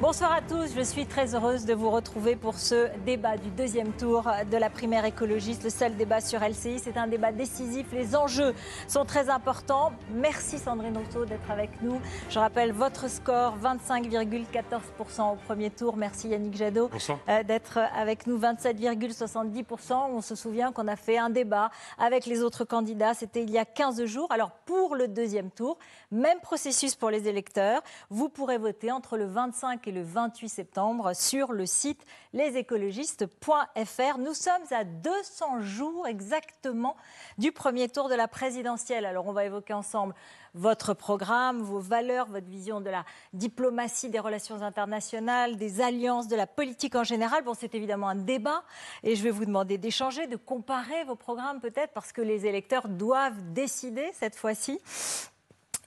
Bonsoir à tous, je suis très heureuse de vous retrouver pour ce débat du deuxième tour de la primaire écologiste, le seul débat sur LCI. C'est un débat décisif, les enjeux sont très importants. Merci Sandrine Rousseau d'être avec nous. Je rappelle votre score, 25,14% au premier tour. Merci Yannick Jadot d'être avec nous, 27,70%. On se souvient qu'on a fait un débat avec les autres candidats, c'était il y a 15 jours. Alors pour le deuxième tour, même processus pour les électeurs, vous pourrez voter entre le 25 et le 28 septembre sur le site lesécologistes.fr. Nous sommes à 200 jours exactement du premier tour de la présidentielle. Alors on va évoquer ensemble votre programme, vos valeurs, votre vision de la diplomatie, des relations internationales, des alliances, de la politique en général. Bon, c'est évidemment un débat et je vais vous demander d'échanger, de comparer vos programmes peut-être parce que les électeurs doivent décider cette fois-ci.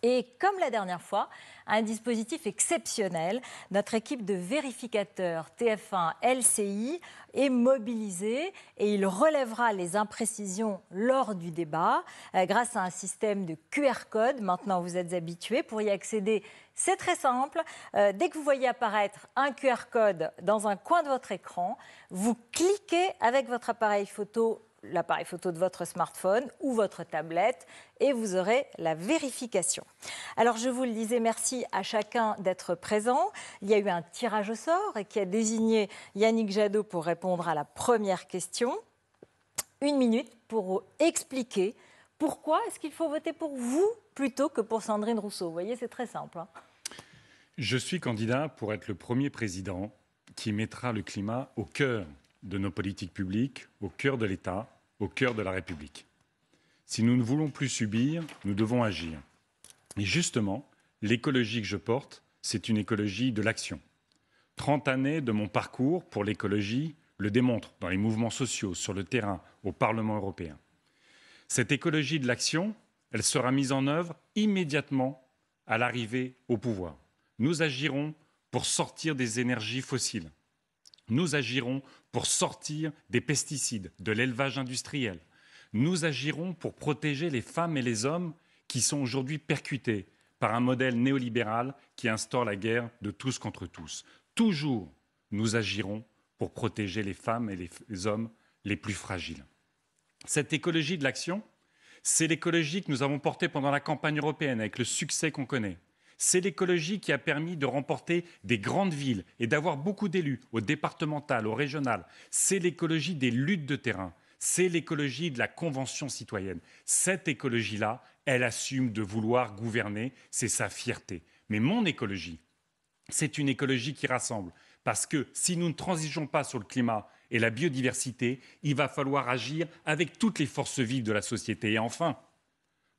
Et comme la dernière fois, un dispositif exceptionnel. Notre équipe de vérificateurs TF1 LCI est mobilisée et il relèvera les imprécisions lors du débat grâce à un système de QR code. Maintenant, vous êtes habitués. Pour y accéder, c'est très simple. Dès que vous voyez apparaître un QR code dans un coin de votre écran, vous cliquez avec votre appareil photo, l'appareil photo de votre smartphone ou votre tablette et vous aurez la vérification. Alors je vous le disais, merci à chacun d'être présent. Il y a eu un tirage au sort qui a désigné Yannick Jadot pour répondre à la première question. 1 minute pour expliquer pourquoi est-ce qu'il faut voter pour vous plutôt que pour Sandrine Rousseau. Vous voyez, c'est très simple. Je suis candidat pour être le premier président qui mettra le climat au cœur de nos politiques publiques, au cœur de l'État, au cœur de la République. Si nous ne voulons plus subir, nous devons agir. Et justement, l'écologie que je porte, c'est une écologie de l'action. 30 années de mon parcours pour l'écologie le démontrent dans les mouvements sociaux, sur le terrain, au Parlement européen. Cette écologie de l'action, elle sera mise en œuvre immédiatement à l'arrivée au pouvoir. Nous agirons pour sortir des énergies fossiles. Nous agirons pour sortir des pesticides, de l'élevage industriel. Nous agirons pour protéger les femmes et les hommes qui sont aujourd'hui percutés par un modèle néolibéral qui instaure la guerre de tous contre tous. Toujours, nous agirons pour protéger les femmes et les hommes les plus fragiles. Cette écologie de l'action, c'est l'écologie que nous avons portée pendant la campagne européenne avec le succès qu'on connaît. C'est l'écologie qui a permis de remporter des grandes villes et d'avoir beaucoup d'élus, au départemental, au régional. C'est l'écologie des luttes de terrain. C'est l'écologie de la Convention citoyenne. Cette écologie-là, elle assume de vouloir gouverner, c'est sa fierté. Mais mon écologie, c'est une écologie qui rassemble. Parce que si nous ne transigeons pas sur le climat et la biodiversité, il va falloir agir avec toutes les forces vives de la société. Et enfin,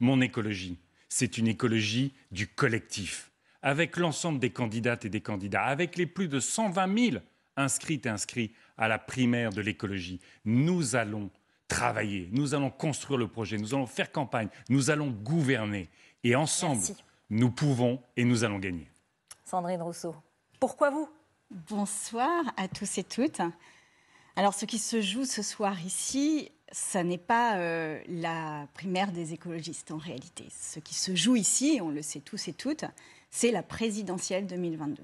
mon écologie, c'est une écologie du collectif, avec l'ensemble des candidates et des candidats, avec les plus de 120 000 inscrites et inscrits à la primaire de l'écologie. Nous allons travailler, nous allons construire le projet, nous allons faire campagne, nous allons gouverner. Et ensemble, nous pouvons et nous allons gagner. Sandrine Rousseau, pourquoi vous ? Bonsoir à tous et toutes. Alors, ce qui se joue ce soir ici, ça n'est pas la primaire des écologistes en réalité. Ce qui se joue ici, on le sait tous et toutes, c'est la présidentielle 2022.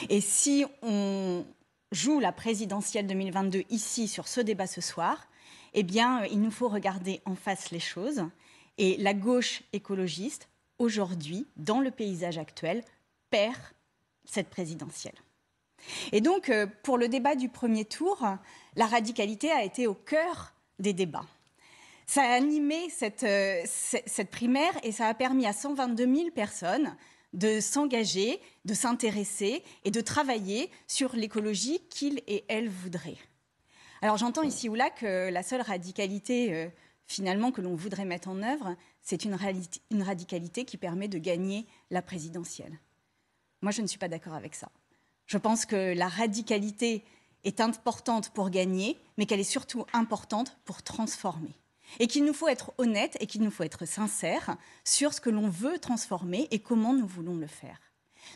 Et si on joue la présidentielle 2022 ici, sur ce débat ce soir, eh bien, il nous faut regarder en face les choses. Et la gauche écologiste, aujourd'hui, dans le paysage actuel, perd cette présidentielle. Et donc, pour le débat du premier tour, la radicalité a été au cœur des débats. Ça a animé cette primaire et ça a permis à 122 000 personnes de s'engager, de s'intéresser et de travailler sur l'écologie qu'ils et elles voudraient. Alors j'entends ici ou là que la seule radicalité finalement que l'on voudrait mettre en œuvre, c'est une radicalité qui permet de gagner la présidentielle. Moi, je ne suis pas d'accord avec ça. Je pense que la radicalité est importante pour gagner, mais qu'elle est surtout importante pour transformer. Et qu'il nous faut être honnête et qu'il nous faut être sincère sur ce que l'on veut transformer et comment nous voulons le faire.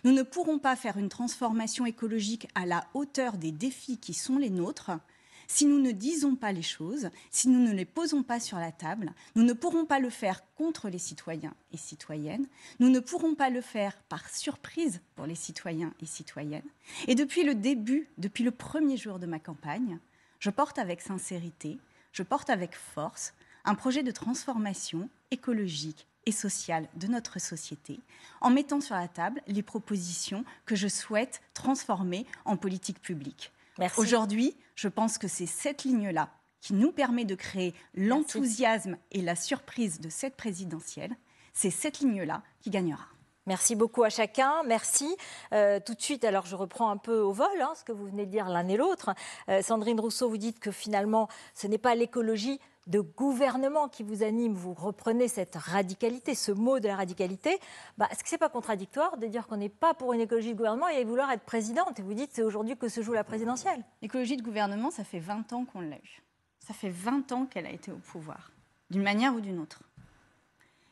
Nous ne pourrons pas faire une transformation écologique à la hauteur des défis qui sont les nôtres Si nous ne disons pas les choses, si nous ne les posons pas sur la table, nous ne pourrons pas le faire contre les citoyens et citoyennes, nous ne pourrons pas le faire par surprise pour les citoyens et citoyennes. Et depuis le premier jour de ma campagne, je porte avec sincérité, je porte avec force un projet de transformation écologique et sociale de notre société, en mettant sur la table les propositions que je souhaite transformer en politique publique. Merci. Aujourd'hui, je pense que c'est cette ligne-là qui nous permet de créer l'enthousiasme et la surprise de cette présidentielle. C'est cette ligne-là qui gagnera. Merci beaucoup à chacun, merci. Tout de suite, alors je reprends un peu au vol ce que vous venez de dire l'un et l'autre. Sandrine Rousseau, vous dites que finalement, ce n'est pas l'écologie de gouvernement qui vous anime. Vous reprenez cette radicalité, ce mot de la radicalité. Est-ce que ce n'est pas contradictoire de dire qu'on n'est pas pour une écologie de gouvernement et vouloir être présidente? Et vous dites c'est aujourd'hui que se joue la présidentielle. L'écologie de gouvernement, ça fait 20 ans qu'on l'a eue. Ça fait 20 ans qu'elle a été au pouvoir, d'une manière ou d'une autre.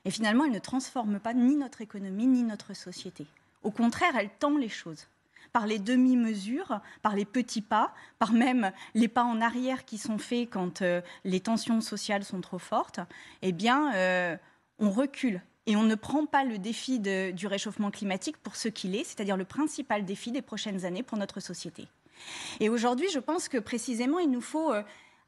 Et finalement, elle ne transforme pas ni notre économie, ni notre société. Au contraire, elle tend les choses. Par les demi-mesures, par les petits pas, par même les pas en arrière qui sont faits quand les tensions sociales sont trop fortes, eh bien, on recule. Et on ne prend pas le défi du réchauffement climatique pour ce qu'il est, c'est-à-dire le principal défi des prochaines années pour notre société. Et aujourd'hui, je pense que précisément, il nous faut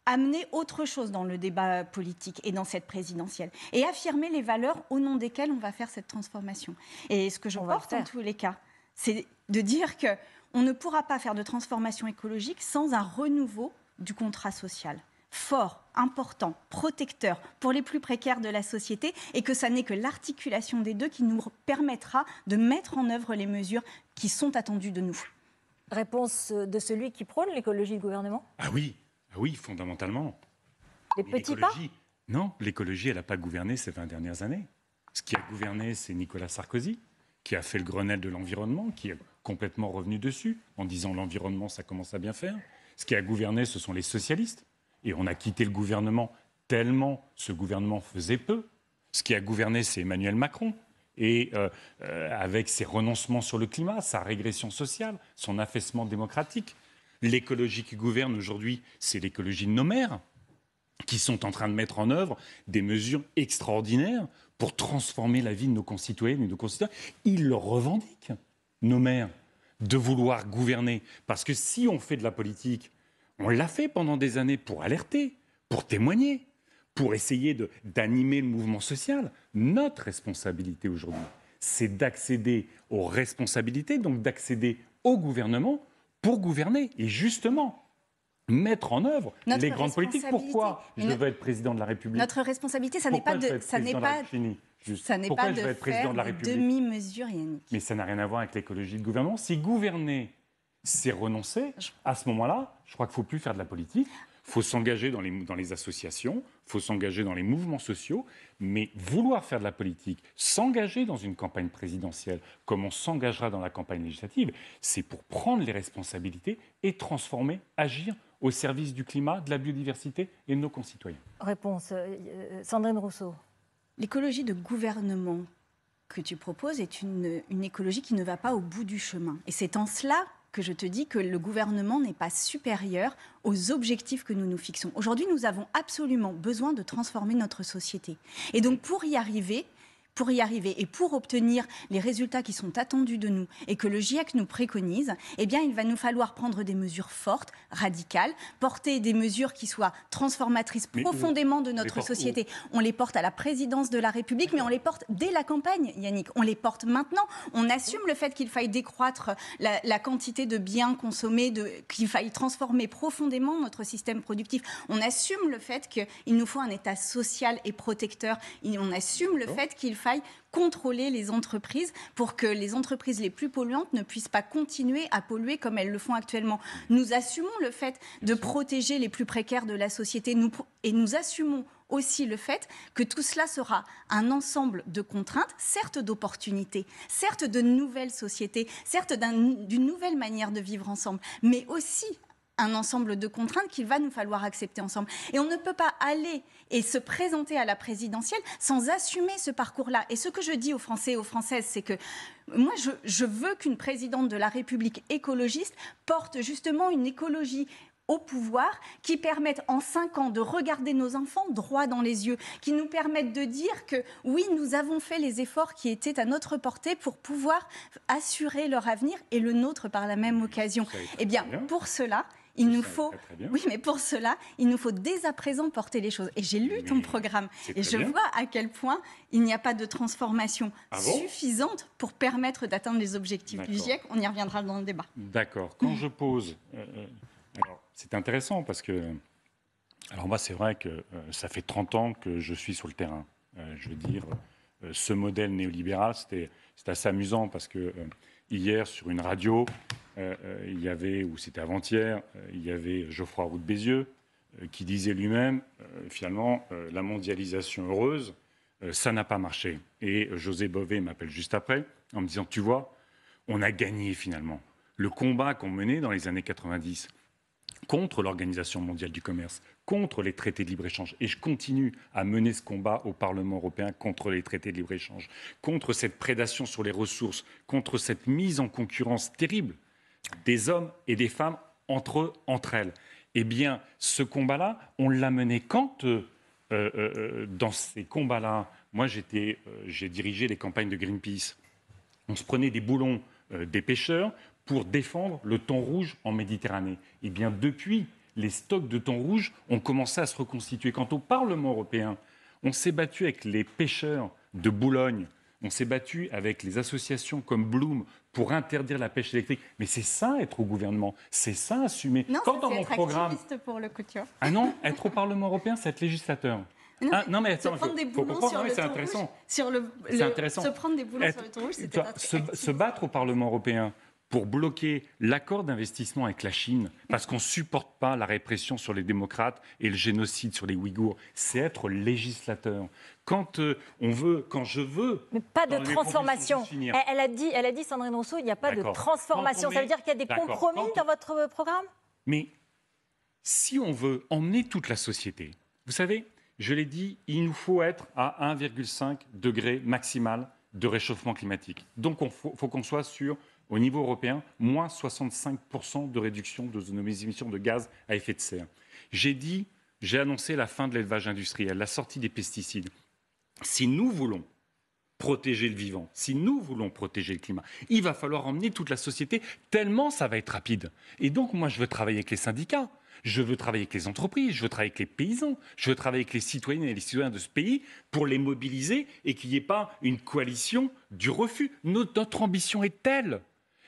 amener autre chose dans le débat politique et dans cette présidentielle et affirmer les valeurs au nom desquelles on va faire cette transformation. Et ce que je porte en tous les cas, c'est de dire qu'on ne pourra pas faire de transformation écologique sans un renouveau du contrat social fort, important, protecteur pour les plus précaires de la société et que ça n'est que l'articulation des deux qui nous permettra de mettre en œuvre les mesures qui sont attendues de nous. Réponse de celui qui prône l'écologie de gouvernement ? Ah oui, fondamentalement. Les petits pas ? Non, l'écologie, elle n'a pas gouverné ces 20 dernières années. Ce qui a gouverné, c'est Nicolas Sarkozy, qui a fait le Grenelle de l'environnement, qui est complètement revenu dessus, en disant l'environnement, ça commence à bien faire. Ce qui a gouverné, ce sont les socialistes. Et on a quitté le gouvernement tellement ce gouvernement faisait peu. Ce qui a gouverné, c'est Emmanuel Macron. Et avec ses renoncements sur le climat, sa régression sociale, son affaissement démocratique. L'écologie qui gouverne aujourd'hui, c'est l'écologie de nos maires, qui sont en train de mettre en œuvre des mesures extraordinaires pour transformer la vie de nos concitoyennes et de nos concitoyens. Ils le revendiquent, nos maires, de vouloir gouverner. Parce que si on fait de la politique, on l'a fait pendant des années pour alerter, pour témoigner, pour essayer d'animer le mouvement social. Notre responsabilité aujourd'hui, c'est d'accéder aux responsabilités, donc d'accéder au gouvernement pour gouverner. Et justement, mettre en œuvre les grandes politiques. Pourquoi je veux être président de la République ? Notre responsabilité, ça n'est pas de faire des demi-mesures, Yannick. Mais ça n'a rien à voir avec l'écologie de gouvernement. Si gouverner, c'est renoncer, à ce moment-là, je crois qu'il ne faut plus faire de la politique. Il faut s'engager dans les associations, il faut s'engager dans les mouvements sociaux, mais vouloir faire de la politique, s'engager dans une campagne présidentielle, comme on s'engagera dans la campagne législative, c'est pour prendre les responsabilités et transformer, agir au service du climat, de la biodiversité et de nos concitoyens. Réponse, Sandrine Rousseau. L'écologie de gouvernement que tu proposes est une écologie qui ne va pas au bout du chemin. Et c'est en cela que je te dis que le gouvernement n'est pas supérieur aux objectifs que nous nous fixons. Aujourd'hui, nous avons absolument besoin de transformer notre société. Et donc, pour y arriver et pour obtenir les résultats qui sont attendus de nous et que le GIEC nous préconise, eh bien, il va nous falloir prendre des mesures fortes, radicales, porter des mesures qui soient transformatrices profondément de notre société. On les porte à la présidence de la République, mais on les porte dès la campagne, Yannick. On les porte maintenant. On assume le fait qu'il faille décroître la quantité de biens consommés, qu'il faille transformer profondément notre système productif. On assume le fait qu'il nous faut un État social et protecteur. On assume le fait qu'il faille contrôler les entreprises pour que les entreprises les plus polluantes ne puissent pas continuer à polluer comme elles le font actuellement. Nous assumons le fait de protéger les plus précaires de la société et nous assumons aussi le fait que tout cela sera un ensemble de contraintes, certes d'opportunités, certes de nouvelles sociétés, certes d'une nouvelle manière de vivre ensemble, mais aussi un ensemble de contraintes qu'il va nous falloir accepter ensemble. Et on ne peut pas aller et se présenter à la présidentielle sans assumer ce parcours-là. Et ce que je dis aux Français et aux Françaises, c'est que moi, je veux qu'une présidente de la République écologiste porte justement une écologie au pouvoir, qui permettent en 5 ans de regarder nos enfants droit dans les yeux, qui nous permettent de dire que oui, nous avons fait les efforts qui étaient à notre portée pour pouvoir assurer leur avenir et le nôtre par la même occasion. Eh bien, pour cela, il nous faut, oui, mais pour cela, il nous faut dès à présent porter les choses. Et j'ai lu ton programme et je vois à quel point il n'y a pas de transformation suffisante pour permettre d'atteindre les objectifs du GIEC. On y reviendra dans le débat. D'accord. Quand je pose... alors, c'est intéressant parce que... Alors moi, c'est vrai que ça fait 30 ans que je suis sur le terrain. Je veux dire, ce modèle néolibéral, c'est assez amusant parce que hier, sur une radio... il y avait, ou c'était avant-hier, il y avait Geoffroy Roux de Bézieux qui disait lui-même, finalement, la mondialisation heureuse, ça n'a pas marché. Et José Bové m'appelle juste après en me disant, tu vois, on a gagné finalement. Le combat qu'on menait dans les années 90 contre l'Organisation mondiale du commerce, contre les traités de libre-échange. Et je continue à mener ce combat au Parlement européen contre les traités de libre-échange, contre cette prédation sur les ressources, contre cette mise en concurrence terrible des hommes et des femmes entre elles. Eh bien, ce combat-là, on l'a mené quand, dans ces combats-là, moi j'ai dirigé les campagnes de Greenpeace. On se prenait des boulons des pêcheurs pour défendre le thon rouge en Méditerranée. Eh bien, depuis, les stocks de thon rouge ont commencé à se reconstituer. Quant au Parlement européen, on s'est battu avec les pêcheurs de Boulogne, on s'est battu avec les associations comme Bloom pour interdire la pêche électrique. Mais c'est ça, être au gouvernement. C'est ça, assumer. Non, quand ça, c'est être activiste pour le coup, tu vois. Ah non, être au Parlement européen, c'est être législateur. Non, mais attends, se prendre des boulons sur le thon rouge, c'est intéressant. Se prendre des boulons sur le thon rouge, c'était se battre au Parlement européen pour bloquer l'accord d'investissement avec la Chine, parce qu'on ne supporte pas la répression sur les démocrates et le génocide sur les Ouïghours, c'est être législateur. Quand je veux... Mais pas de transformation. Elle a dit, Sandrine Rousseau, il n'y a pas de transformation. Ça veut dire qu'il y a des compromis dans votre programme ? Mais si on veut emmener toute la société, vous savez, je l'ai dit, il nous faut être à 1,5 degré maximal de réchauffement climatique. Donc il faut qu'on soit sur... Au niveau européen, moins 65% de réduction de nos émissions de gaz à effet de serre. J'ai annoncé la fin de l'élevage industriel, la sortie des pesticides. Si nous voulons protéger le vivant, si nous voulons protéger le climat, il va falloir emmener toute la société, tellement ça va être rapide. Et donc, moi, je veux travailler avec les syndicats, je veux travailler avec les entreprises, je veux travailler avec les paysans, je veux travailler avec les citoyennes et les citoyens de ce pays pour les mobiliser et qu'il n'y ait pas une coalition du refus. Notre ambition est telle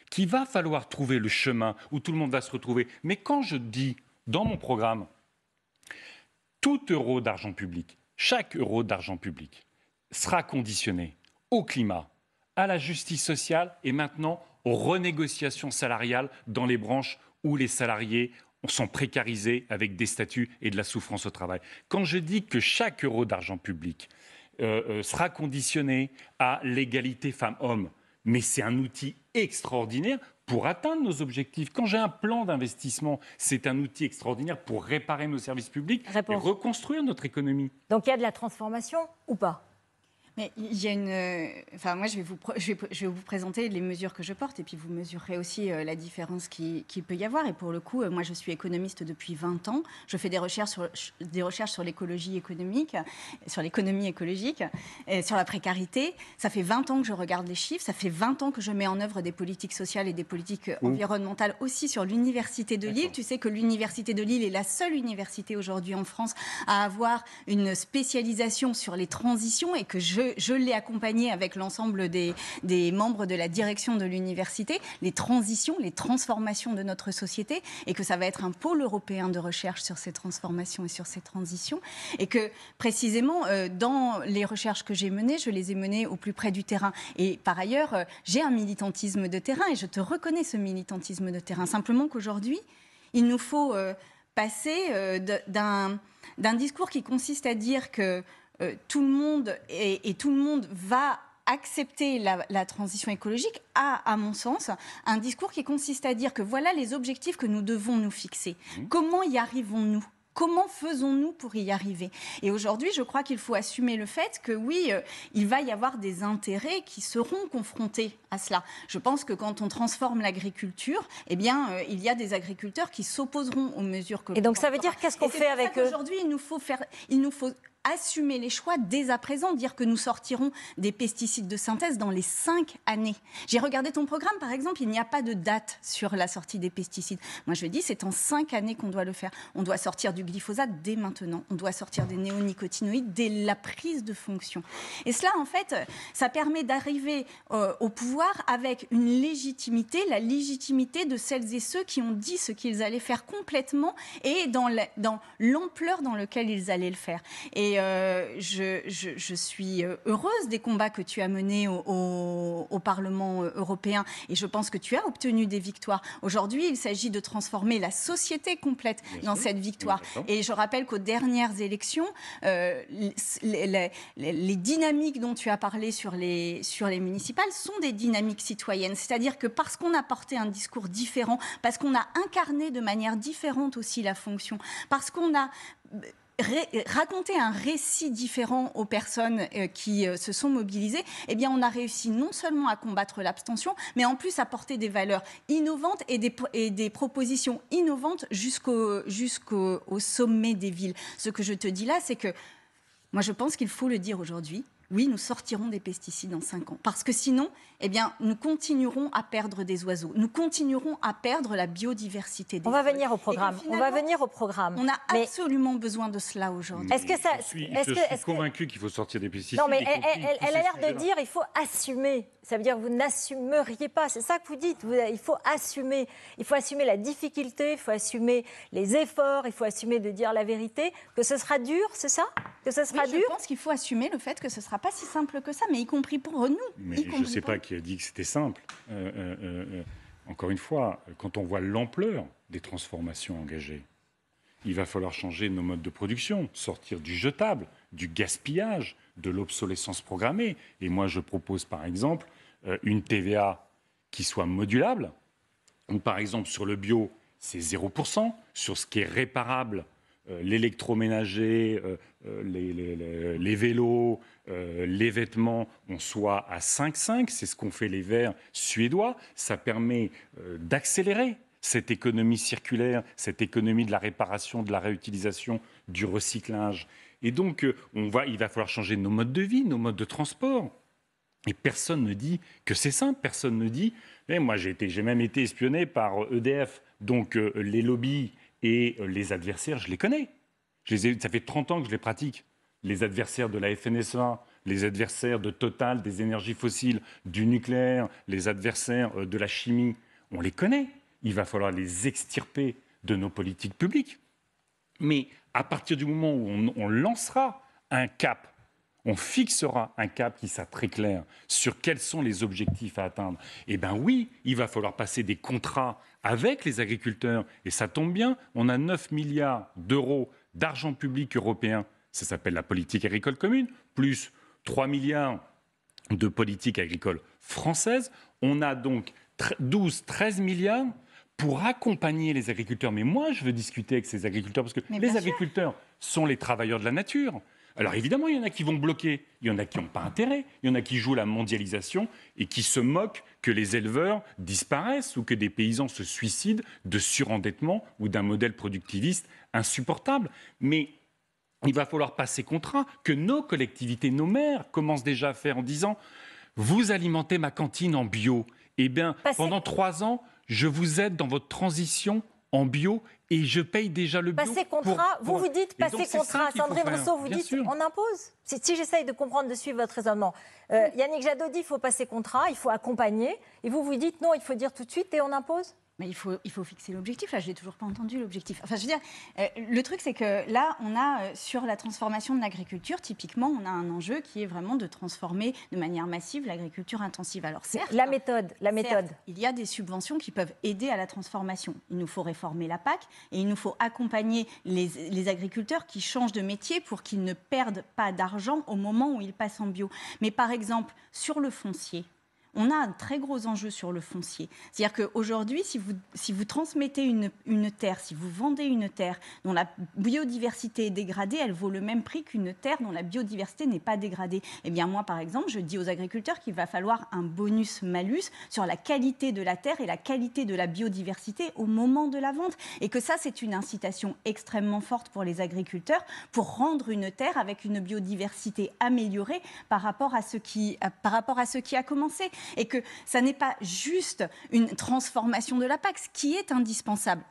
qu'il va falloir trouver le chemin où tout le monde va se retrouver. Mais quand je dis, dans mon programme, tout euro d'argent public, chaque euro d'argent public sera conditionné au climat, à la justice sociale et maintenant aux renégociations salariales dans les branches où les salariés sont précarisés avec des statuts et de la souffrance au travail. Quand je dis que chaque euro d'argent public sera conditionné à l'égalité femmes-hommes, mais c'est un outil extraordinaire pour atteindre nos objectifs. Quand j'ai un plan d'investissement, c'est un outil extraordinaire pour réparer nos services publics et reconstruire notre économie. Donc il y a de la transformation ou pas ? Mais il y a enfin, moi, je vais vous présenter les mesures que je porte et puis vous mesurerez aussi la différence qu'il peut y avoir. Et pour le coup, moi, je suis économiste depuis 20 ans. Je fais des recherches sur l'écologie économique, sur l'économie écologique, et sur la précarité. Ça fait 20 ans que je regarde les chiffres. Ça fait 20 ans que je mets en œuvre des politiques sociales et des politiques environnementales aussi sur l'Université de Lille. Tu sais que l'Université de Lille est la seule université aujourd'hui en France à avoir une spécialisation sur les transitions et que je l'ai accompagné avec l'ensemble des membres de la direction de l'université, les transitions, les transformations de notre société, et que ça va être un pôle européen de recherche sur ces transformations et sur ces transitions, et que précisément dans les recherches que j'ai menées, je les ai menées au plus près du terrain. Et par ailleurs, j'ai un militantisme de terrain, et je te reconnais ce militantisme de terrain. Simplement qu'aujourd'hui, il nous faut passer d'un discours qui consiste à dire que tout le monde et tout le monde va accepter la transition écologique à mon sens, un discours qui consiste à dire que voilà les objectifs que nous devons nous fixer. Comment y arrivons-nous ? Comment faisons-nous pour y arriver? Et aujourd'hui, je crois qu'il faut assumer le fait que oui, il va y avoir des intérêts qui seront confrontés à cela. Je pense que quand on transforme l'agriculture, eh bien, il y a des agriculteurs qui s'opposeront aux mesures que... Et donc ça veut dire qu'est-ce qu'on fait avec eux? Aujourd'hui, il nous faut assumer les choix dès à présent, dire que nous sortirons des pesticides de synthèse dans les 5 années. J'ai regardé ton programme, par exemple, il n'y a pas de date sur la sortie des pesticides. Moi, je dis, c'est en 5 années qu'on doit le faire. On doit sortir du glyphosate dès maintenant. On doit sortir des néonicotinoïdes dès la prise de fonction. Et cela, en fait, ça permet d'arriver au pouvoir avec une légitimité, la légitimité de celles et ceux qui ont dit ce qu'ils allaient faire complètement et dans l'ampleur dans laquelle ils allaient le faire. Et je suis heureuse des combats que tu as menés au Parlement européen et je pense que tu as obtenu des victoires. Aujourd'hui, il s'agit de transformer la société complète dans cette victoire. Et je rappelle qu'aux dernières élections, les dynamiques dont tu as parlé sur les municipales sont des dynamiques citoyennes. C'est-à-dire que parce qu'on a porté un discours différent, parce qu'on a incarné de manière différente aussi la fonction, parce qu'on a raconter un récit différent aux personnes qui se sont mobilisées, eh bien, on a réussi non seulement à combattre l'abstention, mais en plus à porter des valeurs innovantes et des propositions innovantes jusqu'au sommet des villes. Ce que je te dis là, c'est que moi, je pense qu'il faut le dire aujourd'hui. Oui, nous sortirons des pesticides dans 5 ans. Parce que sinon, eh bien, nous continuerons à perdre des oiseaux. Nous continuerons à perdre la biodiversité des sols. On va venir au programme. On a absolument besoin de cela aujourd'hui. Je suis convaincu qu'il faut sortir des pesticides. Non, mais elle a l'air de dire qu'il faut assumer. Ça veut dire que vous n'assumeriez pas. C'est ça que vous dites. Il faut assumer. Il faut assumer la difficulté, il faut assumer les efforts, il faut assumer de dire la vérité. Que ce sera dur, c'est ça? Que ce sera dur? Je pense qu'il faut assumer le fait que ce ne sera pas si simple que ça, mais y compris pour nous. Mais je ne sais pas qui a dit que c'était simple. Encore une fois, quand on voit l'ampleur des transformations engagées, il va falloir changer nos modes de production, sortir du jetable, du gaspillage, de l'obsolescence programmée. Et moi, je propose par exemple une TVA qui soit modulable. Donc, par exemple, sur le bio, c'est 0%. Sur ce qui est réparable, l'électroménager, les vélos, les vêtements, on soit à 5,5. C'est ce qu'ont fait les Verts suédois. Ça permet d'accélérer cette économie circulaire, cette économie de la réparation, de la réutilisation, du recyclage. Et donc, il va falloir changer nos modes de vie, nos modes de transport. Et personne ne dit que c'est simple. Personne ne dit... Mais moi, j'ai même été espionné par EDF. Donc, les lobbies et les adversaires, je les connais. Ça fait 30 ans que je les pratique. Les adversaires de la FNSEA, les adversaires de Total, des énergies fossiles, du nucléaire, les adversaires de la chimie, on les connaît. Il va falloir les extirper de nos politiques publiques. Mais à partir du moment où on lancera un cap, on fixera un cap qui sera très clair sur quels sont les objectifs à atteindre, eh bien oui, il va falloir passer des contrats avec les agriculteurs. Et ça tombe bien, on a 9 milliards d'euros d'argent public européen, ça s'appelle la politique agricole commune, plus 3 milliards de politique agricole française. On a donc 12-13 milliards pour accompagner les agriculteurs. Mais moi, je veux discuter avec ces agriculteurs, parce que les agriculteurs sont les travailleurs de la nature. Alors évidemment, il y en a qui vont bloquer, il y en a qui n'ont pas intérêt, il y en a qui jouent la mondialisation et qui se moquent que les éleveurs disparaissent ou que des paysans se suicident de surendettement ou d'un modèle productiviste insupportable. Mais il va falloir passer contrat que nos collectivités, nos maires commencent déjà à faire en disant « Vous alimentez ma cantine en bio. Eh bien, pendant 3 ans, je vous aide dans votre transition en bio et je paye déjà le bio. » Passer contrat, vous dites passer contrat. Sandrine Rousseau, vous dites on impose. Si j'essaye de comprendre, de suivre votre raisonnement. Yannick Jadot dit il faut passer contrat, il faut accompagner. Et vous dites non, il faut dire tout de suite et on impose. Mais il faut fixer l'objectif. Là, je n'ai toujours pas entendu l'objectif. Enfin, je veux dire, le truc, c'est que là, on a, sur la transformation de l'agriculture, typiquement, on a un enjeu qui est vraiment de transformer de manière massive l'agriculture intensive. Alors, certes, la méthode. Certes, il y a des subventions qui peuvent aider à la transformation. Il nous faut réformer la PAC et il nous faut accompagner les agriculteurs qui changent de métier pour qu'ils ne perdent pas d'argent au moment où ils passent en bio. Mais par exemple, sur le foncier, on a un très gros enjeu sur le foncier. C'est-à-dire qu'aujourd'hui, si vous transmettez une terre, si vous vendez une terre dont la biodiversité est dégradée, elle vaut le même prix qu'une terre dont la biodiversité n'est pas dégradée. Eh bien moi, par exemple, je dis aux agriculteurs qu'il va falloir un bonus-malus sur la qualité de la terre et la qualité de la biodiversité au moment de la vente. Et que ça, c'est une incitation extrêmement forte pour les agriculteurs pour rendre une terre avec une biodiversité améliorée par rapport à ce qui a commencé. Et que ça n'est pas juste une transformation de la PAC, ce qui est indispensable,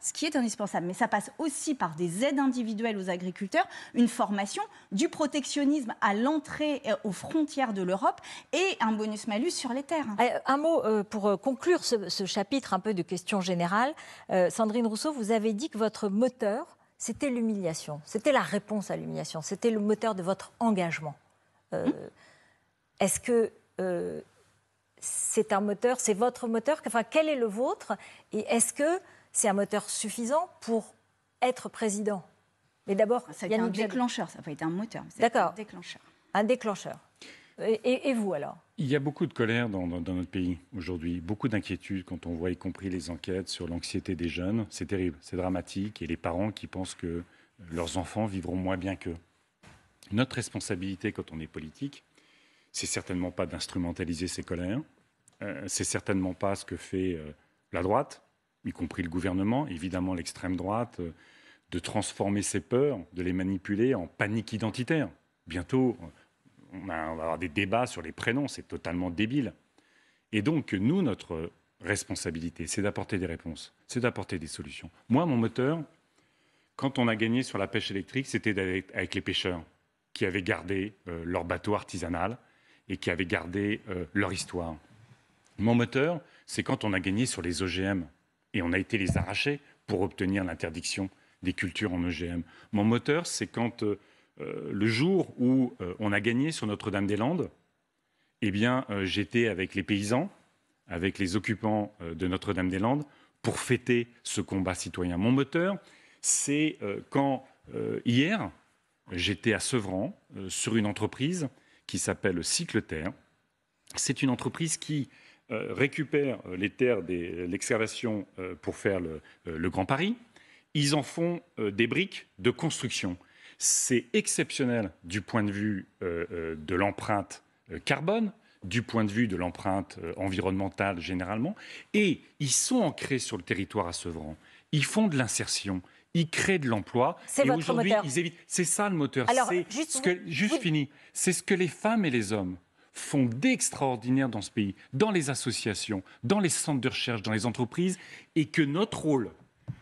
mais ça passe aussi par des aides individuelles aux agriculteurs, une formation, du protectionnisme à l'entrée aux frontières de l'Europe et un bonus-malus sur les terres. Un mot pour conclure ce chapitre un peu de questions générales. Sandrine Rousseau, vous avez dit que votre moteur, c'était l'humiliation, c'était la réponse à l'humiliation, c'était le moteur de votre engagement. Est-ce que c'est un moteur, c'est votre moteur, enfin, quel est le vôtre? Et est-ce que c'est un moteur suffisant pour être président? Mais d'abord, ça a été un déclencheur, ça n'a pas été un moteur, mais d'accord, un déclencheur. Un déclencheur. Et vous alors? Il y a beaucoup de colère dans notre pays aujourd'hui, beaucoup d'inquiétude quand on voit y compris les enquêtes sur l'anxiété des jeunes. C'est terrible, c'est dramatique, et les parents qui pensent que leurs enfants vivront moins bien qu'eux. Notre responsabilité quand on est politique, c'est certainement pas d'instrumentaliser ces colères, c'est certainement pas ce que fait la droite, y compris le gouvernement, évidemment l'extrême droite, de transformer ces peurs, de les manipuler en panique identitaire. Bientôt, on va avoir des débats sur les prénoms, c'est totalement débile. Et donc, nous, notre responsabilité, c'est d'apporter des réponses, c'est d'apporter des solutions. Moi, mon moteur, quand on a gagné sur la pêche électrique, c'était avec les pêcheurs qui avaient gardé leur bateau artisanal et qui avaient gardé leur histoire. Mon moteur, c'est quand on a gagné sur les OGM et on a été les arracher pour obtenir l'interdiction des cultures en OGM. Mon moteur, c'est quand le jour où on a gagné sur Notre-Dame-des-Landes, eh bien, j'étais avec les paysans, avec les occupants de Notre-Dame-des-Landes, pour fêter ce combat citoyen. Mon moteur, c'est quand hier, j'étais à Sevran, sur une entreprise qui s'appelle Cycleterre. C'est une entreprise qui récupère les terres de l'excavation pour faire le Grand Paris. Ils en font des briques de construction. C'est exceptionnel du point de vue de l'empreinte carbone, du point de vue de l'empreinte environnementale généralement. Et ils sont ancrés sur le territoire à Sevran. Ils font de l'insertion. Ils créent de l'emploi. C'est votre moteur. C'est ça le moteur. Alors, C'est ce que les femmes et les hommes font d'extraordinaire dans ce pays, dans les associations, dans les centres de recherche, dans les entreprises, et que notre rôle,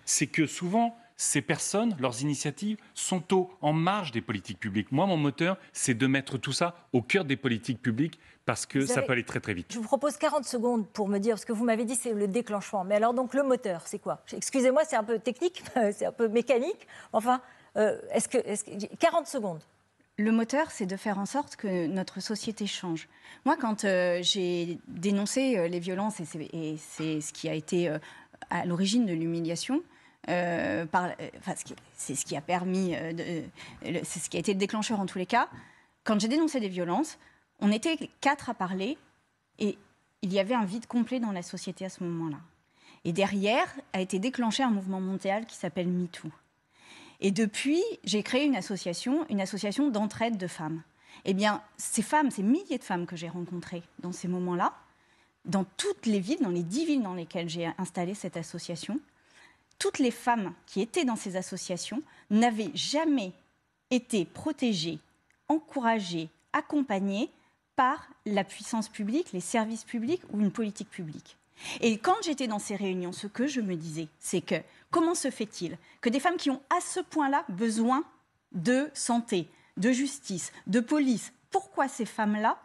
c'est que souvent, ces personnes, leurs initiatives, sont en marge des politiques publiques. Moi, mon moteur, c'est de mettre tout ça au cœur des politiques publiques, parce que ça peut aller très très vite. Je vous propose 40 secondes pour me dire, parce que vous m'avez dit c'est le déclenchement. Mais alors donc le moteur, c'est quoi? Excusez-moi, c'est un peu technique, c'est un peu mécanique. Enfin, 40 secondes. Le moteur, c'est de faire en sorte que notre société change. Moi, quand j'ai dénoncé les violences, et c'est ce qui a été à l'origine de l'humiliation, c'est ce qui a permis, c'est ce qui a été le déclencheur en tous les cas. Quand j'ai dénoncé des violences, on était 4 à parler et il y avait un vide complet dans la société à ce moment-là. Et derrière a été déclenché un mouvement mondial qui s'appelle MeToo. Et depuis, j'ai créé une association d'entraide de femmes. Eh bien, ces femmes, ces milliers de femmes que j'ai rencontrées dans ces moments-là, dans toutes les villes, dans les 10 villes dans lesquelles j'ai installé cette association, toutes les femmes qui étaient dans ces associations n'avaient jamais été protégées, encouragées, accompagnées par la puissance publique, les services publics ou une politique publique. Et quand j'étais dans ces réunions, ce que je me disais, c'est que comment se fait-il que des femmes qui ont à ce point-là besoin de santé, de justice, de police, pourquoi ces femmes-là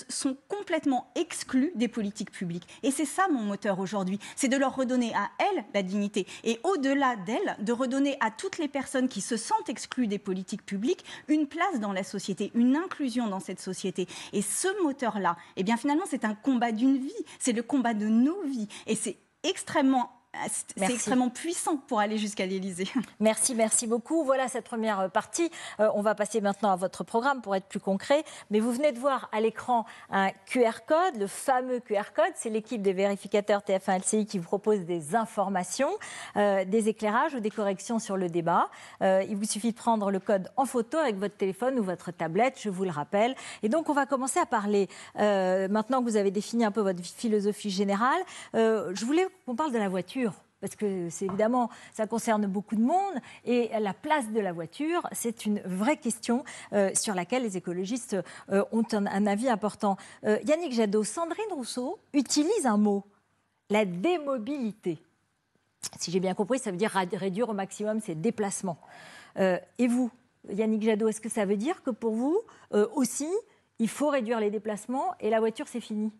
sont complètement exclues des politiques publiques? Et c'est ça mon moteur aujourd'hui, c'est de leur redonner à elles la dignité. Et au-delà d'elles, de redonner à toutes les personnes qui se sentent exclues des politiques publiques une place dans la société, une inclusion dans cette société. Et ce moteur-là, eh bien finalement c'est un combat d'une vie, c'est le combat de nos vies. Et c'est extrêmement c'est extrêmement puissant pour aller jusqu'à l'Élysée. Merci beaucoup. Voilà cette première partie. On va passer maintenant à votre programme pour être plus concret. Mais vous venez de voir à l'écran un QR code, le fameux QR code. C'est l'équipe des vérificateurs TF1 LCI qui vous propose des informations, des éclairages ou des corrections sur le débat. Il vous suffit de prendre le code en photo avec votre téléphone ou votre tablette, je vous le rappelle. Et donc, on va commencer à parler, maintenant que vous avez défini un peu votre philosophie générale, je voulais qu'on parle de la voiture. Parce que c'est évidemment, ça concerne beaucoup de monde et la place de la voiture, c'est une vraie question sur laquelle les écologistes ont un avis important. Yannick Jadot, Sandrine Rousseau utilise un mot, la démobilité. Si j'ai bien compris, ça veut dire réduire au maximum ses déplacements. Et vous, Yannick Jadot, est-ce que ça veut dire que pour vous aussi, il faut réduire les déplacements et la voiture, c'est fini ?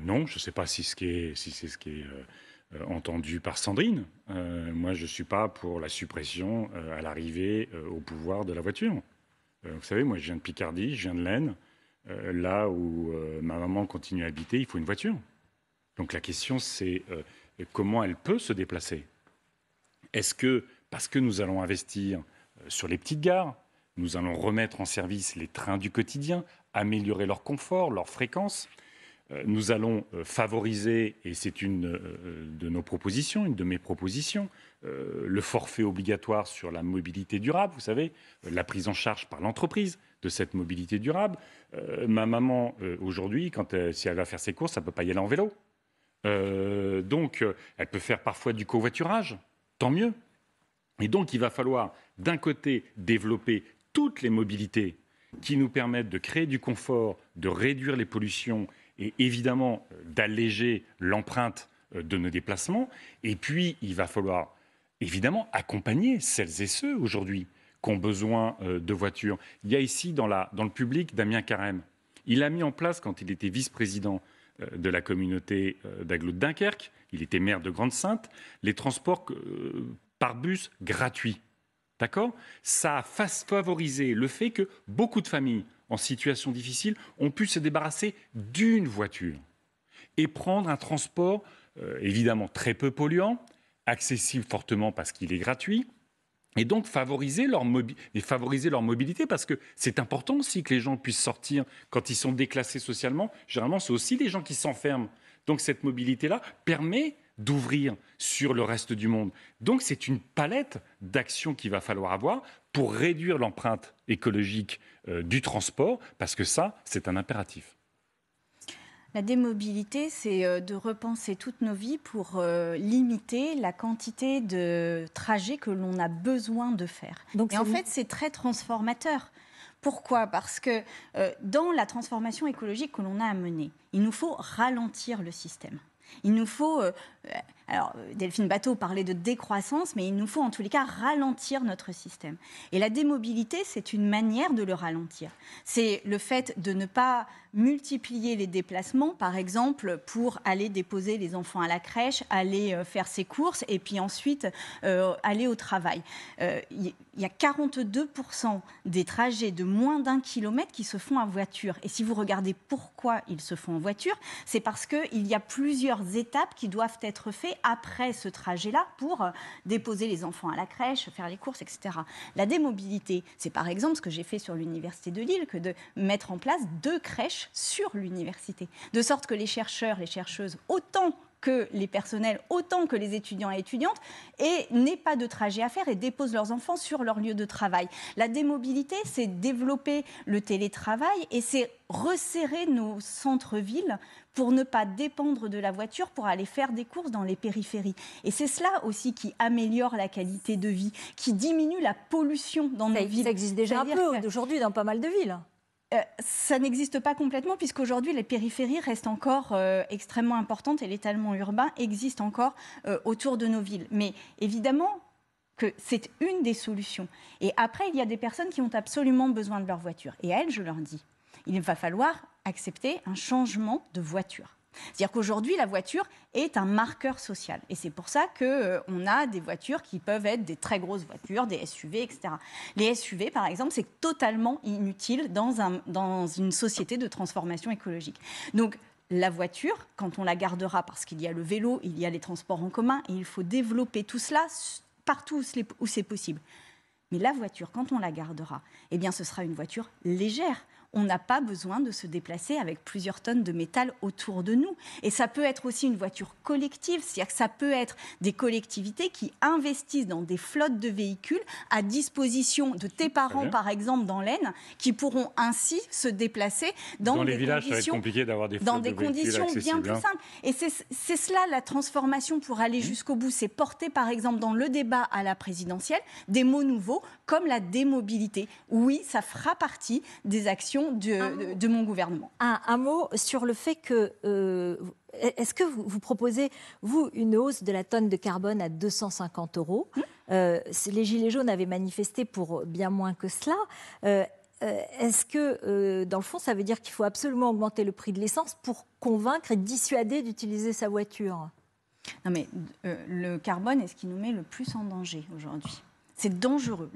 Non, je ne sais pas si c'est ce qui est entendu par Sandrine. Moi, je ne suis pas pour la suppression à l'arrivée au pouvoir de la voiture. Vous savez, moi, je viens de Picardie, je viens de l'Aisne. Là où ma maman continue à habiter, il faut une voiture. Donc la question, c'est comment elle peut se déplacer ? Est-ce que, parce que nous allons investir sur les petites gares, nous allons remettre en service les trains du quotidien, améliorer leur confort, leur fréquence, nous allons favoriser, et c'est une de nos propositions, une de mes propositions, le forfait obligatoire sur la mobilité durable, vous savez, la prise en charge par l'entreprise de cette mobilité durable. Ma maman, aujourd'hui, si elle va faire ses courses, elle ne peut pas y aller en vélo. Donc, elle peut faire parfois du covoiturage, tant mieux. Et donc, il va falloir, d'un côté, développer toutes les mobilités qui nous permettent de créer du confort, de réduire les pollutions et évidemment d'alléger l'empreinte de nos déplacements. Et puis, il va falloir évidemment accompagner celles et ceux aujourd'hui qui ont besoin de voitures. Il y a ici dans le public Damien Carême. Il a mis en place, quand il était vice-président de la communauté d'agglo de Dunkerque, il était maire de Grande-Synthe, les transports par bus gratuits. D'accord ? Ça a favorisé le fait que beaucoup de familles en situation difficile ont pu se débarrasser d'une voiture et prendre un transport évidemment très peu polluant, accessible fortement parce qu'il est gratuit, et donc favoriser leur mobilité, parce que c'est important aussi que les gens puissent sortir quand ils sont déclassés socialement. Généralement, c'est aussi les gens qui s'enferment. Donc cette mobilité-là permet d'ouvrir sur le reste du monde. Donc c'est une palette d'actions qu'il va falloir avoir pour réduire l'empreinte écologique du transport, parce que ça, c'est un impératif. La démobilité, c'est de repenser toutes nos vies pour limiter la quantité de trajets que l'on a besoin de faire. Et en fait, c'est très transformateur. Pourquoi ? Parce que dans la transformation écologique que l'on a à mener, il nous faut ralentir le système. Il nous faut, alors Delphine Batho parlait de décroissance, mais il nous faut en tous les cas ralentir notre système. Et la démobilité, c'est une manière de le ralentir. C'est le fait de ne pas multiplier les déplacements, par exemple, pour aller déposer les enfants à la crèche, aller faire ses courses et puis ensuite aller au travail. Il y a 42% des trajets de moins d'1 kilomètre qui se font en voiture. Et si vous regardez pourquoi ils se font en voiture, c'est parce qu'il y a plusieurs étapes qui doivent être faites après ce trajet-là pour déposer les enfants à la crèche, faire les courses, etc. La démobilité, c'est par exemple ce que j'ai fait sur l'Université de Lille, que de mettre en place 2 crèches sur l'université. De sorte que les chercheurs, les chercheuses, autant que les personnels, autant que les étudiants et étudiantes, n'aient pas de trajet à faire et déposent leurs enfants sur leur lieu de travail. La démobilité, c'est développer le télétravail et c'est resserrer nos centres-villes pour ne pas dépendre de la voiture pour aller faire des courses dans les périphéries. Et c'est cela aussi qui améliore la qualité de vie, qui diminue la pollution dans nos villes. Ça existe déjà un peu aujourd'hui dans pas mal de villes. Ça n'existe pas complètement puisqu'aujourd'hui les périphéries restent encore extrêmement importantes et l'étalement urbain existe encore autour de nos villes. Mais évidemment que c'est une des solutions. Et après, il y a des personnes qui ont absolument besoin de leur voiture. Et à elles, je leur dis, il va falloir accepter un changement de voiture. C'est-à-dire qu'aujourd'hui, la voiture est un marqueur social. Et c'est pour ça qu'on a des voitures qui peuvent être des très grosses voitures, des SUV, etc. Les SUV, par exemple, c'est totalement inutile dans une société de transformation écologique. Donc, la voiture, quand on la gardera, parce qu'il y a le vélo, il y a les transports en commun, et il faut développer tout cela partout où c'est possible. Mais la voiture, quand on la gardera, eh bien, ce sera une voiture légère. On n'a pas besoin de se déplacer avec plusieurs tonnes de métal autour de nous. Et ça peut être aussi une voiture collective, c'est-à-dire que ça peut être des collectivités qui investissent dans des flottes de véhicules à disposition de tes parents, par exemple, dans l'Aisne, qui pourront ainsi se déplacer dans les des villages, ça va être conditions, compliqué d'avoir des flottes dans de des véhicules conditions bien accessibles, plus hein. simples. Et c'est cela la transformation pour aller jusqu'au bout. C'est porter, par exemple, dans le débat à la présidentielle, des mots nouveaux comme la démobilité. Oui, ça fera partie des actions de mon gouvernement. Un mot sur le fait que... est-ce que vous proposez, vous, une hausse de la tonne de carbone à 250 €? Les Gilets jaunes avaient manifesté pour bien moins que cela. Est-ce que, dans le fond, ça veut dire qu'il faut absolument augmenter le prix de l'essence pour convaincre et dissuader d'utiliser sa voiture? Non, mais le carbone est ce qui nous met le plus en danger aujourd'hui. C'est dangereux.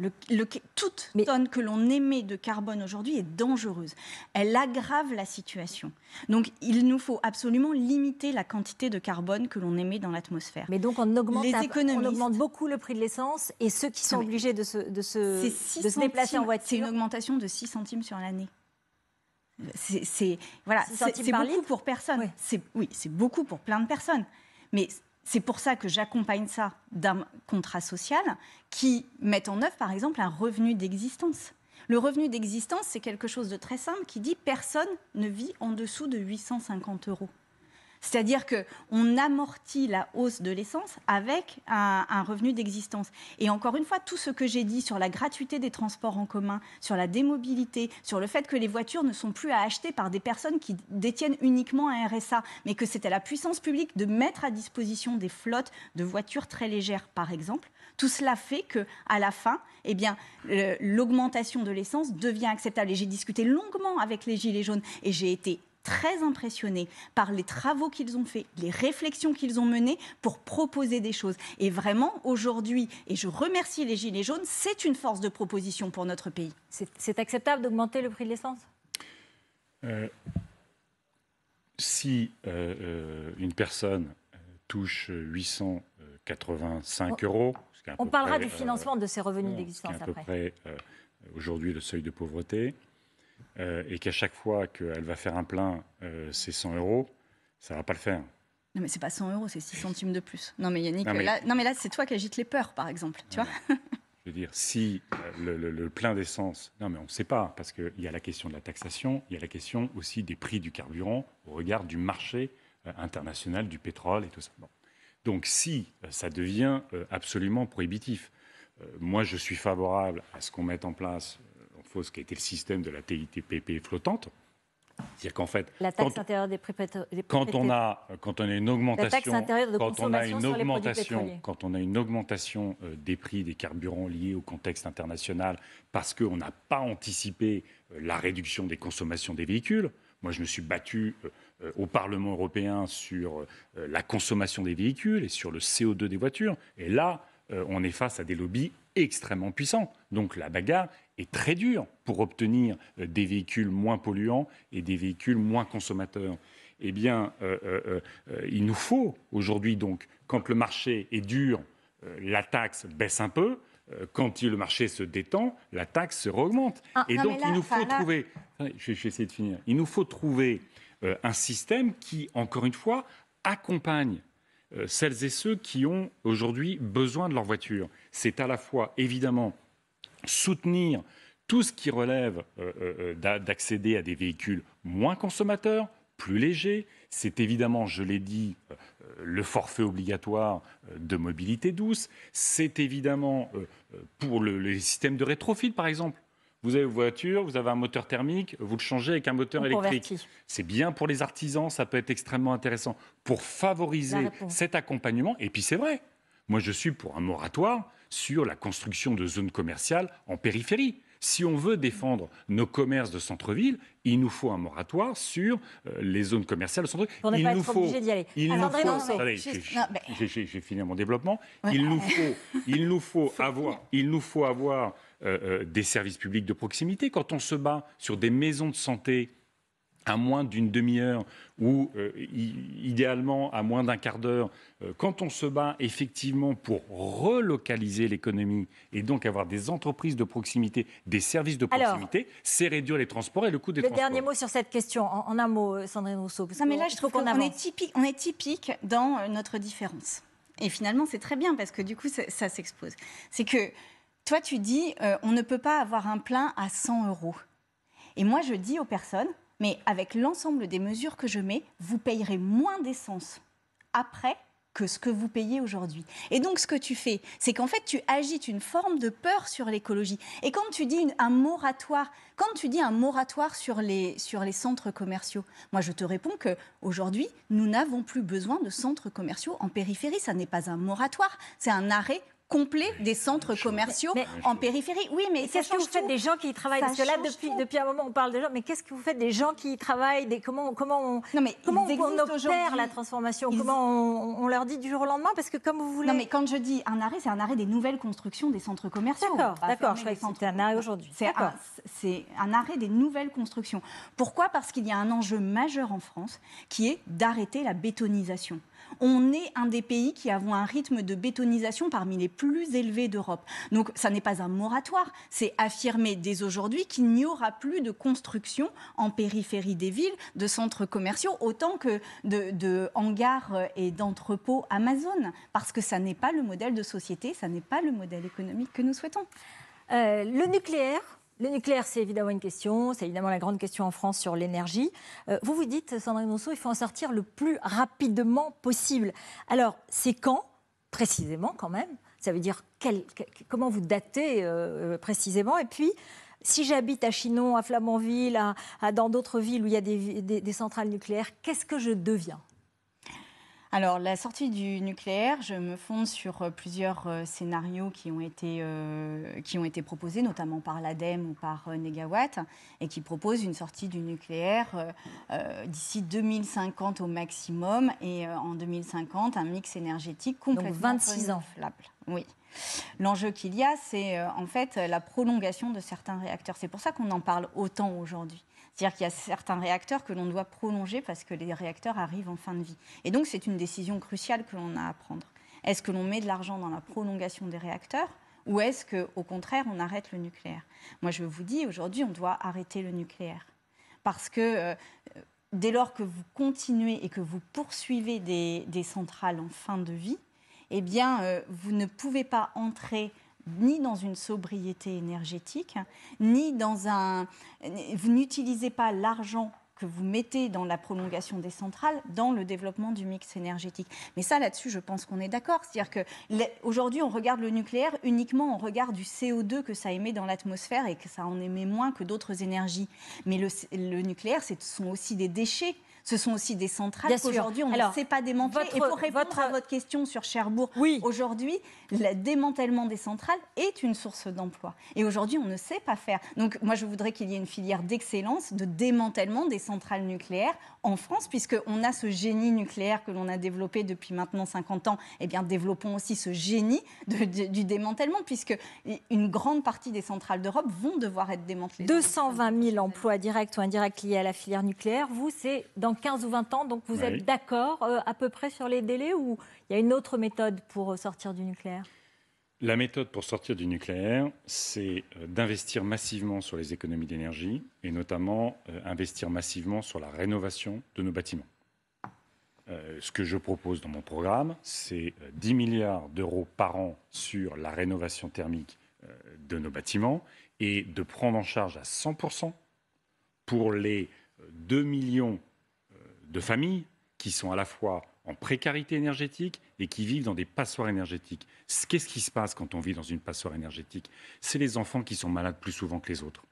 Toute tonne que l'on émet de carbone aujourd'hui est dangereuse. Elle aggrave la situation. Donc, il nous faut absolument limiter la quantité de carbone que l'on émet dans l'atmosphère. Mais donc, on augmente beaucoup le prix de l'essence et ceux qui sont obligés de se déplacer en voiture. C'est une augmentation de 6 centimes sur l'année. C'est beaucoup pour personne. Oui, c'est beaucoup pour plein de personnes. Mais c'est pour ça que j'accompagne ça d'un contrat social qui met en œuvre, par exemple, un revenu d'existence. Le revenu d'existence, c'est quelque chose de très simple qui dit personne ne vit en dessous de 850 €. C'est-à-dire qu'on amortit la hausse de l'essence avec un revenu d'existence. Et encore une fois, tout ce que j'ai dit sur la gratuité des transports en commun, sur la démobilité, sur le fait que les voitures ne sont plus à acheter par des personnes qui détiennent uniquement un RSA, mais que c'est à la puissance publique de mettre à disposition des flottes de voitures très légères, par exemple, tout cela fait qu'à la fin, eh bien, l'augmentation de l'essence devient acceptable. Et j'ai discuté longuement avec les Gilets jaunes et j'ai été très impressionnée par les travaux qu'ils ont faits, les réflexions qu'ils ont menées pour proposer des choses. Et vraiment, aujourd'hui, et je remercie les Gilets jaunes, c'est une force de proposition pour notre pays. C'est acceptable d'augmenter le prix de l'essence ? Si une personne touche 885 €... On parlera du financement de ces revenus d'existence après. C'est à peu près aujourd'hui le seuil de pauvreté. Et qu'à chaque fois qu'elle va faire un plein, c'est 100 €, ça ne va pas le faire. Non, mais ce n'est pas 100 €, c'est 6 centimes de plus. Non, mais Yannick, là, c'est toi qui agites les peurs, par exemple. Tu vois ? Je veux dire, si le plein d'essence... Non, mais on ne sait pas, parce qu'il y a la question de la taxation, il y a la question aussi des prix du carburant au regard du marché international du pétrole et tout ça. Bon. Donc, si ça devient absolument prohibitif, moi, je suis favorable à ce qu'on mette en place... ce qui a été le système de la TITPP flottante. C'est-à-dire qu'en fait, la taxe intérieure des prix pétroliers. Quand on a une augmentation, la taxe intérieure de consommation sur les produits pétroliers. Quand on a une augmentation des prix des carburants liés au contexte international, parce qu'on n'a pas anticipé la réduction des consommations des véhicules. Moi, je me suis battu au Parlement européen sur la consommation des véhicules et sur le CO2 des voitures. Et là, on est face à des lobbies extrêmement puissants. Donc la bagarre est très dure pour obtenir des véhicules moins polluants et des véhicules moins consommateurs. Eh bien, il nous faut aujourd'hui, donc, quand le marché est dur, la taxe baisse un peu. Quand le marché se détend, la taxe se réaugmente. Et donc, il nous faut trouver... Je vais essayer de finir. Il nous faut trouver un système qui, encore une fois, accompagne celles et ceux qui ont aujourd'hui besoin de leur voiture. C'est à la fois, évidemment, soutenir tout ce qui relève d'accéder à des véhicules moins consommateurs, plus légers. C'est évidemment, je l'ai dit, le forfait obligatoire de mobilité douce. C'est évidemment pour les systèmes de rétrofit, par exemple. Vous avez une voiture, vous avez un moteur thermique, vous le changez avec un moteur électrique. C'est bien pour les artisans, ça peut être extrêmement intéressant pour favoriser cet accompagnement. Et puis c'est vrai, moi je suis pour un moratoire sur la construction de zones commerciales en périphérie. Si on veut défendre nos commerces de centre-ville, il nous faut un moratoire sur les zones commerciales de centre-ville. Pour ne pas être obligé d'y aller. J'ai fini mon développement. Ouais. Il nous faut avoir des services publics de proximité. Quand on se bat sur des maisons de santé à moins d'une demi-heure ou idéalement à moins d'un quart d'heure, quand on se bat effectivement pour relocaliser l'économie et donc avoir des entreprises de proximité, des services de proximité, c'est réduire les transports et le coût des transports. Le dernier mot sur cette question, en un mot, Sandrine Rousseau. Non, mais là, je trouve qu'on est typique dans notre différence. Et finalement, c'est très bien parce que du coup, ça s'expose. C'est que toi, tu dis, on ne peut pas avoir un plein à 100 €. Et moi, je dis aux personnes, mais avec l'ensemble des mesures que je mets, vous payerez moins d'essence après que ce que vous payez aujourd'hui. Et donc, ce que tu fais, c'est qu'en fait, tu agites une forme de peur sur l'écologie. Et quand tu dis un moratoire sur les centres commerciaux, moi, je te réponds qu'aujourd'hui, nous n'avons plus besoin de centres commerciaux en périphérie. Ça n'est pas un moratoire, c'est un arrêt complet des centres commerciaux en périphérie. Oui, mais qu'est-ce que vous faites des gens qui y travaillent? Parce que là, depuis un moment, on parle de gens, mais qu'est-ce que vous faites des gens qui y travaillent? Comment on opère la transformation? Comment on leur dit du jour au lendemain? Parce que comme vous voulez... Non, mais quand je dis un arrêt, c'est un arrêt des nouvelles constructions des centres commerciaux. D'accord, je crois que c'était un arrêt aujourd'hui. C'est un arrêt des nouvelles constructions. Pourquoi? Parce qu'il y a un enjeu majeur en France qui est d'arrêter la bétonisation. On est un des pays qui avons un rythme de bétonisation parmi les plus élevés d'Europe. Donc, ça n'est pas un moratoire, c'est affirmer dès aujourd'hui qu'il n'y aura plus de construction en périphérie des villes, de centres commerciaux, autant que de hangars et d'entrepôts Amazon. Parce que ça n'est pas le modèle de société, ça n'est pas le modèle économique que nous souhaitons. Le nucléaire, c'est évidemment une question, c'est évidemment la grande question en France sur l'énergie. Vous vous dites, Sandrine Rousseau, il faut en sortir le plus rapidement possible. Alors, c'est quand, précisément quand même? Ça veut dire comment vous datez précisément? Et puis, si j'habite à Chinon, à Flamanville, dans d'autres villes où il y a des centrales nucléaires, qu'est-ce que je deviens? Alors, la sortie du nucléaire, je me fonde sur plusieurs scénarios qui ont été proposés, notamment par l'ADEME ou par Negawatt, et qui proposent une sortie du nucléaire d'ici 2050 au maximum, et en 2050, un mix énergétique complètement donc 26 ans. renouvelable. Oui. L'enjeu qu'il y a, c'est en fait la prolongation de certains réacteurs. C'est pour ça qu'on en parle autant aujourd'hui. C'est-à-dire qu'il y a certains réacteurs que l'on doit prolonger parce que les réacteurs arrivent en fin de vie. Et donc, c'est une décision cruciale que l'on a à prendre. Est-ce que l'on met de l'argent dans la prolongation des réacteurs ou est-ce qu'au contraire, on arrête le nucléaire? Moi, je vous dis, aujourd'hui, on doit arrêter le nucléaire. Parce que dès lors que vous continuez et que vous poursuivez des centrales en fin de vie, eh bien, vous ne pouvez pas entrer ni dans une sobriété énergétique, ni dans vous n'utilisez pas l'argent que vous mettez dans la prolongation des centrales dans le développement du mix énergétique. Mais ça, là-dessus, je pense qu'on est d'accord. C'est-à-dire qu'aujourd'hui, on regarde le nucléaire uniquement en regard du CO2 que ça émet dans l'atmosphère et que ça en émet moins que d'autres énergies. Mais le nucléaire, ce sont aussi des déchets. Ce sont aussi des centrales qu'aujourd'hui, on ne sait pas démanteler. Et pour répondre à votre question sur Cherbourg, aujourd'hui, le démantèlement des centrales est une source d'emploi. Et aujourd'hui, on ne sait pas faire. Donc, moi, je voudrais qu'il y ait une filière d'excellence de démantèlement des centrales nucléaires en France, puisqu'on a ce génie nucléaire que l'on a développé depuis maintenant 50 ans. Eh bien, développons aussi ce génie du démantèlement, puisque une grande partie des centrales d'Europe vont devoir être démantelées. 220 000 emplois directs ou indirects liés à la filière nucléaire. Vous, c'est dans 15 ou 20 ans, donc vous êtes d'accord à peu près sur les délais ou il y a une autre méthode pour sortir du nucléaire? La méthode pour sortir du nucléaire, c'est d'investir massivement sur les économies d'énergie et notamment investir massivement sur la rénovation de nos bâtiments. Ce que je propose dans mon programme, c'est 10 milliards d'euros par an sur la rénovation thermique de nos bâtiments et de prendre en charge à 100% pour les 2 millions de familles qui sont à la fois en précarité énergétique et qui vivent dans des passoires énergétiques. Qu'est-ce qui se passe quand on vit dans une passoire énergétique? C'est les enfants qui sont malades plus souvent que les autres.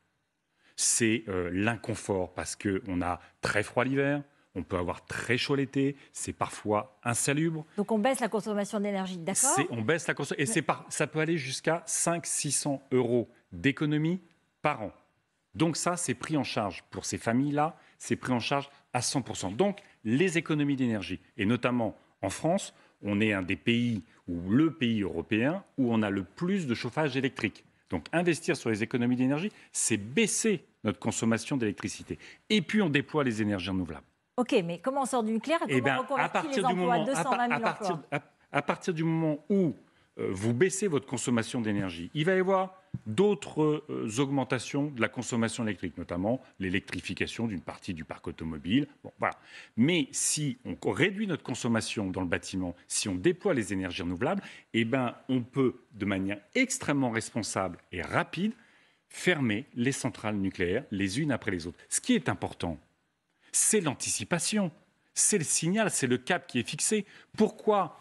C'est l'inconfort parce qu'on a très froid l'hiver, on peut avoir très chaud l'été, c'est parfois insalubre. Donc on baisse la consommation d'énergie, d'accord? On baisse la consommation et ça peut aller jusqu'à 500-600 € d'économie par an. Donc ça, c'est pris en charge pour ces familles-là, c'est pris en charge à 100%. Donc les économies d'énergie, et notamment en France, on est un des pays, ou le pays européen, où on a le plus de chauffage électrique. Donc investir sur les économies d'énergie, c'est baisser notre consommation d'électricité. Et puis on déploie les énergies renouvelables. Ok, mais comment on sort du nucléaire et comment on reconvertit les emplois, 220 000 emplois? À partir du moment où vous baissez votre consommation d'énergie, il va y avoir d'autres augmentations de la consommation électrique, notamment l'électrification d'une partie du parc automobile. Bon, voilà. Mais si on réduit notre consommation dans le bâtiment, si on déploie les énergies renouvelables, eh ben, on peut, de manière extrêmement responsable et rapide, fermer les centrales nucléaires les unes après les autres. Ce qui est important, c'est l'anticipation, c'est le signal, c'est le cap qui est fixé. Pourquoi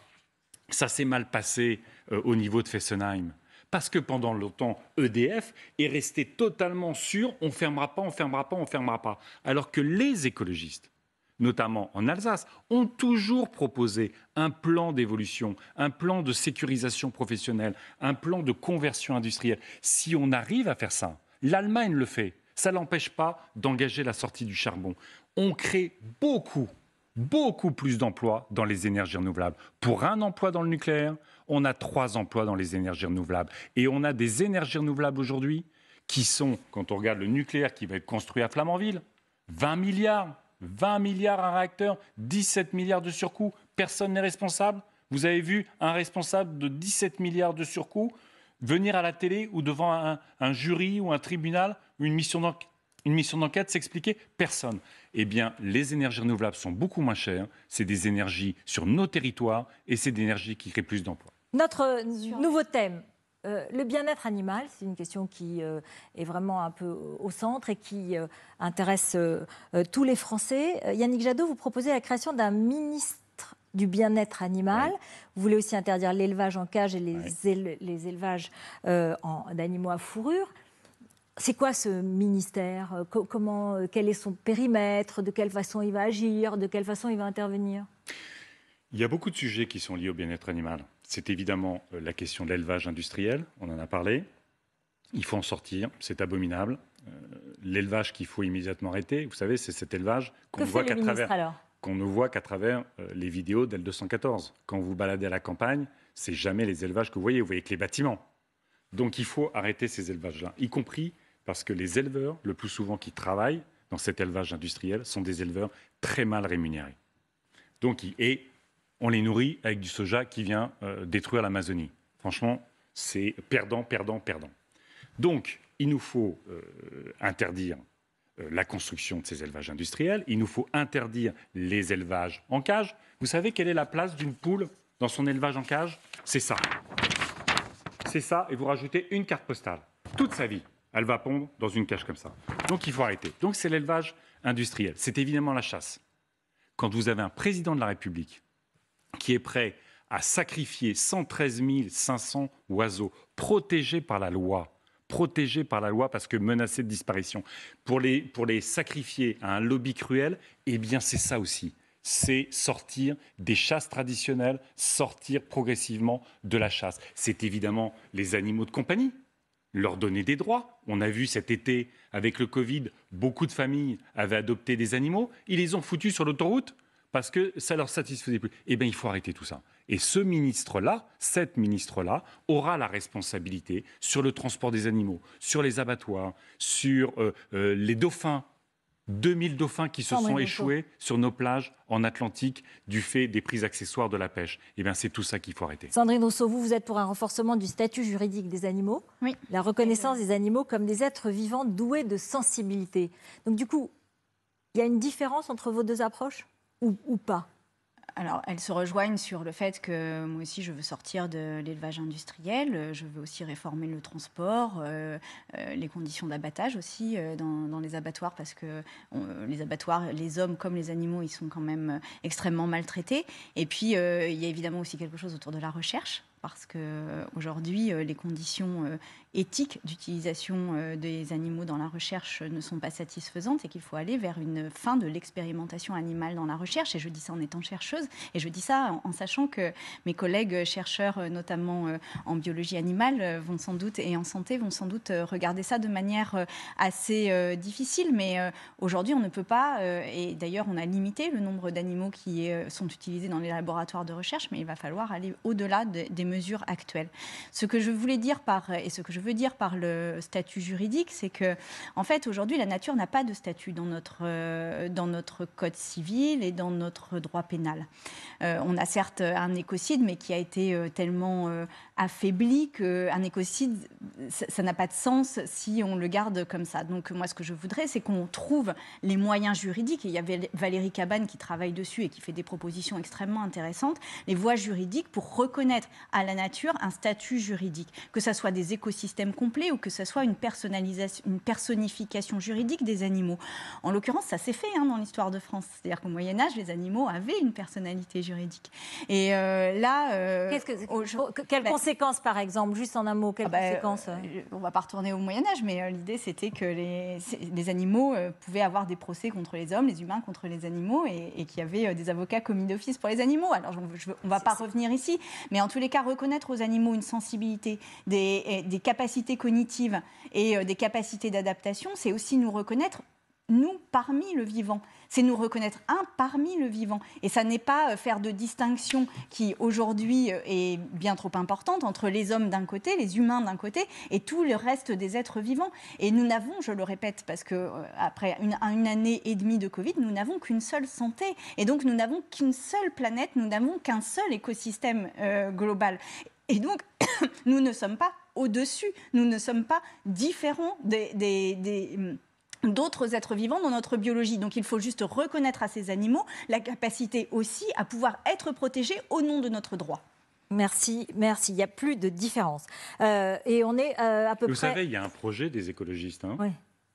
ça s'est mal passé au niveau de Fessenheim? Parce que pendant longtemps, EDF est resté totalement sûr, on ne fermera pas, on ne fermera pas, on ne fermera pas. Alors que les écologistes, notamment en Alsace, ont toujours proposé un plan d'évolution, un plan de sécurisation professionnelle, un plan de conversion industrielle. Si on arrive à faire ça, l'Allemagne le fait, ça ne l'empêche pas d'engager la sortie du charbon. On crée beaucoup plus d'emplois dans les énergies renouvelables. Pour un emploi dans le nucléaire, on a 3 emplois dans les énergies renouvelables. Et on a des énergies renouvelables aujourd'hui qui sont, quand on regarde le nucléaire qui va être construit à Flamanville, 20 milliards un réacteur, 17 milliards de surcoût, personne n'est responsable. Vous avez vu un responsable de 17 milliards de surcoût venir à la télé ou devant un jury ou un tribunal, une mission d'enquête s'expliquer? Personne. Eh bien, les énergies renouvelables sont beaucoup moins chères. C'est des énergies sur nos territoires et c'est des énergies qui créent plus d'emplois. Notre nouveau thème, le bien-être animal, c'est une question qui est vraiment un peu au centre et qui intéresse tous les Français. Yannick Jadot, vous proposez la création d'un ministre du bien-être animal. Oui. Vous voulez aussi interdire l'élevage en cage et les élevages d'animaux à fourrure. C'est quoi ce ministère? Quel est son périmètre? De quelle façon il va agir? De quelle façon il va intervenir? Il y a beaucoup de sujets qui sont liés au bien-être animal. C'est évidemment la question de l'élevage industriel, on en a parlé. Il faut en sortir, c'est abominable. L'élevage qu'il faut immédiatement arrêter, vous savez, c'est cet élevage qu'on ne voit qu'à travers les vidéos d'L214. Quand vous baladez à la campagne, c'est jamais les élevages que vous voyez que les bâtiments. Donc il faut arrêter ces élevages-là, y compris parce que les éleveurs, le plus souvent qui travaillent dans cet élevage industriel, sont des éleveurs très mal rémunérés. Donc, et on les nourrit avec du soja qui vient détruire l'Amazonie. Franchement, c'est perdant, perdant, perdant. Donc, il nous faut interdire la construction de ces élevages industriels. Il nous faut interdire les élevages en cage. Vous savez quelle est la place d'une poule dans son élevage en cage? C'est ça. C'est ça, et vous rajoutez une carte postale. Toute sa vie, elle va pondre dans une cage comme ça. Donc il faut arrêter. Donc c'est l'élevage industriel. C'est évidemment la chasse. Quand vous avez un président de la République qui est prêt à sacrifier 113 500 oiseaux protégés par la loi parce que menacés de disparition, pour les sacrifier à un lobby cruel, eh bien c'est ça aussi. C'est sortir des chasses traditionnelles, sortir progressivement de la chasse. C'est évidemment les animaux de compagnie, leur donner des droits. On a vu cet été, avec le Covid, beaucoup de familles avaient adopté des animaux. Ils les ont foutus sur l'autoroute parce que ça ne leur satisfaisait plus. Eh bien, il faut arrêter tout ça. Et ce ministre-là, cette ministre-là, aura la responsabilité sur le transport des animaux, sur les abattoirs, sur les dauphins. 2000 dauphins qui se sont échoués sur nos plages en Atlantique du fait des prises accessoires de la pêche. Eh bien, c'est tout ça qu'il faut arrêter. Sandrine Rousseau, vous êtes pour un renforcement du statut juridique des animaux, oui. La reconnaissance des animaux comme des êtres vivants doués de sensibilité. Donc, du coup, il y a une différence entre vos deux approches ou pas? Alors, elles se rejoignent sur le fait que moi aussi, je veux sortir de l'élevage industriel. Je veux aussi réformer le transport, les conditions d'abattage aussi dans les abattoirs, parce que les abattoirs, les hommes comme les animaux, ils sont quand même extrêmement maltraités. Et puis, il y a évidemment aussi quelque chose autour de la recherche, parce qu'aujourd'hui, les conditions éthiques d'utilisation des animaux dans la recherche ne sont pas satisfaisantes et qu'il faut aller vers une fin de l'expérimentation animale dans la recherche. Et je dis ça en étant chercheuse et je dis ça en sachant que mes collègues chercheurs, notamment en biologie animale, vont sans doute, et en santé, vont sans doute regarder ça de manière assez difficile. Mais aujourd'hui, on ne peut pas, et d'ailleurs, on a limité le nombre d'animaux qui sont utilisés dans les laboratoires de recherche, mais il va falloir aller au-delà des mesures actuelles. Ce que je voulais dire et ce que je veux dire par le statut juridique, c'est que, en fait, aujourd'hui, la nature n'a pas de statut dans notre code civil et dans notre droit pénal. On a certes un écocide, mais qui a été tellement affaibli qu'un écocide, ça n'a pas de sens si on le garde comme ça. Donc moi, ce que je voudrais, c'est qu'on trouve les moyens juridiques, et il y avait Valérie Cabane qui travaille dessus et qui fait des propositions extrêmement intéressantes, les voies juridiques pour reconnaître à la nature un statut juridique, que ce soit des écosystèmes complets ou que ce soit une personnification juridique des animaux. En l'occurrence, ça s'est fait dans l'histoire de France. C'est-à-dire qu'au Moyen-Âge, les animaux avaient une personnalité juridique. Et quelles conséquences, par exemple, juste en un mot, quelles conséquences on ne va pas retourner au Moyen-Âge, mais l'idée, c'était que les animaux pouvaient avoir des procès contre les hommes, les humains contre les animaux, et qu'il y avait des avocats commis d'office pour les animaux. Alors, on ne va pas revenir ici, mais en tous les cas, reconnaître aux animaux une sensibilité, des capacités cognitives et des capacités d'adaptation, c'est aussi nous reconnaître, nous, parmi le vivant. C'est nous reconnaître un parmi le vivant. Et ça n'est pas faire de distinction qui, aujourd'hui, est bien trop importante entre les hommes d'un côté, les humains d'un côté, et tout le reste des êtres vivants. Et nous n'avons, je le répète, parce qu'après une année et demie de Covid, nous n'avons qu'une seule santé. Et donc, nous n'avons qu'une seule planète, nous n'avons qu'un seul écosystème global. Et donc, nous ne sommes pas au-dessus, nous ne sommes pas différents d'autres êtres vivants dans notre biologie. Donc il faut juste reconnaître à ces animaux la capacité aussi à pouvoir être protégés au nom de notre droit. Merci. Il n'y a plus de différence. Et on est à peu près... Vous savez, il y a un projet des écologistes. Oui.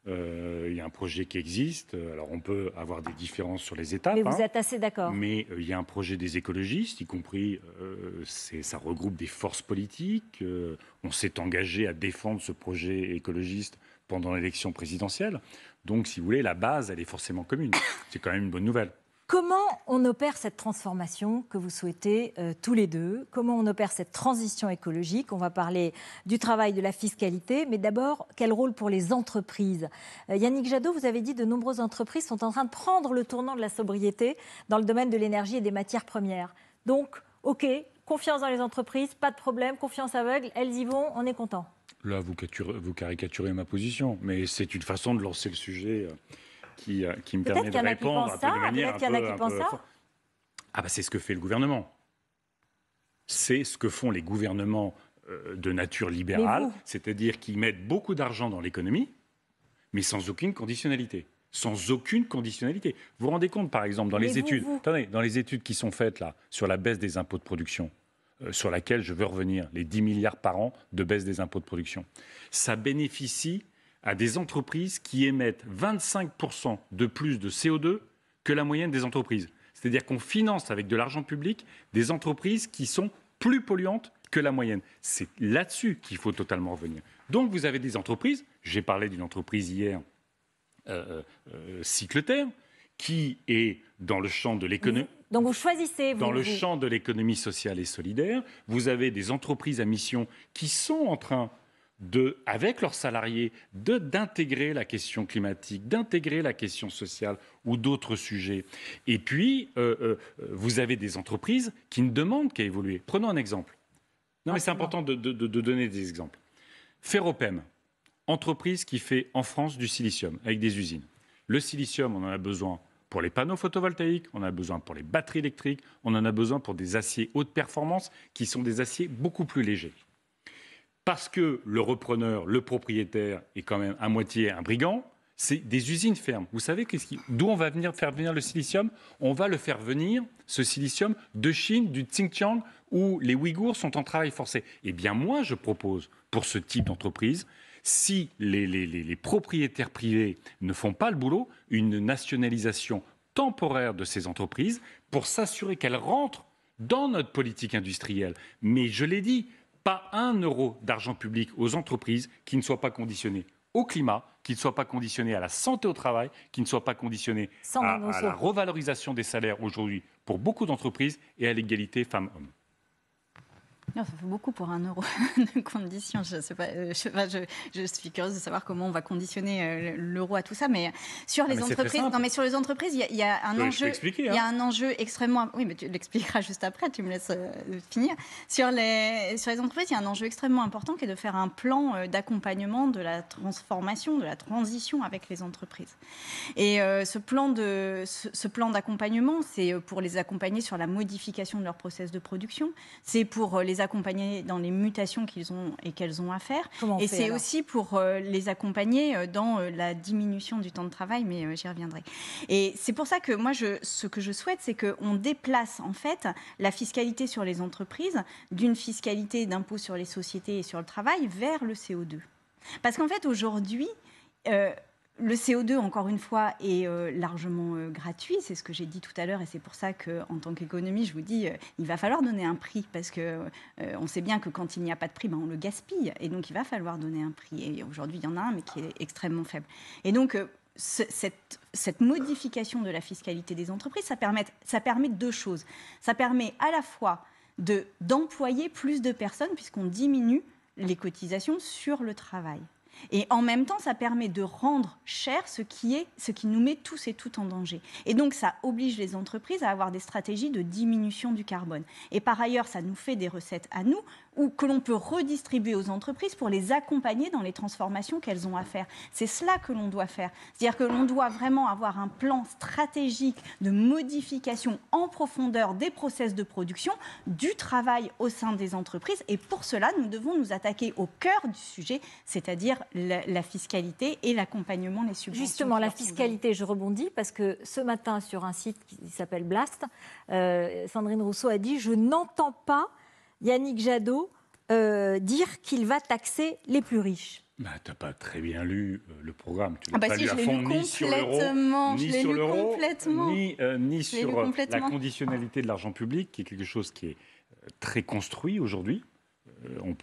Il y a un projet qui existe. Alors on peut avoir des différences sur les étapes. Mais vous êtes assez d'accord. Mais il y a un projet des écologistes, y compris, ça regroupe des forces politiques. On s'est engagé à défendre ce projet écologiste pendant l'élection présidentielle. Donc, si vous voulez, la base, elle est forcément commune. C'est quand même une bonne nouvelle. Comment on opère cette transformation que vous souhaitez tous les deux? Comment on opère cette transition écologique? On va parler du travail, de la fiscalité, mais d'abord, quel rôle pour les entreprises? Yannick Jadot, vous avez dit que de nombreuses entreprises sont en train de prendre le tournant de la sobriété dans le domaine de l'énergie et des matières premières. Donc, OK, confiance dans les entreprises, pas de problème, confiance aveugle, elles y vont, on est content. Là, vous caricaturez ma position, mais c'est une façon de lancer le sujet qui me permet de répondre un peu de manière un peu forte. Ah bah c'est ce que fait le gouvernement. C'est ce que font les gouvernements de nature libérale, c'est-à-dire qu'ils mettent beaucoup d'argent dans l'économie, mais sans aucune conditionnalité. Sans aucune conditionnalité. Vous vous rendez compte, par exemple, dans les études, attendez, dans les études qui sont faites là sur la baisse des impôts de production, sur laquelle je veux revenir, les 10 milliards par an de baisse des impôts de production. Ça bénéficie à des entreprises qui émettent 25% de plus de CO2 que la moyenne des entreprises. C'est-à-dire qu'on finance avec de l'argent public des entreprises qui sont plus polluantes que la moyenne. C'est là-dessus qu'il faut totalement revenir. Donc vous avez des entreprises, j'ai parlé d'une entreprise hier, Cycleterre, qui est dans le champ de l'économie. Donc vous choisissez... Dans le champ de l'économie sociale et solidaire, vous avez des entreprises à mission qui sont en train, avec leurs salariés, d'intégrer la question climatique, d'intégrer la question sociale ou d'autres sujets. Et puis, vous avez des entreprises qui ne demandent qu'à évoluer. Prenons un exemple. Non, mais c'est important de donner des exemples. Ferropem, entreprise qui fait en France du silicium avec des usines. Le silicium, on en a besoin pour les panneaux photovoltaïques, on en a besoin pour les batteries électriques, on en a besoin pour des aciers haute performance qui sont des aciers beaucoup plus légers. Parce que le repreneur, le propriétaire est quand même à moitié un brigand, c'est des usines fermes. Vous savez d'où on va faire venir le silicium? On va le faire venir, ce silicium, de Chine, du Xinjiang, où les Ouïghours sont en travail forcé. Eh bien moi, je propose, pour ce type d'entreprise, si les propriétaires privés ne font pas le boulot, une nationalisation temporaire de ces entreprises pour s'assurer qu'elles rentrent dans notre politique industrielle. Mais je l'ai dit, pas 1 euro d'argent public aux entreprises qui ne soit pas conditionné au climat, qui ne soit pas conditionné à la santé au travail, qui ne soit pas conditionné à la revalorisation des salaires aujourd'hui pour beaucoup d'entreprises et à l'égalité femmes-hommes. Non, ça fait beaucoup pour 1 euro de conditions. Je sais pas, je suis curieuse de savoir comment on va conditionner l'euro à tout ça. Mais sur les entreprises, sur les entreprises, il y a un enjeu. Il y a un enjeu extrêmement. Oui, mais tu l'expliqueras juste après. Tu me laisses finir. Sur les entreprises, il y a un enjeu extrêmement important qui est de faire un plan d'accompagnement de la transformation, de la transition avec les entreprises. Et ce plan d'accompagnement, c'est pour les accompagner sur la modification de leur process de production. C'est pour les accompagner dans les mutations qu'ils ont et qu'elles ont à faire. Et c'est aussi pour les accompagner dans la diminution du temps de travail, mais j'y reviendrai. Et c'est pour ça que moi, ce que je souhaite, c'est qu'on déplace en fait la fiscalité sur les entreprises d'une fiscalité d'impôt sur les sociétés et sur le travail vers le CO2. Parce qu'en fait, aujourd'hui, le CO2, encore une fois, est largement gratuit. C'est ce que j'ai dit tout à l'heure et c'est pour ça qu'en tant qu'économiste, je vous dis il va falloir donner un prix parce qu'on sait bien que quand il n'y a pas de prix, on le gaspille. Et donc, il va falloir donner un prix. Et aujourd'hui, il y en a un, mais qui est extrêmement faible. Et donc, cette modification de la fiscalité des entreprises, ça permet 2 choses. Ça permet à la fois d'employer plus de personnes puisqu'on diminue les cotisations sur le travail. Et en même temps, ça permet de rendre cher ce qui nous met tous et toutes en danger. Et donc, ça oblige les entreprises à avoir des stratégies de diminution du carbone. Et par ailleurs, ça nous fait des recettes à nous ou que l'on peut redistribuer aux entreprises pour les accompagner dans les transformations qu'elles ont à faire. C'est cela que l'on doit faire. C'est-à-dire que l'on doit vraiment avoir un plan stratégique de modification en profondeur des process de production, du travail au sein des entreprises. Et pour cela, nous devons nous attaquer au cœur du sujet, c'est-à-dire la fiscalité et l'accompagnement, les subventions. Justement, la fiscalité, je rebondis parce que ce matin, sur un site qui s'appelle Blast, Sandrine Rousseau a dit « Je n'entends pas Yannick Jadot dire qu'il va taxer les plus riches ». Bah, tu n'as pas très bien lu le programme. Tu l'as pas si, lu à fond, ni sur l'euro, ni sur la conditionnalité de l'argent public, qui est quelque chose qui est très construit aujourd'hui.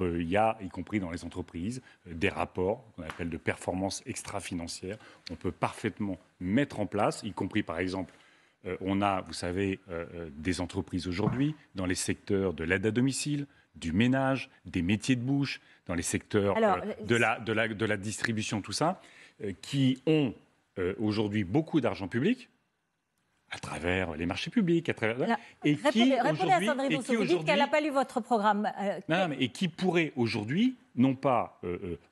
Il y a, y compris dans les entreprises, des rapports qu'on appelle de performance extra-financière. On peut parfaitement mettre en place, y compris par exemple, on a, vous savez, des entreprises aujourd'hui dans les secteurs de l'aide à domicile, du ménage, des métiers de bouche, dans les secteurs de la distribution, tout ça, qui ont aujourd'hui beaucoup d'argent public à travers les marchés publics, répondez à Sandrine Rousseau, vous dites qu'elle n'a pas lu votre programme. Et qui pourrait aujourd'hui, non pas,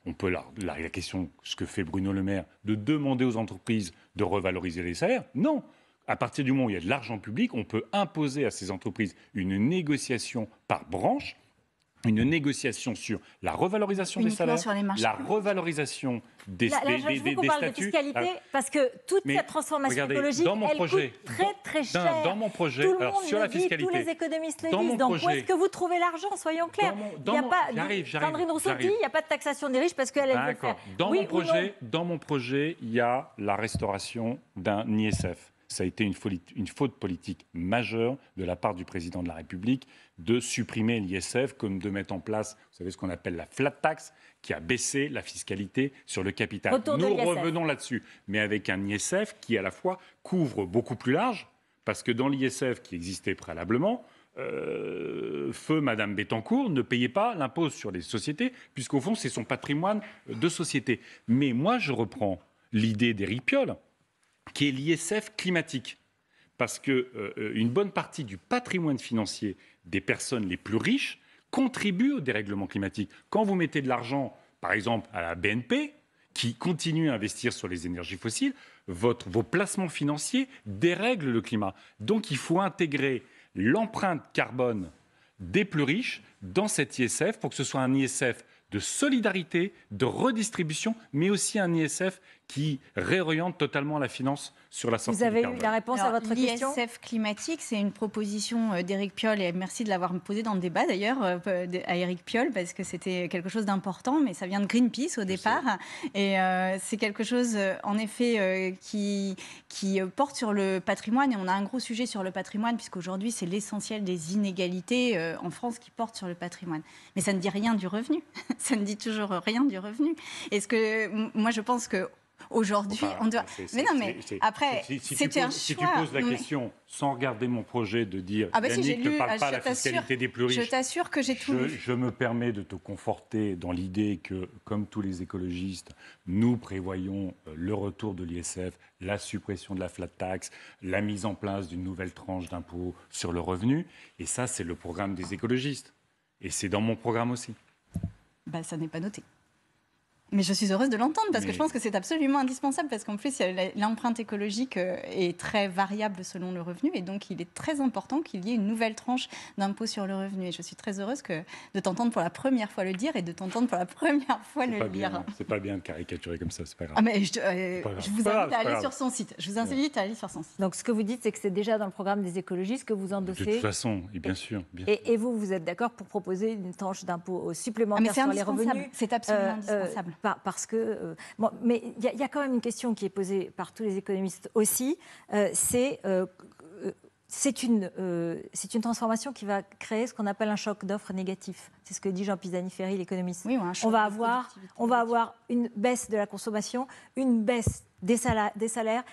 on peut la question, ce que fait Bruno Le Maire, de demander aux entreprises de revaloriser les salaires, non. À partir du moment où il y a de l'argent public, on peut imposer à ces entreprises une négociation par branche, une négociation sur la revalorisation des salaires, la revalorisation des statuts. Je vous parle de fiscalité parce que toute cette transformation écologique, elle coûte très très cher. Dans mon projet, tout le monde sur le la fiscalité, dit, tous les économistes le disent. Donc où est-ce que vous trouvez l'argent? Soyons clairs. Sandrine Rousseau dit il n'y a pas de taxation des riches parce qu'elle veut le faire. Dans mon projet, il y a la restauration d'un ISF. Ça a été une faute politique majeure de la part du président de la République de supprimer l'ISF comme de mettre en place, vous savez, ce qu'on appelle la flat tax, qui a baissé la fiscalité sur le capital. Nous revenons là-dessus, mais avec un ISF qui, à la fois, couvre beaucoup plus large, parce que dans l'ISF qui existait préalablement, feu Madame Bettencourt ne payait pas l'impôt sur les sociétés, puisqu'au fond, c'est son patrimoine de société. Mais moi, je reprends l'idée d'Éric Piolle, qui est l'ISF climatique. Parce qu'une bonne partie du patrimoine financier des personnes les plus riches contribue au dérèglement climatique. Quand vous mettez de l'argent, par exemple, à la BNP, qui continue à investir sur les énergies fossiles, vos placements financiers dérèglent le climat. Donc il faut intégrer l'empreinte carbone des plus riches dans cet ISF pour que ce soit un ISF de solidarité, de redistribution, mais aussi un ISF qui réoriente totalement la finance sur la sortie du carbone. Vous avez eu la réponse à votre question ? L'ISF climatique, c'est une proposition d'Éric Piolle, et merci de l'avoir posée dans le débat d'ailleurs, à Éric Piolle, parce que c'était quelque chose d'important, mais ça vient de Greenpeace au départ. Et c'est quelque chose, en effet, qui porte sur le patrimoine, et on a un gros sujet sur le patrimoine, puisqu'aujourd'hui, c'est l'essentiel des inégalités en France qui portent sur le patrimoine. Mais ça ne dit rien du revenu. Ça ne dit toujours rien du revenu. Moi, je pense que Aujourd'hui, on doit... Mais non, mais après, c'était un choix. Si tu poses la question sans regarder mon projet de dire Yannick ne parle pas à la fiscalité des plus riches, je t'assure que j'ai tout lu. Je me permets de te conforter dans l'idée que, comme tous les écologistes, nous prévoyons le retour de l'ISF, la suppression de la flat tax, la mise en place d'une nouvelle tranche d'impôt sur le revenu. Et ça, c'est le programme des écologistes. Et c'est dans mon programme aussi. Ça n'est pas noté. Mais je suis heureuse de l'entendre parce que je pense que c'est absolument indispensable parce qu'en plus, l'empreinte écologique est très variable selon le revenu et donc il est très important qu'il y ait une nouvelle tranche d'impôt sur le revenu. Et je suis très heureuse de t'entendre pour la première fois le dire et de t'entendre pour la première fois le lire. C'est pas bien de caricaturer comme ça, c'est pas grave. Mais je vous invite à aller sur son site. Je vous invite à aller sur son site. Donc ce que vous dites, c'est que c'est déjà dans le programme des écologistes que vous endossez. De toute façon, et bien sûr. Et vous êtes d'accord pour proposer une tranche d'impôt supplémentaire sur les revenus? C'est absolument indispensable. Parce que, mais il y a quand même une question qui est posée par tous les économistes aussi, c'est une transformation qui va créer ce qu'on appelle un choc d'offres négatif. C'est ce que dit Jean Pisani-Ferry, l'économiste. Oui, on va avoir une baisse de la consommation, une baisse des salaires,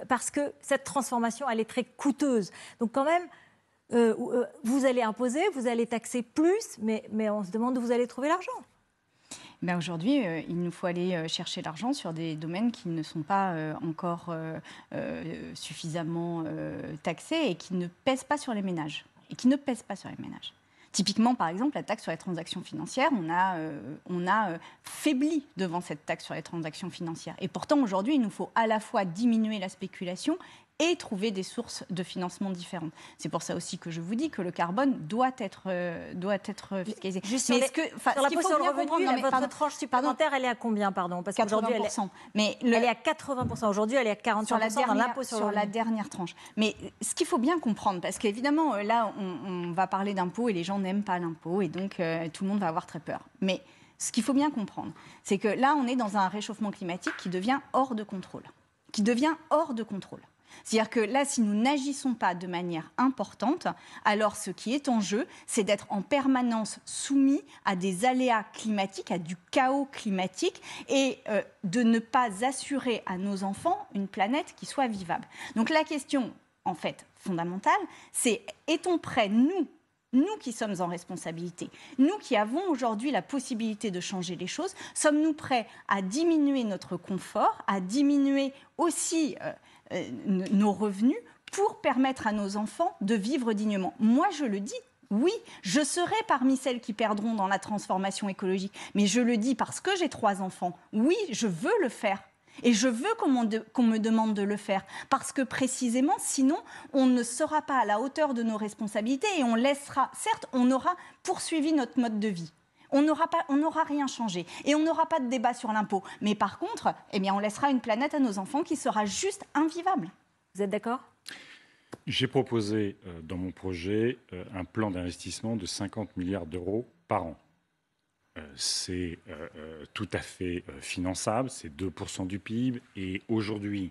parce que cette transformation, elle est très coûteuse. Donc quand même, vous allez imposer, vous allez taxer plus, mais on se demande où vous allez trouver l'argent. Aujourd'hui, il nous faut aller chercher l'argent sur des domaines qui ne sont pas encore suffisamment taxés et qui ne pèsent pas sur les ménages. Typiquement, par exemple, la taxe sur les transactions financières, on a faibli devant cette taxe sur les transactions financières. Et pourtant, aujourd'hui, il nous faut à la fois diminuer la spéculation et trouver des sources de financement différentes. C'est pour ça aussi que je vous dis que le carbone doit être fiscalisé. Juste sur l'impôt sur le revenu, votre tranche supplémentaire, elle est à combien, pardon? Parce qu'aujourd'hui, elle est à 80%. Aujourd'hui, elle est à 40% dans l'impôt sur le revenu. Sur la dernière tranche. Mais ce qu'il faut bien comprendre, parce qu'évidemment, là, on va parler d'impôt et les gens n'aiment pas l'impôt et donc tout le monde va avoir très peur. Mais ce qu'il faut bien comprendre, c'est que là, on est dans un réchauffement climatique qui devient hors de contrôle. C'est-à-dire que là, si nous n'agissons pas de manière importante, alors ce qui est en jeu, c'est d'être en permanence soumis à des aléas climatiques, à du chaos climatique et de ne pas assurer à nos enfants une planète qui soit vivable. Donc la question, en fait, fondamentale, c'est est-on prêts, nous qui sommes en responsabilité, nous qui avons aujourd'hui la possibilité de changer les choses, sommes-nous prêts à diminuer notre confort, à diminuer aussi nos revenus pour permettre à nos enfants de vivre dignement? Moi, je le dis, oui, je serai parmi celles qui perdront dans la transformation écologique, mais je le dis parce que j'ai 3 enfants. Oui, je veux le faire. Et je veux qu'on me demande de le faire, parce que précisément, sinon, on ne sera pas à la hauteur de nos responsabilités et on laissera, certes, on aura poursuivi notre mode de vie. On n'aura rien changé et on n'aura pas de débat sur l'impôt. Mais par contre, on laissera une planète à nos enfants qui sera juste invivable. Vous êtes d'accord ? J'ai proposé dans mon projet un plan d'investissement de 50 milliards d'euros par an. C'est tout à fait finançable, c'est 2% du PIB. Et aujourd'hui,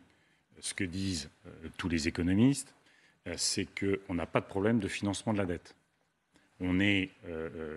ce que disent tous les économistes, c'est qu'on n'a pas de problème de financement de la dette. Il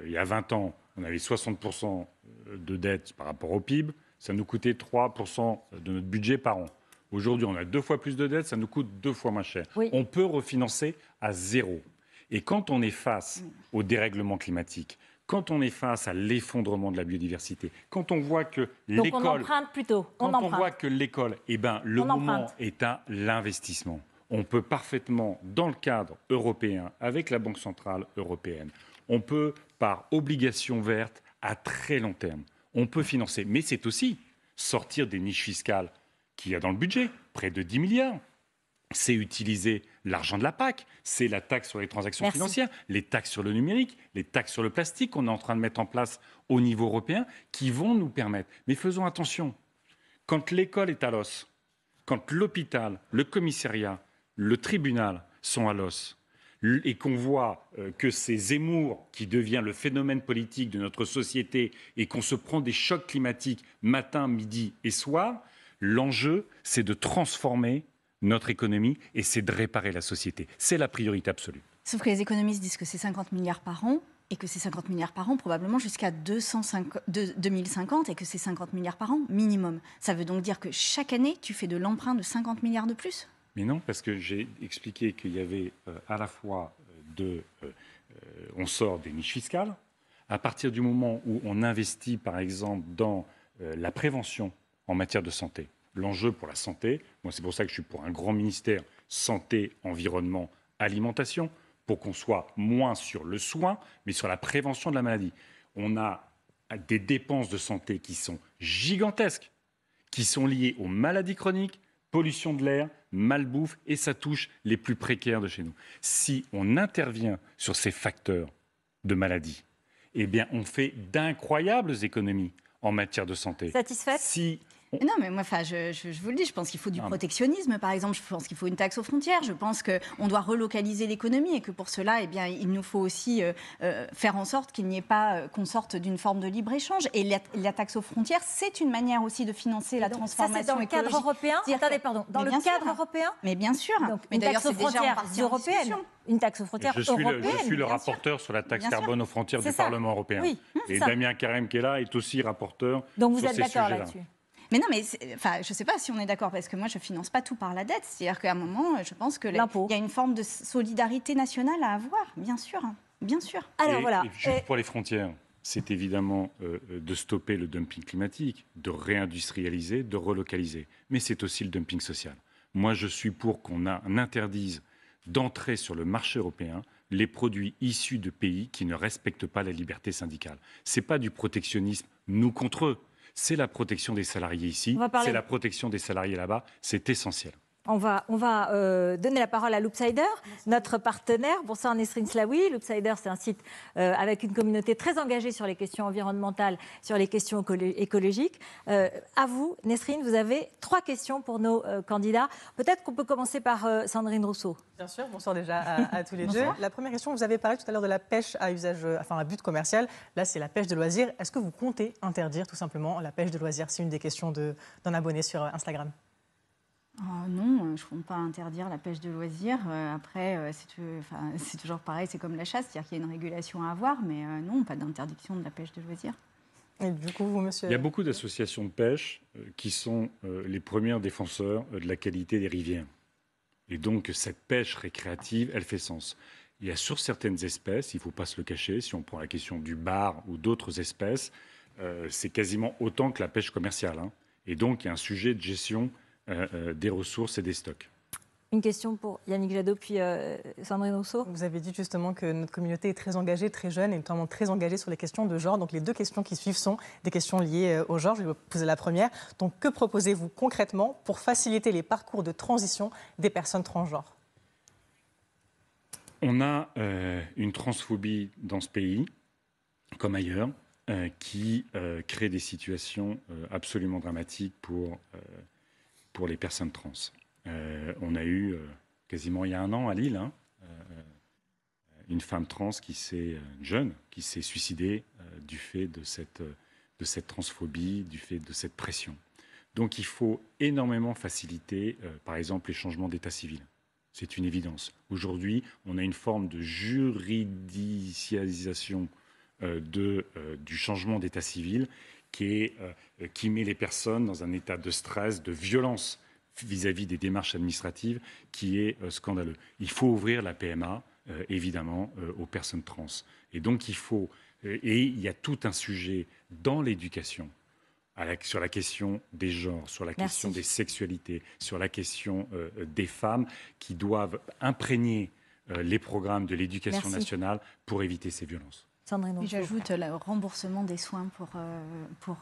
y a 20 ans, on avait 60% de dette par rapport au PIB, ça nous coûtait 3% de notre budget par an. Aujourd'hui, on a 2 fois plus de dettes, ça nous coûte 2 fois moins cher. Oui. On peut refinancer à zéro. Et quand on est face au dérèglement climatique, quand on est face à l'effondrement de la biodiversité, quand on voit que l'école... Donc on emprunte plutôt. On voit que l'école, le moment est à l'investissement. On peut parfaitement, dans le cadre européen, avec la Banque centrale européenne, on peut, par obligation verte, à très long terme, on peut financer. Mais c'est aussi sortir des niches fiscales qu'il y a dans le budget, près de 10 milliards. C'est utiliser l'argent de la PAC, c'est la taxe sur les transactions financières, les taxes sur le numérique, les taxes sur le plastique qu'on est en train de mettre en place au niveau européen, qui vont nous permettre. Mais faisons attention, quand l'école est à l'os, quand l'hôpital, le commissariat, le tribunal sont à l'os, et qu'on voit que c'est Zemmour qui devient le phénomène politique de notre société et qu'on se prend des chocs climatiques matin, midi et soir, l'enjeu, c'est de transformer notre économie et c'est de réparer la société. C'est la priorité absolue. Sauf que les économistes disent que c'est 50 milliards par an Et que c'est 50 milliards par an, probablement jusqu'à 2050, et que c'est 50 milliards par an minimum. Ça veut donc dire que chaque année, tu fais de l'emprunt de 50 milliards de plus? Mais non, parce que j'ai expliqué qu'il y avait à la fois on sort des niches fiscales, à partir du moment où on investit, par exemple, dans la prévention en matière de santé, l'enjeu pour la santé, moi c'est pour ça que je suis pour un grand ministère santé, environnement, alimentation, pour qu'on soit moins sur le soin, mais sur la prévention de la maladie. On a des dépenses de santé qui sont gigantesques, qui sont liées aux maladies chroniques, pollution de l'air, malbouffe, et ça touche les plus précaires de chez nous. Si on intervient sur ces facteurs de maladie, eh bien, on fait d'incroyables économies en matière de santé. Satisfaite? Non, mais moi, je vous le dis, je pense qu'il faut du protectionnisme, par exemple. Je pense qu'il faut une taxe aux frontières. Je pense qu'on doit relocaliser l'économie et que pour cela, eh bien, il nous faut aussi faire en sorte qu'il n'y ait pas qu'on sorte d'une forme de libre-échange. Et la taxe aux frontières, c'est une manière aussi de financer la transformation écologique. Ça, c'est dans le cadre européen? Attendez, pardon. Dans le cadre européen? Mais bien sûr. Donc, mais d'ailleurs, c'est déjà en partie européenne. Une taxe aux frontières européenne. Je suis le rapporteur sur la taxe carbone aux frontières du Parlement européen. Oui, et Damien Carême, qui est là, est aussi rapporteur. Donc vous sur êtes ces d'accord sujets-là. là-dessus? Mais non, mais je ne sais pas si on est d'accord, parce que moi, je ne finance pas tout par la dette. C'est-à-dire qu'à un moment, je pense qu'il y a une forme de solidarité nationale à avoir, bien sûr. Bien sûr. Alors voilà. Et juste pour les frontières, c'est évidemment de stopper le dumping climatique, de réindustrialiser, de relocaliser. Mais c'est aussi le dumping social. Moi, je suis pour qu'on interdise d'entrer sur le marché européen les produits issus de pays qui ne respectent pas la liberté syndicale. Ce n'est pas du protectionnisme, nous contre eux. C'est la protection des salariés ici, c'est la protection des salariés là-bas, c'est essentiel. On va donner la parole à Loopsider, notre partenaire. Bonsoir Nesrine Slaoui. Loopsider, c'est un site avec une communauté très engagée sur les questions environnementales, sur les questions écologiques. À vous, Nesrine, vous avez 3 questions pour nos candidats. Peut-être qu'on peut commencer par Sandrine Rousseau. Bien sûr, bonsoir déjà à tous les deux. La première question, vous avez parlé tout à l'heure de la pêche à but commercial. Là, c'est la pêche de loisirs. Est-ce que vous comptez interdire tout simplement la pêche de loisirs? C'est une des questions d'un abonné sur Instagram. Non, je ne compte pas interdire la pêche de loisirs. Après, c'est toujours pareil, c'est comme la chasse, c'est-à-dire qu'il y a une régulation à avoir, mais non, pas d'interdiction de la pêche de loisirs. Et du coup, vous, monsieur... Il y a beaucoup d'associations de pêche qui sont les premiers défenseurs de la qualité des rivières. Et donc, cette pêche récréative, elle fait sens. Il y a sur certaines espèces, il ne faut pas se le cacher, si on prend la question du bar ou d'autres espèces, c'est quasiment autant que la pêche commerciale. Hein. Et donc, il y a un sujet de gestion des ressources et des stocks. Une question pour Yannick Jadot, puis Sandrine Rousseau. Vous avez dit justement que notre communauté est très engagée, très jeune, et notamment très engagée sur les questions de genre. Donc les 2 questions qui suivent sont des questions liées au genre. Je vais vous poser la première. Donc que proposez-vous concrètement pour faciliter les parcours de transition des personnes transgenres? On a une transphobie dans ce pays, comme ailleurs, qui crée des situations absolument dramatiques pour les personnes trans. On a eu, quasiment il y a 1 an à Lille, une femme trans jeune, qui s'est suicidée du fait de cette transphobie, du fait de cette pression. Donc il faut énormément faciliter, par exemple, les changements d'état civil. C'est une évidence. Aujourd'hui, on a une forme de juridicialisation du changement d'état civil qui met les personnes dans un état de stress, de violence vis-à-vis des démarches administratives qui est scandaleux. Il faut ouvrir la PMA, évidemment, aux personnes trans. Et donc, il y a tout un sujet dans l'éducation sur la question des genres, sur la question des sexualités, sur la question des femmes qui doivent imprégner les programmes de l'éducation nationale pour éviter ces violences. Et j'ajoute le remboursement des soins pour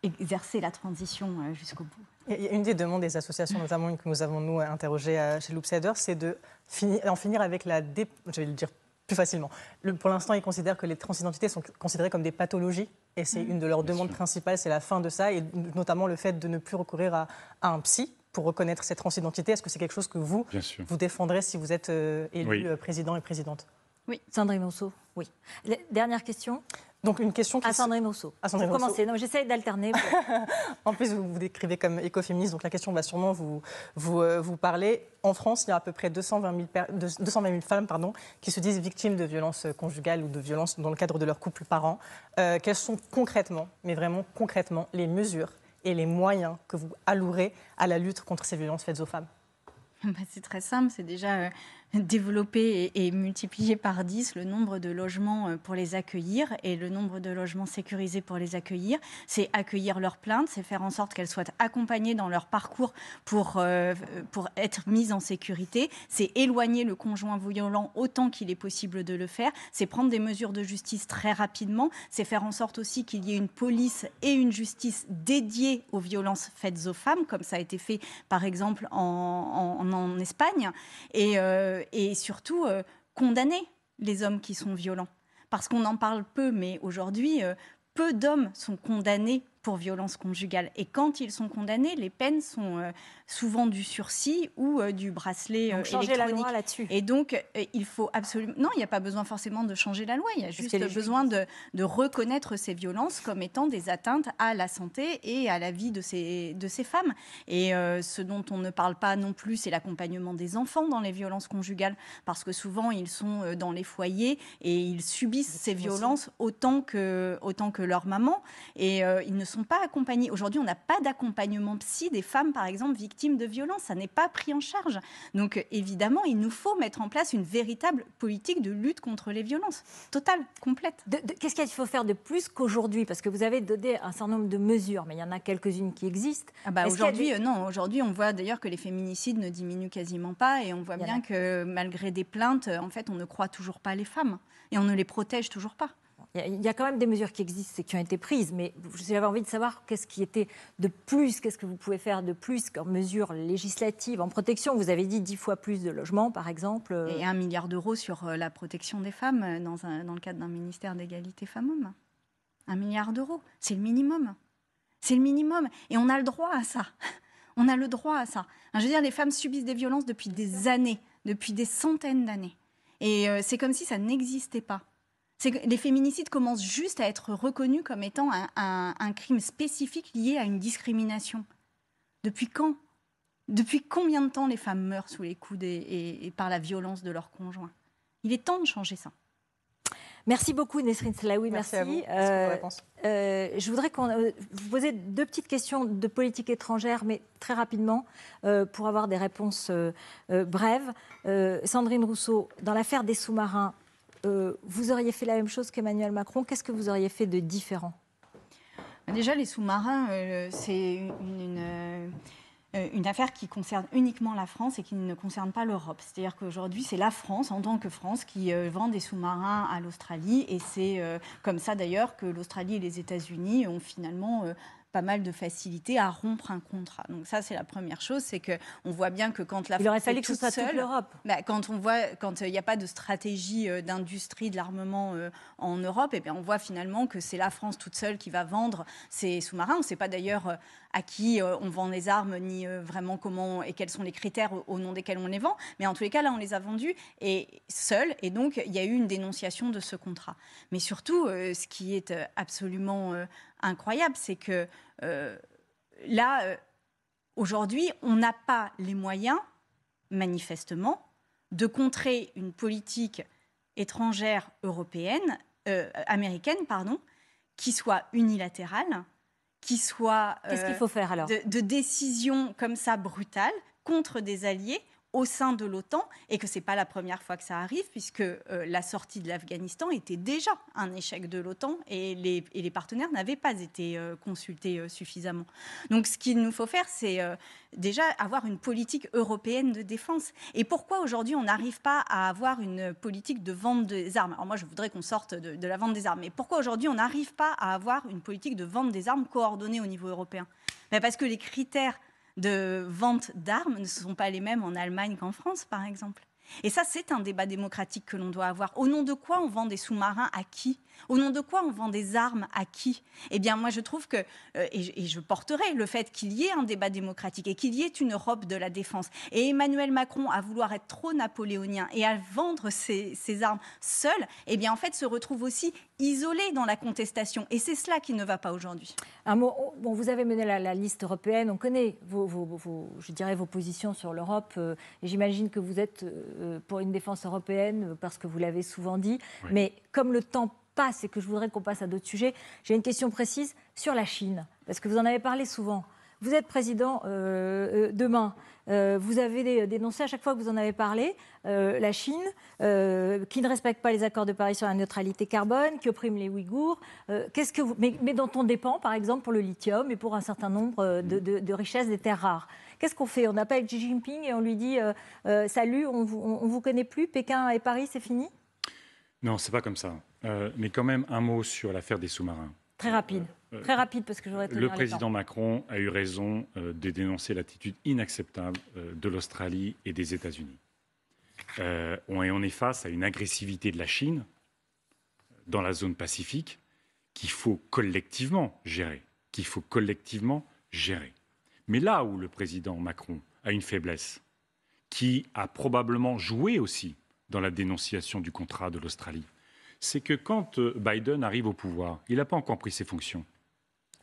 exercer la transition jusqu'au bout. Et une des demandes des associations, notamment que nous avons nous interrogées chez Loopsider, c'est d'en finir avec je vais le dire plus facilement. Pour l'instant, ils considèrent que les transidentités sont considérées comme des pathologies, et c'est une de leurs demandes principales, c'est la fin de ça, et notamment le fait de ne plus recourir à un psy pour reconnaître cette transidentité. Est-ce que c'est quelque chose que vous défendrez si vous êtes élu président et présidente? Oui. Sandrine Rousseau, oui. Dernière question. Donc une question qui... À Sandrine Rousseau. Pour commencer, non, j'essaie d'alterner. En plus, vous vous décrivez comme écoféministe, donc la question va sûrement vous parler. En France, il y a à peu près 220 000 femmes qui se disent victimes de violences conjugales ou de violences dans le cadre de leur couple par an. Quelles sont concrètement, mais vraiment concrètement, les mesures et les moyens que vous allouerez à la lutte contre ces violences faites aux femmes? C'est très simple, c'est déjà développer et multiplier par 10 le nombre de logements pour les accueillir et le nombre de logements sécurisés pour les accueillir. C'est accueillir leurs plaintes, c'est faire en sorte qu'elles soient accompagnées dans leur parcours pour être mises en sécurité. C'est éloigner le conjoint violent autant qu'il est possible de le faire. C'est prendre des mesures de justice très rapidement. C'est faire en sorte aussi qu'il y ait une police et une justice dédiées aux violences faites aux femmes, comme ça a été fait par exemple en Espagne. Et surtout, condamner les hommes qui sont violents. Parce qu'on en parle peu, mais aujourd'hui, peu d'hommes sont condamnés pour violence conjugale. Et quand ils sont condamnés, les peines sont souvent du sursis ou du bracelet donc, changer électronique. La loi là-dessus. Et donc, il faut absolument... Non, il n'y a pas besoin forcément de changer la loi. Il y a juste besoin de reconnaître ces violences comme étant des atteintes à la santé et à la vie de ces femmes. Et ce dont on ne parle pas non plus, c'est l'accompagnement des enfants dans les violences conjugales. Parce que souvent, ils sont dans les foyers et ils subissent ces violences autant que leur maman. Et ils ne sont pas accompagnés. Aujourd'hui, on n'a pas d'accompagnement psy des femmes, par exemple, victimes de violences. Ça n'est pas pris en charge. Donc, évidemment, il nous faut mettre en place une véritable politique de lutte contre les violences. Totale, complète. Qu'est-ce qu'il faut faire de plus qu'aujourd'hui? Parce que vous avez donné un certain nombre de mesures, mais il y en a quelques-unes qui existent. Aujourd'hui, on voit d'ailleurs que les féminicides ne diminuent quasiment pas. Et on voit bien que malgré des plaintes, en fait, on ne croit toujours pas les femmes. Et on ne les protège toujours pas. Il y a quand même des mesures qui existent et qui ont été prises, mais j'avais envie de savoir qu'est-ce qui était de plus, qu'est-ce que vous pouvez faire de plus qu'en mesures législatives, en protection. Vous avez dit 10 fois plus de logements, par exemple. Et 1 milliard d'euros sur la protection des femmes dans le cadre d'un ministère d'égalité femmes-hommes. 1 milliard d'euros, c'est le minimum. C'est le minimum. Et on a le droit à ça. On a le droit à ça. Je veux dire, les femmes subissent des violences depuis des années, depuis des centaines d'années. Et c'est comme si ça n'existait pas. Les féminicides commencent juste à être reconnus comme étant un crime spécifique lié à une discrimination. Depuis quand? Depuis combien de temps les femmes meurent sous les coups et par la violence de leurs conjoints? Il est temps de changer ça. Merci beaucoup Nesrine Slaoui. Merci à vous. Merci pour la réponse. Je voudrais vous poser 2 petites questions de politique étrangère, mais très rapidement, pour avoir des réponses brèves. Sandrine Rousseau, dans l'affaire des sous-marins, vous auriez fait la même chose qu'Emmanuel Macron. Qu'est-ce que vous auriez fait de différent? Déjà, les sous-marins, c'est une affaire qui concerne uniquement la France et qui ne concerne pas l'Europe. C'est-à-dire qu'aujourd'hui, c'est la France, en tant que France, qui vend des sous-marins à l'Australie. Et c'est comme ça, d'ailleurs, que l'Australie et les États-Unis ont finalement... pas mal de facilité à rompre un contrat. Donc ça, c'est la première chose, c'est qu'on voit bien que quand la France... Il aurait fallu que ce soit toute l'Europe. Quand il n'y a pas de stratégie d'industrie de l'armement en Europe, et bien on voit finalement que c'est la France toute seule qui va vendre ces sous-marins. On ne sait pas d'ailleurs à qui on vend les armes, ni vraiment comment et quels sont les critères au nom desquels on les vend. Mais en tous les cas, là, on les a vendus seuls. Et donc, il y a eu une dénonciation de ce contrat. Mais surtout, ce qui est absolument incroyable, c'est que aujourd'hui, on n'a pas les moyens, manifestement, de contrer une politique étrangère américaine, qui soit unilatérale, qui soit Qu'est-ce qu'il faut faire alors de décisions comme ça brutales contre des alliés au sein de l'OTAN, et que ce n'est pas la première fois que ça arrive, puisque la sortie de l'Afghanistan était déjà un échec de l'OTAN, et les partenaires n'avaient pas été consultés suffisamment. Donc ce qu'il nous faut faire, c'est déjà avoir une politique européenne de défense. Et pourquoi aujourd'hui on n'arrive pas à avoir une politique de vente des armes? Alors moi je voudrais qu'on sorte de la vente des armes, mais pourquoi aujourd'hui on n'arrive pas à avoir une politique de vente des armes coordonnée au niveau européen? Parce que les critères de vente d'armes ne sont pas les mêmes en Allemagne qu'en France, par exemple. Et ça, c'est un débat démocratique que l'on doit avoir. Au nom de quoi on vend des sous-marins à qui? Au nom de quoi on vend des armes à qui? Eh bien, moi, je trouve que, et je porterai le fait qu'il y ait un débat démocratique et qu'il y ait une Europe de la défense. Et Emmanuel Macron, à vouloir être trop napoléonien et à vendre ses armes seul, eh bien, en fait, se retrouve aussi isolé dans la contestation. Et c'est cela qui ne va pas aujourd'hui. Un mot, bon, vous avez mené la liste européenne, on connaît je dirais vos positions sur l'Europe, et j'imagine que vous êtes pour une défense européenne, parce que vous l'avez souvent dit, oui. Mais comme le temps passe et que je voudrais qu'on passe à d'autres sujets, j'ai une question précise sur la Chine, parce que vous en avez parlé souvent. Vous êtes président demain. Vous avez dénoncé à chaque fois que vous en avez parlé la Chine, qui ne respecte pas les accords de Paris sur la neutralité carbone, qui opprime les Ouïghours. Mais dont on dépend, par exemple, pour le lithium et pour un certain nombre de richesses des terres rares. Qu'est-ce qu'on fait? On appelle Xi Jinping et on lui dit salut, on vous connaît plus, Pékin et Paris, c'est fini? Non, c'est pas comme ça. Mais quand même, un mot sur l'affaire des sous-marins. Très rapide. Très rapide, parce que j'aurais Le président Macron a eu raison de dénoncer l'attitude inacceptable de l'Australie et des États-Unis. On est face à une agressivité de la Chine dans la zone Pacifique qu'il faut collectivement gérer. Mais là où le président Macron a une faiblesse, qui a probablement joué aussi dans la dénonciation du contrat de l'Australie, c'est que quand Biden arrive au pouvoir, il n'a pas encore pris ses fonctions.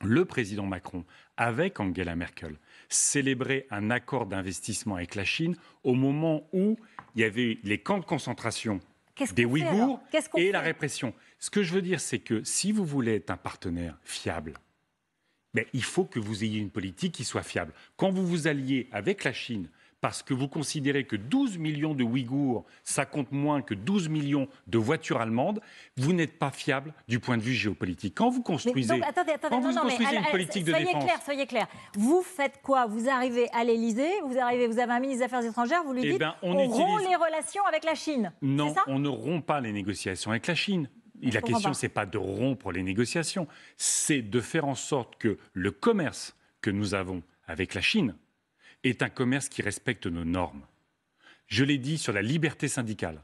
Le président Macron, avec Angela Merkel, célébrait un accord d'investissement avec la Chine au moment où il y avait les camps de concentration des Ouïghours et la répression. Ce que je veux dire, c'est que si vous voulez être un partenaire fiable, il faut que vous ayez une politique qui soit fiable. Quand vous vous alliez avec la Chine, parce que vous considérez que 12 millions de Ouïghours, ça compte moins que 12 millions de voitures allemandes, vous n'êtes pas fiable du point de vue géopolitique. Quand vous construisez, une politique de défense... Soyez clair. Vous faites quoi? Vous arrivez à l'Élysée, vous avez un ministre des Affaires étrangères, vous lui dites on rompt les relations avec la Chine. Non, on ne rompt pas les négociations avec la Chine. La question, ce n'est pas de rompre les négociations, c'est de faire en sorte que le commerce que nous avons avec la Chine est un commerce qui respecte nos normes. Je l'ai dit sur la liberté syndicale,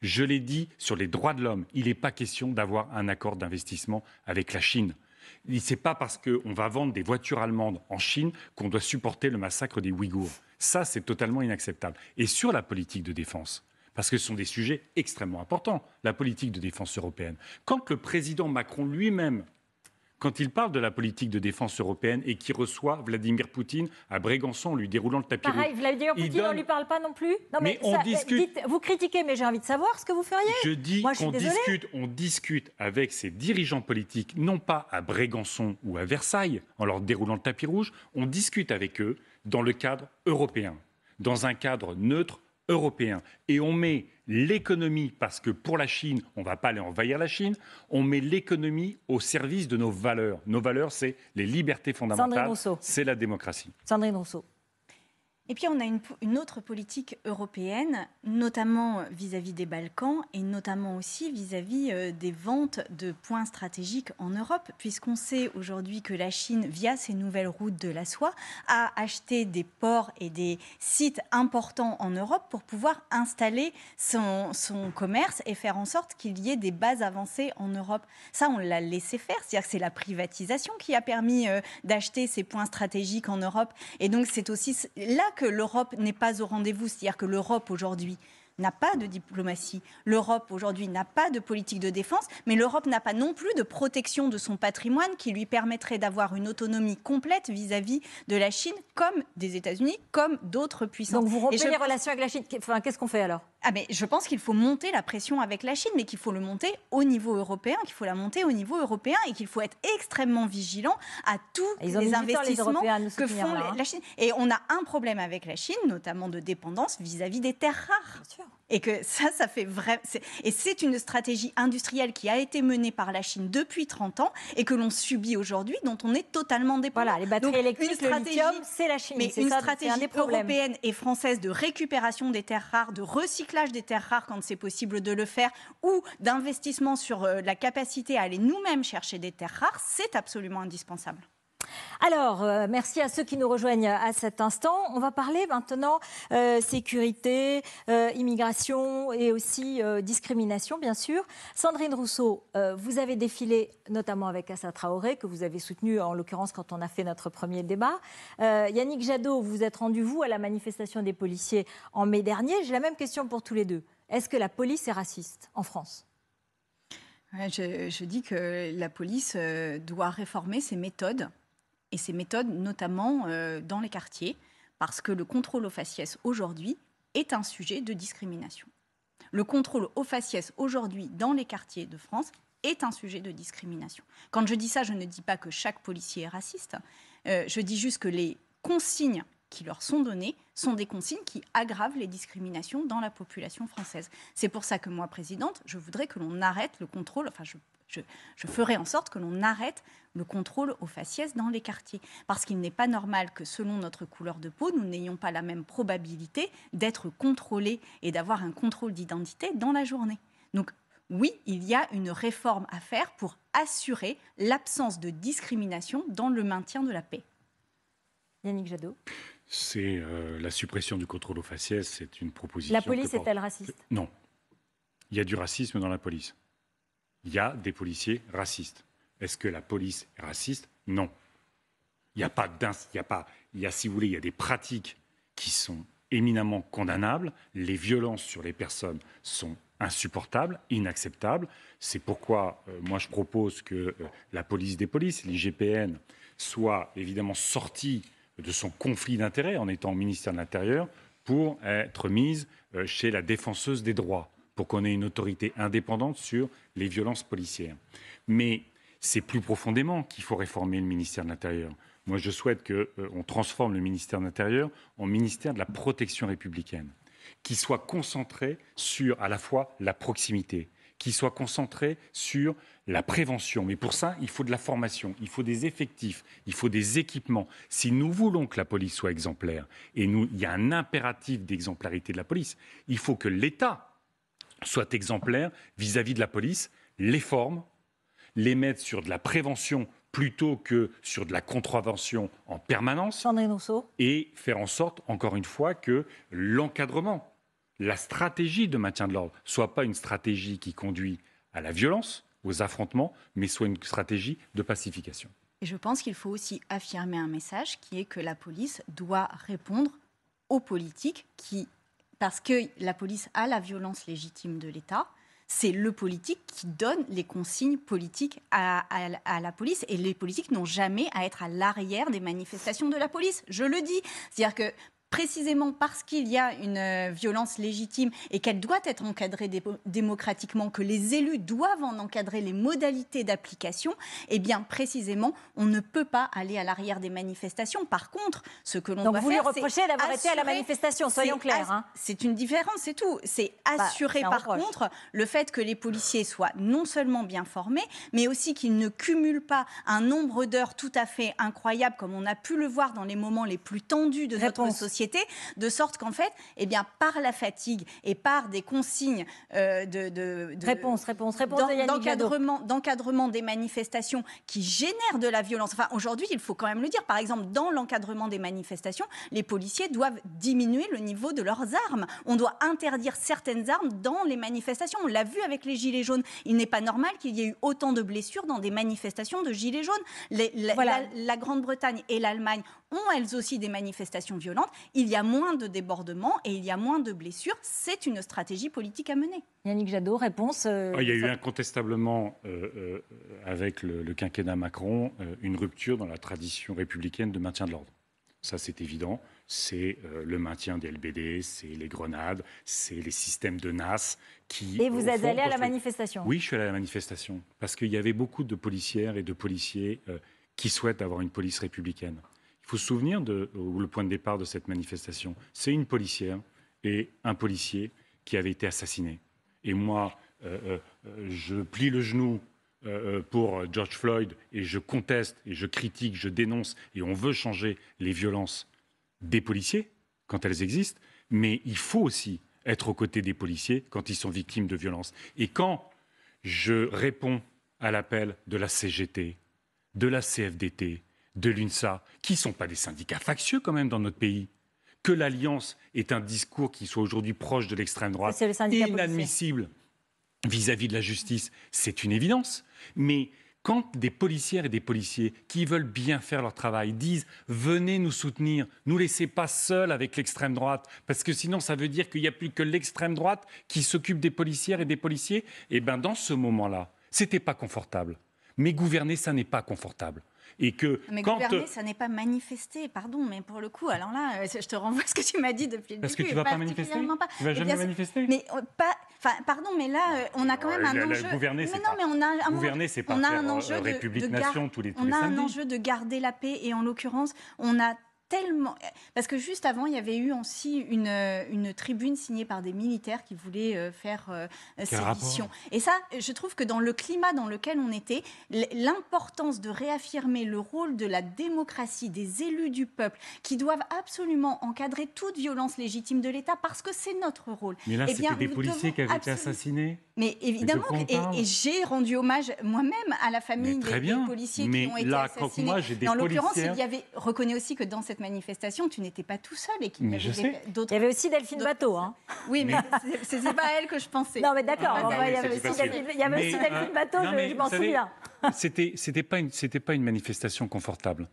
je l'ai dit sur les droits de l'homme. Il n'est pas question d'avoir un accord d'investissement avec la Chine. Ce n'est pas parce qu'on va vendre des voitures allemandes en Chine qu'on doit supporter le massacre des Ouïghours. Ça, c'est totalement inacceptable. Et sur la politique de défense, parce que ce sont des sujets extrêmement importants, la politique de défense européenne. Quand le président Macron lui-même, quand il parle de la politique de défense européenne et qu'il reçoit Vladimir Poutine à Brégançon en lui déroulant le tapis rouge. Pareil, Vladimir Poutine, on ne lui parle pas non plus? Non, mais on discute. Vous critiquez, mais j'ai envie de savoir ce que vous feriez. Je dis qu'on discute avec ces dirigeants politiques, non pas à Brégançon ou à Versailles, en leur déroulant le tapis rouge, on discute avec eux dans le cadre européen, dans un cadre neutre européen. Et on met l'économie, parce que pour la Chine, on ne va pas aller envahir la Chine, on met l'économie au service de nos valeurs. Nos valeurs, c'est les libertés fondamentales, c'est la démocratie. Sandrine Rousseau. Et puis on a une autre politique européenne, notamment vis-à-vis des Balkans et notamment aussi vis-à-vis des ventes de points stratégiques en Europe, puisqu'on sait aujourd'hui que la Chine, via ses nouvelles routes de la soie, a acheté des ports et des sites importants en Europe pour pouvoir installer son commerce et faire en sorte qu'il y ait des bases avancées en Europe. Ça, on l'a laissé faire, c'est-à-dire que c'est la privatisation qui a permis d'acheter ces points stratégiques en Europe. Et donc c'est aussi là que l'Europe n'est pas au rendez-vous. C'est-à-dire que l'Europe aujourd'hui n'a pas de diplomatie. L'Europe aujourd'hui n'a pas de politique de défense, mais l'Europe n'a pas non plus de protection de son patrimoine qui lui permettrait d'avoir une autonomie complète vis-à-vis de la Chine, comme des États-Unis, comme d'autres puissances. Donc vous rompez les relations avec la Chine. Enfin, qu'est-ce qu'on fait alors? Mais je pense qu'il faut monter la pression avec la Chine, mais qu'il faut le monter au niveau européen, et qu'il faut être extrêmement vigilant à tous les investissements que font la Chine. Et on a un problème avec la Chine, notamment de dépendance vis-à-vis des terres rares. Bien sûr. Et que ça fait vrai. Et c'est une stratégie industrielle qui a été menée par la Chine depuis 30 ans et que l'on subit aujourd'hui, dont on est totalement dépendant. Voilà, les batteries électriques, le lithium, c'est la Chine. Mais une stratégie européenne et française de récupération des terres rares, de recyclage des terres rares quand c'est possible de le faire, ou d'investissement sur la capacité à aller nous-mêmes chercher des terres rares, c'est absolument indispensable. Alors, merci à ceux qui nous rejoignent à cet instant. On va parler maintenant sécurité, immigration et aussi discrimination, bien sûr. Sandrine Rousseau, vous avez défilé notamment avec Assa Traoré, que vous avez soutenu en l'occurrence quand on a fait notre premier débat. Yannick Jadot, vous vous êtes rendu, vous, à la manifestation des policiers en mai dernier. J'ai la même question pour tous les deux. Est-ce que la police est raciste en France ? Ouais, je dis que la police doit réformer ses méthodes, et ses méthodes notamment dans les quartiers, parce que le contrôle au faciès aujourd'hui est un sujet de discrimination. Le contrôle au faciès aujourd'hui dans les quartiers de France est un sujet de discrimination. Quand je dis ça, je ne dis pas que chaque policier est raciste, je dis juste que les consignes qui leur sont données sont des consignes qui aggravent les discriminations dans la population française. C'est pour ça que moi, présidente, je voudrais que l'on arrête le contrôle, enfin je ferai en sorte que l'on arrête le contrôle au faciès dans les quartiers. Parce qu'il n'est pas normal que selon notre couleur de peau, nous n'ayons pas la même probabilité d'être contrôlés et d'avoir un contrôle d'identité dans la journée. Donc oui, il y a une réforme à faire pour assurer l'absence de discrimination dans le maintien de la paix. Yannick Jadot. C'est la suppression du contrôle au faciès, c'est une proposition. La police est-elle raciste? Non. Il y a du racisme dans la police. Il y a des policiers racistes. Est-ce que la police est raciste? Non. Il y a, si vous voulez, il y a des pratiques qui sont éminemment condamnables. Les violences sur les personnes sont insupportables, inacceptables. C'est pourquoi moi je propose que la police des polices, l'IGPN, soit évidemment sortie de son conflit d'intérêts en étant au ministère de l'Intérieur pour être mise chez la défenseuse des droits, pour qu'on ait une autorité indépendante sur les violences policières. Mais c'est plus profondément qu'il faut réformer le ministère de l'Intérieur. Moi, je souhaite qu'on transforme le ministère de l'Intérieur en ministère de la protection républicaine, qui soit concentré sur à la fois la proximité, qui soit concentré sur la prévention. Mais pour ça, il faut de la formation, il faut des effectifs, il faut des équipements. Si nous voulons que la police soit exemplaire, et il y a un impératif d'exemplarité de la police, il faut que l'État soit exemplaire vis-à-vis de la police, les forme, les mettre sur de la prévention plutôt que sur de la contravention en permanence. Sandrine Rousseau. Et faire en sorte, encore une fois, que l'encadrement, la stratégie de maintien de l'ordre, soit pas une stratégie qui conduit à la violence, aux affrontements, mais soit une stratégie de pacification. Et je pense qu'il faut aussi affirmer un message qui est que la police doit répondre aux politiques parce que la police a la violence légitime de l'État. C'est le politique qui donne les consignes politiques à la police. Et les politiques n'ont jamais à être à l'arrière des manifestations de la police. Je le dis. C'est-à-dire que précisément parce qu'il y a une violence légitime et qu'elle doit être encadrée démocratiquement, que les élus doivent en encadrer les modalités d'application, eh bien précisément, on ne peut pas aller à l'arrière des manifestations. Par contre, ce que l'on doit faire, c'est... Donc vous lui reprochez d'avoir été à la manifestation, soyons clairs. C'est une différence, c'est tout. C'est assurer par contre le fait que les policiers soient non seulement bien formés, mais aussi qu'ils ne cumulent pas un nombre d'heures tout à fait incroyable, comme on a pu le voir dans les moments les plus tendus de notre société, de sorte qu'en fait, eh bien, par la fatigue et par des consignes d'encadrement des manifestations qui génèrent de la violence. Enfin, aujourd'hui, il faut quand même le dire. Par exemple, dans l'encadrement des manifestations, les policiers doivent diminuer le niveau de leurs armes. On doit interdire certaines armes dans les manifestations. On l'a vu avec les gilets jaunes. Il n'est pas normal qu'il y ait eu autant de blessures dans des manifestations de gilets jaunes. La Grande-Bretagne et l'Allemagne ont elles aussi des manifestations violentes. Il y a moins de débordements et il y a moins de blessures. C'est une stratégie politique à mener. Yannick Jadot, réponse. Il y a eu incontestablement, avec le quinquennat Macron, une rupture dans la tradition républicaine de maintien de l'ordre. Ça, c'est évident. C'est le maintien des LBD, c'est les grenades, c'est les systèmes de NAS qui... Et vous êtes allé à la manifestation? Oui, je suis allé à la manifestation. Parce qu'il y avait beaucoup de policières et de policiers qui souhaitent avoir une police républicaine. Il faut se souvenir le point de départ de cette manifestation. C'est une policière et un policier qui avaient été assassinés. Et moi, je plie le genou pour George Floyd et je conteste et je critique, je dénonce et on veut changer les violences des policiers quand elles existent. Mais il faut aussi être aux côtés des policiers quand ils sont victimes de violences. Et quand je réponds à l'appel de la CGT, de la CFDT, de l'UNSA, qui ne sont pas des syndicats factieux quand même dans notre pays, que l'Alliance est un discours qui soit aujourd'hui proche de l'extrême droite, inadmissible vis-à-vis de la justice, c'est une évidence. Mais quand des policières et des policiers qui veulent bien faire leur travail disent « venez nous soutenir, ne nous laissez pas seuls avec l'extrême droite, parce que sinon ça veut dire qu'il n'y a plus que l'extrême droite qui s'occupe des policières et des policiers », et bien dans ce moment-là, C'était pas confortable. Mais gouverner, ça n'est pas confortable. Et que mais quand gouverner, ça n'est pas manifester, pardon, mais pour le coup, alors là, je te renvoie à ce que tu m'as dit depuis le parce début. que tu vas pas manifester, tu vas jamais manifester. Mais pardon, mais là, on a quand même un enjeu. Gouverner, c'est pas. Gouverner, c'est pas faire République-nation tous les samedis. On a un enjeu de garder la paix, et en l'occurrence, on a tellement... Parce que juste avant, il y avait eu aussi une tribune signée par des militaires qui voulaient faire sédition. Et ça, je trouve que dans le climat dans lequel on était, l'importance de réaffirmer le rôle de la démocratie, des élus du peuple, qui doivent absolument encadrer toute violence légitime de l'État, parce que c'est notre rôle. Mais là, c'était des policiers qui avaient été assassinés. Mais évidemment, et j'ai rendu hommage moi-même à la famille des policiers qui ont été assassinés. Moi, j'ai des en l'occurrence, policiers... reconnais aussi que dans cette manifestation, tu n'étais pas tout seul et qu'il y avait d'autres. Il y avait aussi Delphine Bateau. Hein. Oui, mais c'est pas à elle que je pensais. Non, mais d'accord. Il y avait aussi Delphine Bateau, je m'en souviens. C'était pas une manifestation confortable.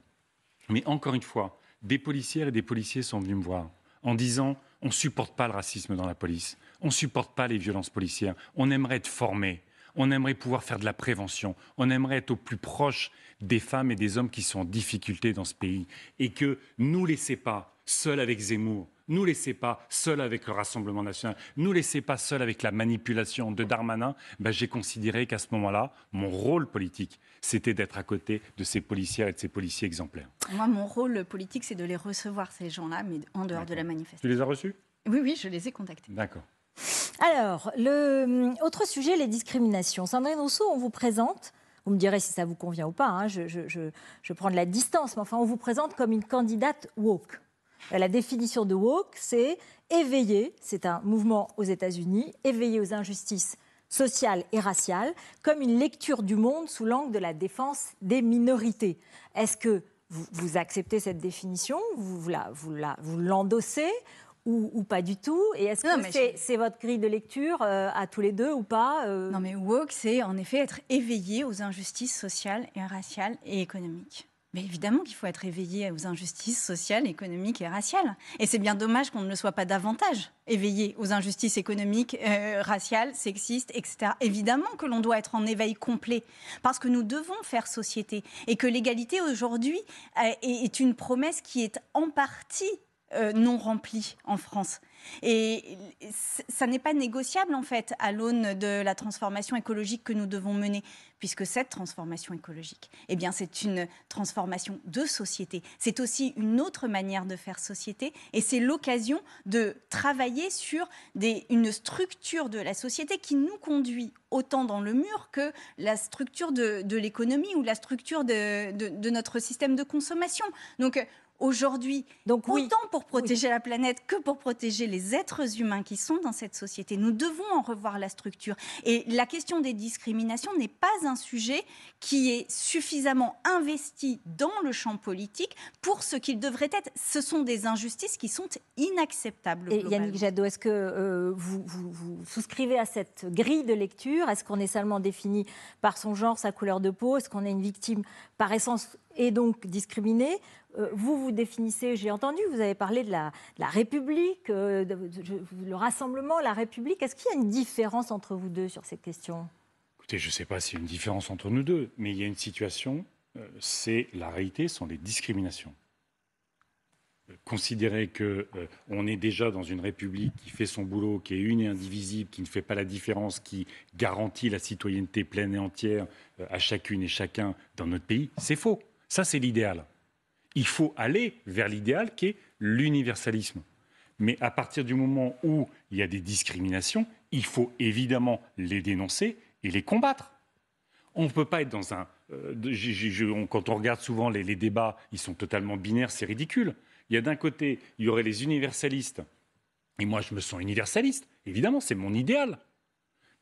Mais encore une fois, des policières et des policiers sont venus me voir en disant on ne supporte pas le racisme dans la police, on ne supporte pas les violences policières, on aimerait être formés, on aimerait pouvoir faire de la prévention, on aimerait être au plus proche des femmes et des hommes qui sont en difficulté dans ce pays. Et que nous laissez pas seuls avec Zemmour, nous laissez pas seuls avec le Rassemblement national, nous laissez pas seuls avec la manipulation de Darmanin. J'ai considéré qu'à ce moment-là, mon rôle politique, c'était d'être à côté de ces policières et de ces policiers exemplaires. Moi, mon rôle politique, c'est de les recevoir, ces gens-là, mais en dehors de la manifestation. Tu les as reçus ? Oui, je les ai contactés. D'accord. Alors, autre sujet, les discriminations. Sandrine Rousseau, on vous présente, vous me direz si ça vous convient ou pas, hein, je prends de la distance, mais enfin, on vous présente comme une candidate woke. La définition de woke, c'est éveiller, c'est un mouvement aux États-Unis, éveiller aux injustices sociales et raciales, comme une lecture du monde sous l'angle de la défense des minorités. Est-ce que vous acceptez cette définition, vous l'endossez ou pas du tout? Et est-ce que c'est votre grille de lecture à tous les deux ou pas Non, mais woke, c'est en effet être éveillé aux injustices sociales et raciales et économiques. Mais évidemment qu'il faut être éveillé aux injustices sociales, économiques et raciales. Et c'est bien dommage qu'on ne le soit pas davantage éveillé aux injustices économiques, raciales, sexistes, etc. Évidemment que l'on doit être en éveil complet, parce que nous devons faire société. Et que l'égalité aujourd'hui est une promesse qui est en partie non remplie en France. Et ça n'est pas négociable, en fait, à l'aune de la transformation écologique que nous devons mener, puisque cette transformation écologique, eh bien, c'est une transformation de société. C'est aussi une autre manière de faire société, et c'est l'occasion de travailler sur une structure de la société qui nous conduit autant dans le mur que la structure de l'économie ou la structure de notre système de consommation. Donc, aujourd'hui, autant pour protéger la planète que pour protéger les êtres humains qui sont dans cette société, nous devons en revoir la structure. Et la question des discriminations n'est pas un sujet qui est suffisamment investi dans le champ politique pour ce qu'il devrait être. Ce sont des injustices qui sont inacceptables. Et Yannick Jadot, est-ce que vous souscrivez à cette grille de lecture? Est-ce qu'on est seulement défini par son genre, sa couleur de peau? Est-ce qu'on est une victime par essence et donc discriminée? Vous définissez, j'ai entendu, vous avez parlé de la République, le rassemblement, la République. Est-ce qu'il y a une différence entre vous deux sur cette question? Écoutez, je ne sais pas s'il y a une différence entre nous deux, mais il y a une situation, c'est la réalité, sont les discriminations. Considérer qu'on est déjà dans une République qui fait son boulot, qui est une et indivisible, qui ne fait pas la différence, qui garantit la citoyenneté pleine et entière à chacune et chacun dans notre pays, c'est faux. Ça, c'est l'idéal. Il faut aller vers l'idéal qui est l'universalisme. Mais à partir du moment où il y a des discriminations, il faut évidemment les dénoncer et les combattre. On ne peut pas être dans un... quand on regarde souvent les débats, ils sont totalement binaires, c'est ridicule. Il y a d'un côté, il y aurait les universalistes, et moi je me sens universaliste, évidemment, c'est mon idéal.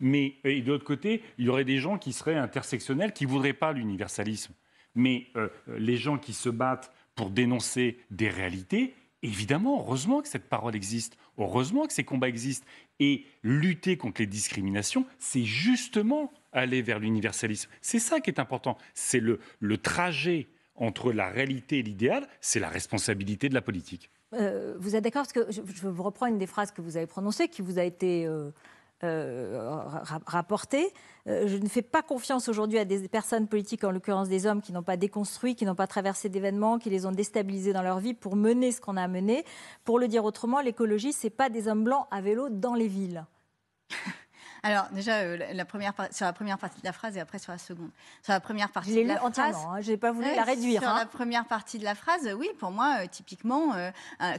Mais et de l'autre côté, il y aurait des gens qui seraient intersectionnels, qui ne voudraient pas l'universalisme. Mais les gens qui se battent pour dénoncer des réalités, évidemment, heureusement que cette parole existe, heureusement que ces combats existent. Et lutter contre les discriminations, c'est justement aller vers l'universalisme. C'est ça qui est important. C'est le trajet entre la réalité et l'idéal, c'est la responsabilité de la politique. Vous êtes d'accord? Parce que je vous reprends une des phrases que vous avez prononcées, qui vous a été rapporté. Je ne fais pas confiance aujourd'hui à des personnes politiques, en l'occurrence des hommes qui n'ont pas déconstruit, qui n'ont pas traversé d'événements, qui les ont déstabilisés dans leur vie pour mener ce qu'on a mené. Pour le dire autrement, l'écologie, ce n'est pas des hommes blancs à vélo dans les villes. Alors déjà, sur la première partie de la phrase et après sur la seconde. Sur la première partie Je l'ai de la lu phrase, entièrement, je n'ai pas voulu la réduire. Sur la première partie de la phrase, oui, pour moi, typiquement,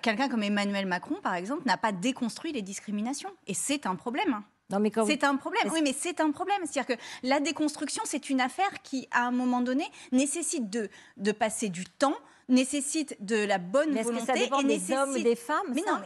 quelqu'un comme Emmanuel Macron, par exemple, n'a pas déconstruit les discriminations. Et c'est un problème. Non, mais C'est un problème. Oui, mais c'est un problème. C'est-à-dire que la déconstruction, c'est une affaire qui, à un moment donné, nécessite de passer du temps, nécessite de la bonne volonté. Est-ce que ça dépend des hommes et des femmes? Mais non,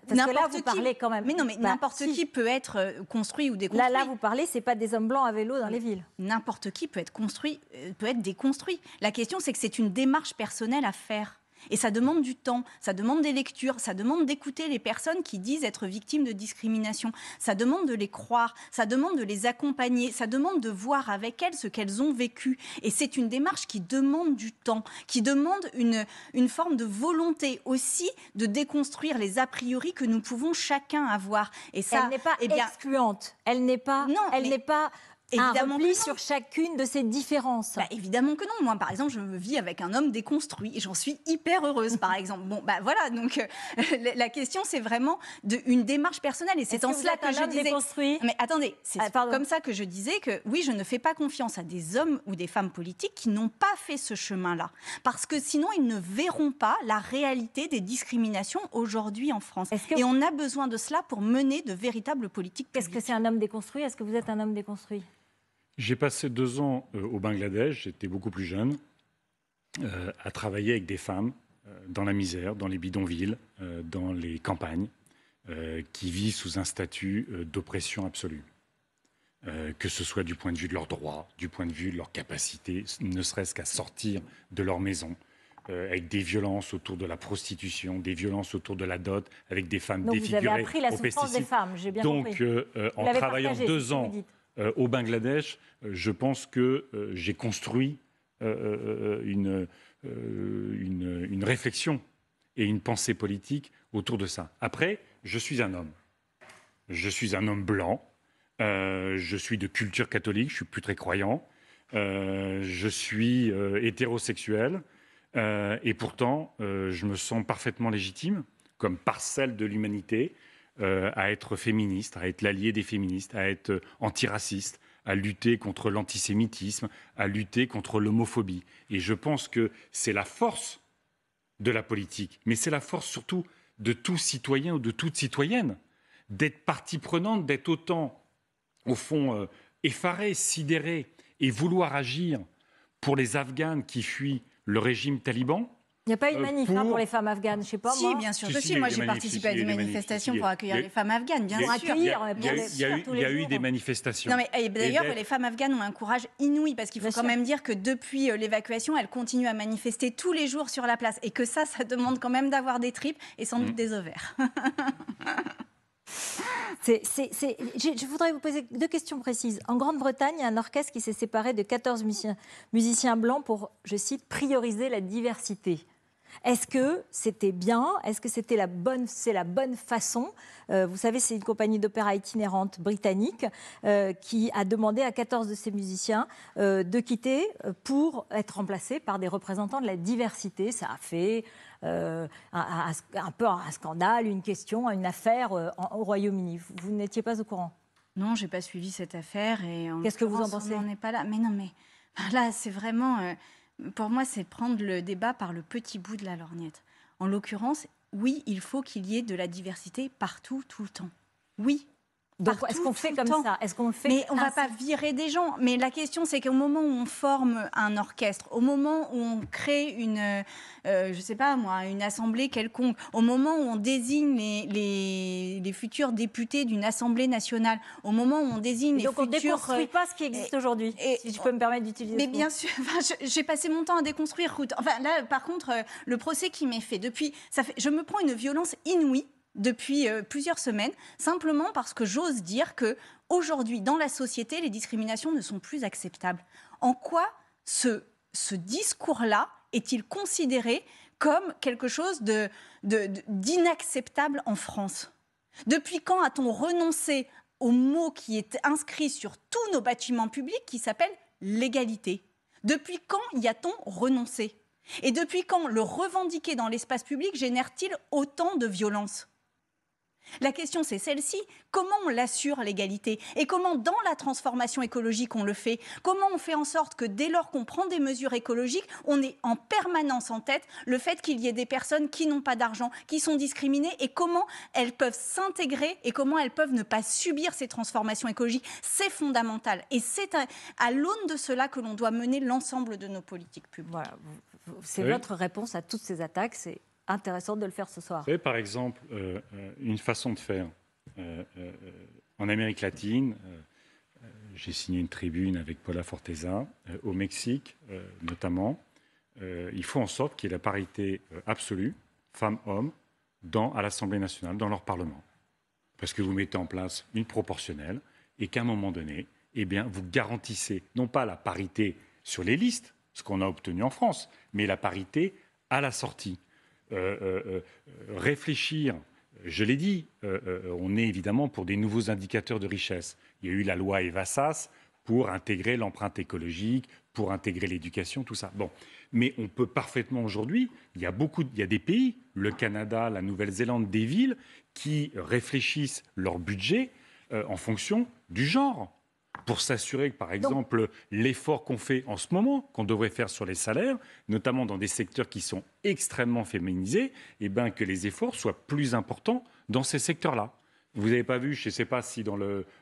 parce que là, vous parlez quand même. Mais non, mais n'importe qui peut être construit ou déconstruit. Là, vous parlez, c'est pas des hommes blancs à vélo dans les villes. N'importe qui peut être construit, peut être déconstruit. La question, c'est que c'est une démarche personnelle à faire. Et ça demande du temps, ça demande des lectures, ça demande d'écouter les personnes qui disent être victimes de discrimination. Ça demande de les croire, ça demande de les accompagner, ça demande de voir avec elles ce qu'elles ont vécu. Et c'est une démarche qui demande du temps, qui demande une forme de volonté aussi de déconstruire les a priori que nous pouvons chacun avoir. Et ça, elle n'est pas excluante, elle n'est pas... Non, elle n'est pas... Évidemment un repli sur chacune de ces différences. Évidemment que non. Moi, par exemple, je vis avec un homme déconstruit et j'en suis hyper heureuse, par exemple. Bon, voilà. Donc, la question, c'est vraiment une démarche personnelle. Et c'est en cela que je disais. Déconstruit Mais attendez, c'est comme ça que je disais que oui, je ne fais pas confiance à des hommes ou des femmes politiques qui n'ont pas fait ce chemin-là. Parce que sinon, ils ne verront pas la réalité des discriminations aujourd'hui en France. Et on a besoin de cela pour mener de véritables politiques publiques. Est-ce que c'est un homme déconstruit? Est-ce que vous êtes un homme déconstruit? J'ai passé 2 ans au Bangladesh, j'étais beaucoup plus jeune, à travailler avec des femmes dans la misère, dans les bidonvilles, dans les campagnes, qui vivent sous un statut d'oppression absolue. Que ce soit du point de vue de leurs droits, du point de vue de leur capacité, ne serait-ce qu'à sortir de leur maison, avec des violences autour de la prostitution, des violences autour de la dot, avec des femmes défigurées. Donc vous avez appris la souffrance des femmes, j'ai bien compris. Donc, en travaillant 2 ans au Bangladesh, je pense que j'ai construit une réflexion et une pensée politique autour de ça. Après, je suis un homme. Je suis un homme blanc. Je suis de culture catholique. Je suis plus très croyant. Je suis hétérosexuel. Et pourtant, je me sens parfaitement légitime, comme parcelle de l'humanité, à être féministe, à être l'allié des féministes, à être antiraciste, à lutter contre l'antisémitisme, à lutter contre l'homophobie. Et je pense que c'est la force de la politique, mais c'est la force surtout de tout citoyen ou de toute citoyenne, d'être partie prenante, d'être autant, au fond, effaré, sidéré, et vouloir agir pour les Afghanes qui fuient le régime taliban. Il n'y a pas eu de manif pour les femmes afghanes, je ne sais pas moi. Si, bien sûr que si. Moi, j'ai participé à des manifestations pour accueillir les femmes afghanes, bien sûr. Il y a eu des manifestations. Non, mais d'ailleurs, les femmes afghanes ont un courage inouï, parce qu'il faut quand même dire que depuis l'évacuation, elles continuent à manifester tous les jours sur la place. Et que ça demande quand même d'avoir des tripes et sans doute des ovaires. Je voudrais vous poser 2 questions précises. En Grande-Bretagne, il y a un orchestre qui s'est séparé de 14 musiciens blancs pour, je cite, prioriser la diversité. Est-ce que c'était bien? Est-ce que c'est la bonne façon? Vous savez, c'est une compagnie d'opéra itinérante britannique qui a demandé à 14 de ses musiciens de quitter pour être remplacés par des représentants de la diversité. Ça a fait un peu un scandale, une question, une affaire au Royaume-Uni. Vous n'étiez pas au courant? Non, je n'ai pas suivi cette affaire. Qu'est-ce que vous en pensez? On n'en est pas là. Mais non, mais là, c'est vraiment... Pour moi, c'est prendre le débat par le petit bout de la lorgnette. En l'occurrence, oui, il faut qu'il y ait de la diversité partout, tout le temps. Oui. Donc, est-ce qu'on fait comme ça? Est-ce qu'on le fait? Mais on ne va pas virer des gens. Mais la question, c'est qu'au moment où on forme un orchestre, au moment où on crée je ne sais pas moi, une assemblée quelconque, au moment où on désigne les futurs députés d'une assemblée nationale, au moment où on désigne les futurs... Donc on ne déconstruit pas ce qui existe aujourd'hui, si je peux me permettre d'utiliser Mais bien sûr, j'ai passé mon temps à déconstruire Ruth. Enfin là, par contre, le procès qui m'est fait, je me prends une violence inouïe depuis plusieurs semaines, simplement parce que j'ose dire qu'aujourd'hui, dans la société, les discriminations ne sont plus acceptables. En quoi ce discours-là est-il considéré comme quelque chose d'inacceptable en France? Depuis quand a-t-on renoncé au mot qui est inscrit sur tous nos bâtiments publics qui s'appelle l'égalité. Depuis quand y a-t-on renoncé? Et depuis quand le revendiquer dans l'espace public génère-t-il autant de violence? La question, c'est celle-ci. Comment on l'assure, l'égalité? Et comment, dans la transformation écologique, on le fait? Comment on fait en sorte que, dès lors qu'on prend des mesures écologiques, on ait en permanence en tête le fait qu'il y ait des personnes qui n'ont pas d'argent, qui sont discriminées, et comment elles peuvent s'intégrer et comment elles peuvent ne pas subir ces transformations écologiques? C'est fondamental. Et c'est à l'aune de cela que l'on doit mener l'ensemble de nos politiques publiques. Voilà. C'est votre réponse à toutes ces attaques. C'est intéressant de le faire ce soir. Vous savez, par exemple, une façon de faire en Amérique latine, j'ai signé une tribune avec Paula Forteza, au Mexique notamment, il faut en sorte qu'il y ait la parité absolue, femmes-hommes, à l'Assemblée nationale, dans leur Parlement. Parce que vous mettez en place une proportionnelle et qu'à un moment donné, eh bien, vous garantissez non pas la parité sur les listes, ce qu'on a obtenu en France, mais la parité à la sortie. Réfléchir, je l'ai dit, on est évidemment pour des nouveaux indicateurs de richesse. Il y a eu la loi Eva-Sas pour intégrer l'empreinte écologique, pour intégrer l'éducation, tout ça. Bon, mais on peut parfaitement aujourd'hui, il y a des pays, le Canada, la Nouvelle-Zélande, des villes qui réfléchissent leur budget en fonction du genre. Pour s'assurer que, par exemple, l'effort qu'on fait en ce moment, qu'on devrait faire sur les salaires, notamment dans des secteurs qui sont extrêmement féminisés, eh ben, que les efforts soient plus importants dans ces secteurs-là. Vous n'avez pas vu, je ne sais pas si dans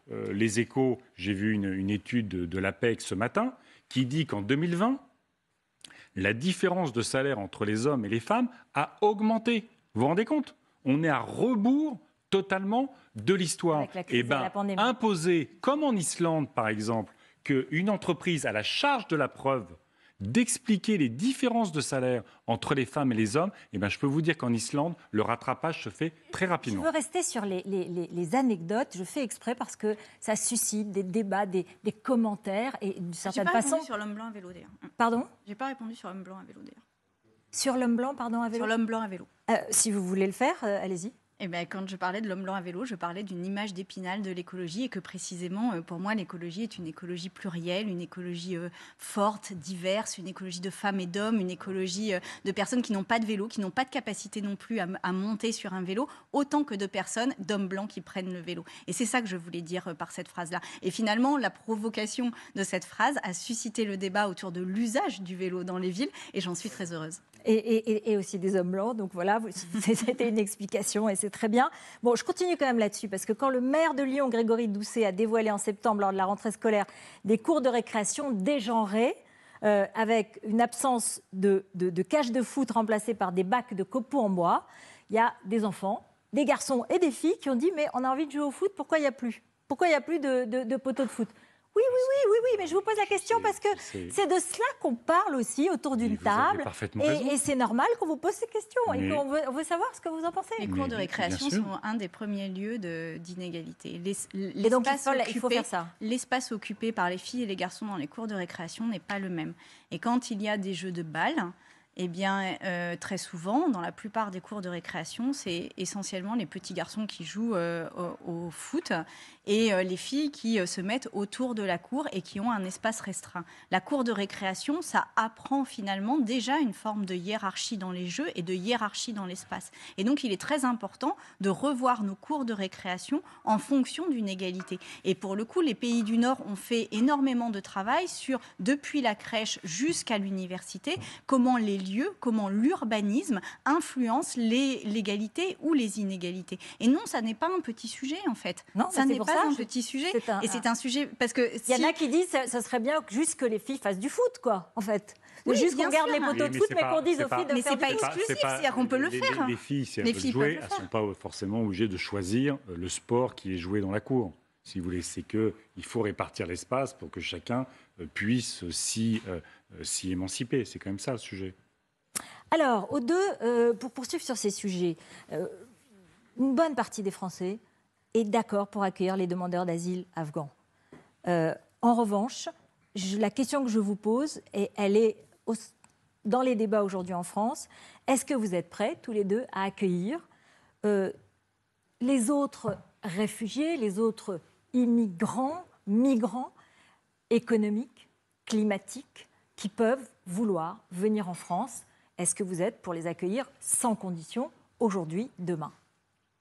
les Échos, j'ai vu une étude de l'APEC ce matin, qui dit qu'en 2020, la différence de salaire entre les hommes et les femmes a augmenté. Vous vous rendez compte? On est à rebours totalement de l'histoire. Eh bien, imposer, comme en Islande par exemple, qu'une entreprise a la charge de la preuve d'expliquer les différences de salaire entre les femmes et les hommes, eh ben, je peux vous dire qu'en Islande, le rattrapage se fait très rapidement. Je veux rester sur les anecdotes, je fais exprès parce que ça suscite des débats, des commentaires et d'une certaine façon... J'ai pas répondu sur l'homme blanc à vélo d'ailleurs. Pardon? J'ai pas répondu sur l'homme blanc à vélo d'ailleurs. Sur l'homme blanc, pardon, à vélo? Sur l'homme blanc à vélo. Si vous voulez le faire, allez-y. Eh bien, quand je parlais de l'homme blanc à vélo, je parlais d'une image d'Épinal de l'écologie et que précisément, pour moi, l'écologie est une écologie plurielle, une écologie forte, diverse, une écologie de femmes et d'hommes, une écologie de personnes qui n'ont pas de vélo, qui n'ont pas de capacité non plus à monter sur un vélo, autant que de personnes, d'hommes blancs qui prennent le vélo. Et c'est ça que je voulais dire par cette phrase-là. Et finalement, la provocation de cette phrase a suscité le débat autour de l'usage du vélo dans les villes et j'en suis très heureuse. Et aussi des hommes blancs. Donc voilà, c'était une explication et c'est très bien. Bon, je continue quand même là-dessus parce que quand le maire de Lyon, Grégory Doucet, a dévoilé en septembre, lors de la rentrée scolaire, des cours de récréation dégenrés, avec une absence de cages de foot remplacées par des bacs de copeaux en bois, il y a des enfants, des garçons et des filles qui ont dit « mais on a envie de jouer au foot, pourquoi il n'y a plus ? Pourquoi il n'y a plus de poteaux de foot ?» Oui, mais je vous pose la question parce que c'est de cela qu'on parle aussi autour d'une table. Et c'est normal qu'on vous pose ces questions et qu'on veut savoir ce que vous en pensez. Les cours de récréation sont un des premiers lieux d'inégalité. Et donc il faut faire ça. L'espace occupé par les filles et les garçons dans les cours de récréation n'est pas le même. Et quand il y a des jeux de balles, eh bien, très souvent, dans la plupart des cours de récréation, c'est essentiellement les petits garçons qui jouent au foot et les filles qui se mettent autour de la cour et qui ont un espace restreint. La cour de récréation, ça apprend finalement déjà une forme de hiérarchie dans les jeux et de hiérarchie dans l'espace. Et donc, il est très important de revoir nos cours de récréation en fonction d'une égalité. Et pour le coup, les pays du Nord ont fait énormément de travail sur, depuis la crèche jusqu'à l'université, comment les lieux, comment l'urbanisme influence l'égalité ou les inégalités. Et non, ça n'est pas un petit sujet en fait. Non, ça n'est pas un petit sujet. Et c'est un sujet parce que il y en a qui disent ça serait bien juste que les filles fassent du foot, quoi, en fait. Oui, juste qu'on garde les poteaux de foot, mais qu'on dise aux filles de faire du foot. Mais c'est pas exclusif, c'est-à-dire qu'on peut le faire. Les filles, si elles veulent jouer, elles ne sont pas forcément obligées de choisir le sport qui est joué dans la cour. Si vous voulez, c'est qu'il faut répartir l'espace pour que chacun puisse s'y émanciper. C'est quand même ça le sujet. Alors, pour poursuivre sur ces sujets, une bonne partie des Français est d'accord pour accueillir les demandeurs d'asile afghans. En revanche, la question que je vous pose, elle est dans les débats aujourd'hui en France. Est-ce que vous êtes prêts, tous les deux, à accueillir les autres réfugiés, les autres immigrants, migrants économiques, climatiques, qui peuvent vouloir venir en France. Est-ce que vous êtes pour les accueillir sans condition, aujourd'hui, demain?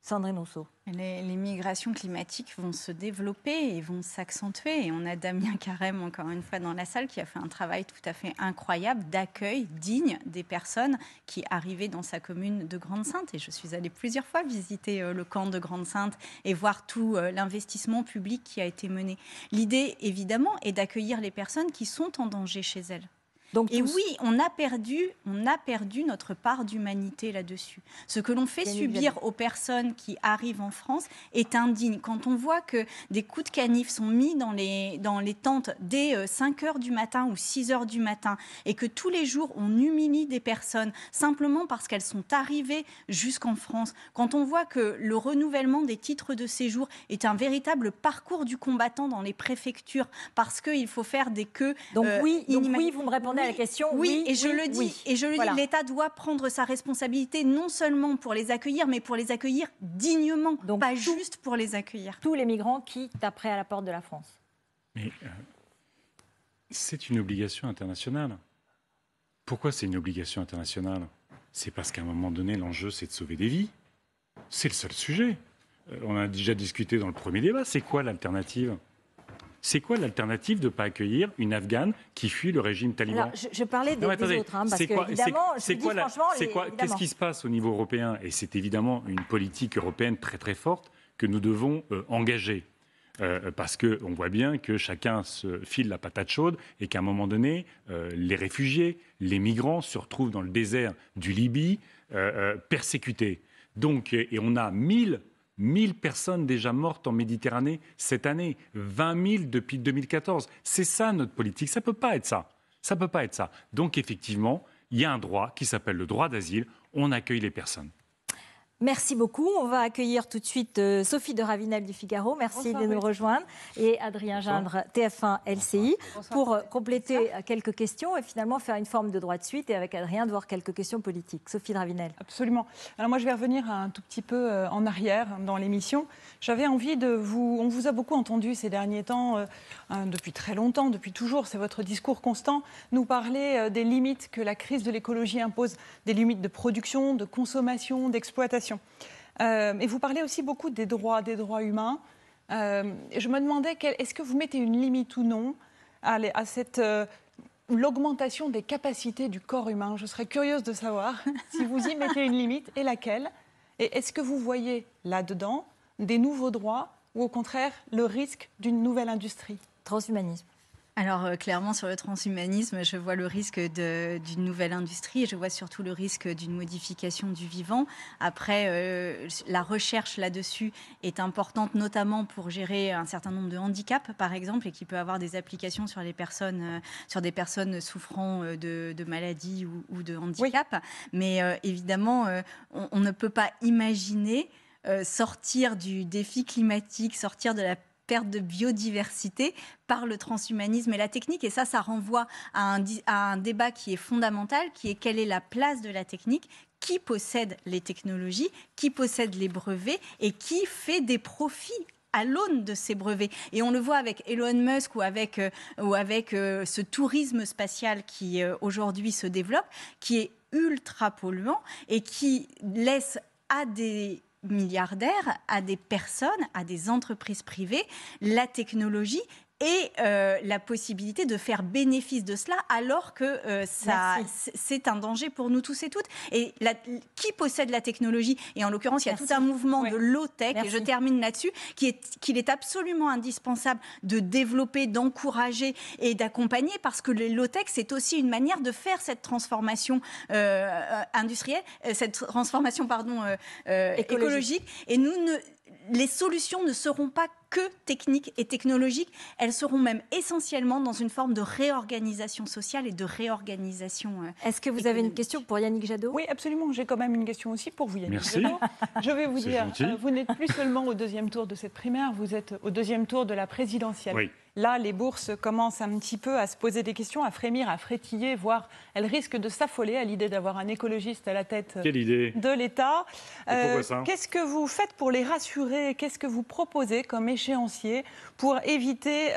Sandrine Rousseau. Les migrations climatiques vont se développer et vont s'accentuer. Et on a Damien Carême, encore une fois, dans la salle, qui a fait un travail tout à fait incroyable d'accueil digne des personnes qui arrivaient dans sa commune de Grande-Synthe. Et je suis allée plusieurs fois visiter le camp de Grande-Synthe et voir tout l'investissement public qui a été mené. L'idée, évidemment, est d'accueillir les personnes qui sont en danger chez elles. Donc, et oui, on a perdu notre part d'humanité là-dessus. Ce que l'on fait subir aux personnes qui arrivent en France est indigne. Quand on voit que des coups de canif sont mis dans les tentes dès 5 heures du matin ou 6 heures du matin et que tous les jours on humilie des personnes simplement parce qu'elles sont arrivées jusqu'en France, quand on voit que le renouvellement des titres de séjour est un véritable parcours du combattant dans les préfectures parce qu'il faut faire des queues oui, vous me répondez à la question. Oui, et je le dis, l'État doit prendre sa responsabilité non seulement pour les accueillir, mais pour les accueillir dignement, donc pas juste pour les accueillir. Tous les migrants qui taperaient à la porte de la France. Mais c'est une obligation internationale. Pourquoi c'est une obligation internationale? C'est parce qu'à un moment donné, l'enjeu, c'est de sauver des vies. C'est le seul sujet. On a déjà discuté dans le premier débat. C'est quoi l'alternative? C'est quoi l'alternative de ne pas accueillir une Afghane qui fuit le régime taliban? Alors, je parlais des autres, parce qu'est-ce qui se passe au niveau européen? Et c'est évidemment une politique européenne très très forte que nous devons engager. Parce qu'on voit bien que chacun se file la patate chaude et qu'à un moment donné, les réfugiés, les migrants se retrouvent dans le désert du Libye, persécutés. Donc, et on a 1000 personnes déjà mortes en Méditerranée cette année, 20 000 depuis 2014. C'est ça notre politique, ça ne peut pas être ça. Ça ne peut pas être ça. Donc effectivement, il y a un droit qui s'appelle le droit d'asile, on accueille les personnes. Merci beaucoup. On va accueillir tout de suite Sophie de Ravinel du Figaro. Merci de nous rejoindre. Et Adrien Gindre, TF1 LCI, pour compléter quelques questions et finalement faire une forme de droit de suite et avec Adrien de voir quelques questions politiques. Sophie de Ravinel. Absolument. Alors moi, je vais revenir un tout petit peu en arrière dans l'émission. J'avais envie de vous... On vous a beaucoup entendu ces derniers temps, depuis très longtemps, depuis toujours, c'est votre discours constant, nous parler des limites que la crise de l'écologie impose, des limites de production, de consommation, d'exploitation. Et vous parlez aussi beaucoup des droits humains. Je me demandais, est-ce que vous mettez une limite ou non à l'augmentation des capacités du corps humain? Je serais curieuse de savoir si vous y mettez une limite et laquelle. Et est-ce que vous voyez là-dedans des nouveaux droits ou au contraire le risque d'une nouvelle industrie? Transhumanisme. Alors clairement sur le transhumanisme, je vois le risque d'une nouvelle industrie et je vois surtout le risque d'une modification du vivant. Après, la recherche là-dessus est importante, notamment pour gérer un certain nombre de handicaps, par exemple, et qui peut avoir des applications sur des personnes souffrant de maladies ou de handicaps. Oui. Mais évidemment, on ne peut pas imaginer sortir du défi climatique, sortir de la perte de biodiversité par le transhumanisme et la technique. Et ça renvoie à un débat qui est fondamental, qui est quelle est la place de la technique, qui possède les technologies, qui possède les brevets et qui fait des profits à l'aune de ces brevets. Et on le voit avec Elon Musk ou avec ce tourisme spatial qui aujourd'hui se développe, qui est ultra polluant et qui laisse à des milliardaires, à des personnes, à des entreprises privées, la technologie et la possibilité de faire bénéfice de cela alors que c'est un danger pour nous tous et toutes. Et qui possède la technologie? Et en l'occurrence, il y a tout un mouvement de low-tech, et je termine là-dessus, qu'il est absolument indispensable de développer, d'encourager et d'accompagner, parce que le low-tech, c'est aussi une manière de faire cette transformation industrielle, cette transformation écologique. Et les solutions ne seront pas que techniques et technologiques, elles seront même essentiellement dans une forme de réorganisation sociale et de réorganisation Est-ce que vous avez une question pour Yannick Jadot? Oui, absolument. J'ai quand même une question aussi pour vous, Yannick Merci. Jadot. Je vais vous dire, gentil. Vous n'êtes plus seulement au deuxième tour de cette primaire, vous êtes au deuxième tour de la présidentielle. Oui. Là, les bourses commencent un petit peu à se poser des questions, à frémir, à frétiller, voire elles risquent de s'affoler à l'idée d'avoir un écologiste à la tête Quelle idée de l'État. pourquoi ça ? Qu'est-ce que vous faites pour les rassurer? Qu'est-ce que vous proposez comme échéancier pour éviter,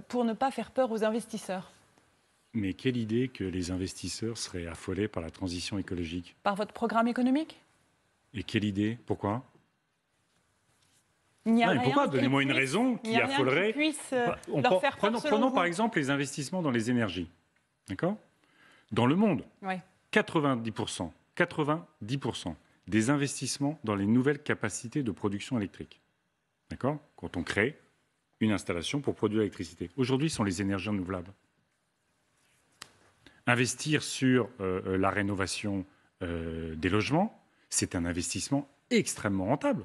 pour ne pas faire peur aux investisseurs? Mais quelle idée que les investisseurs seraient affolés par la transition écologique. Par votre programme économique? Et quelle idée? Pourquoi? Il n'y a Non, mais rien pourquoi? qui Donnez-moi une puisse- raison il n'y qui a rien affolerait. puisse Bah, leur faire peur, selon prenons vous. par exemple les investissements dans les énergies. D'accord? Dans le monde, Oui. 90% des investissements dans les nouvelles capacités de production électrique. D'accord? Quand on crée une installation pour produire l'électricité. Aujourd'hui, ce sont les énergies renouvelables. Investir sur la rénovation des logements, c'est un investissement extrêmement rentable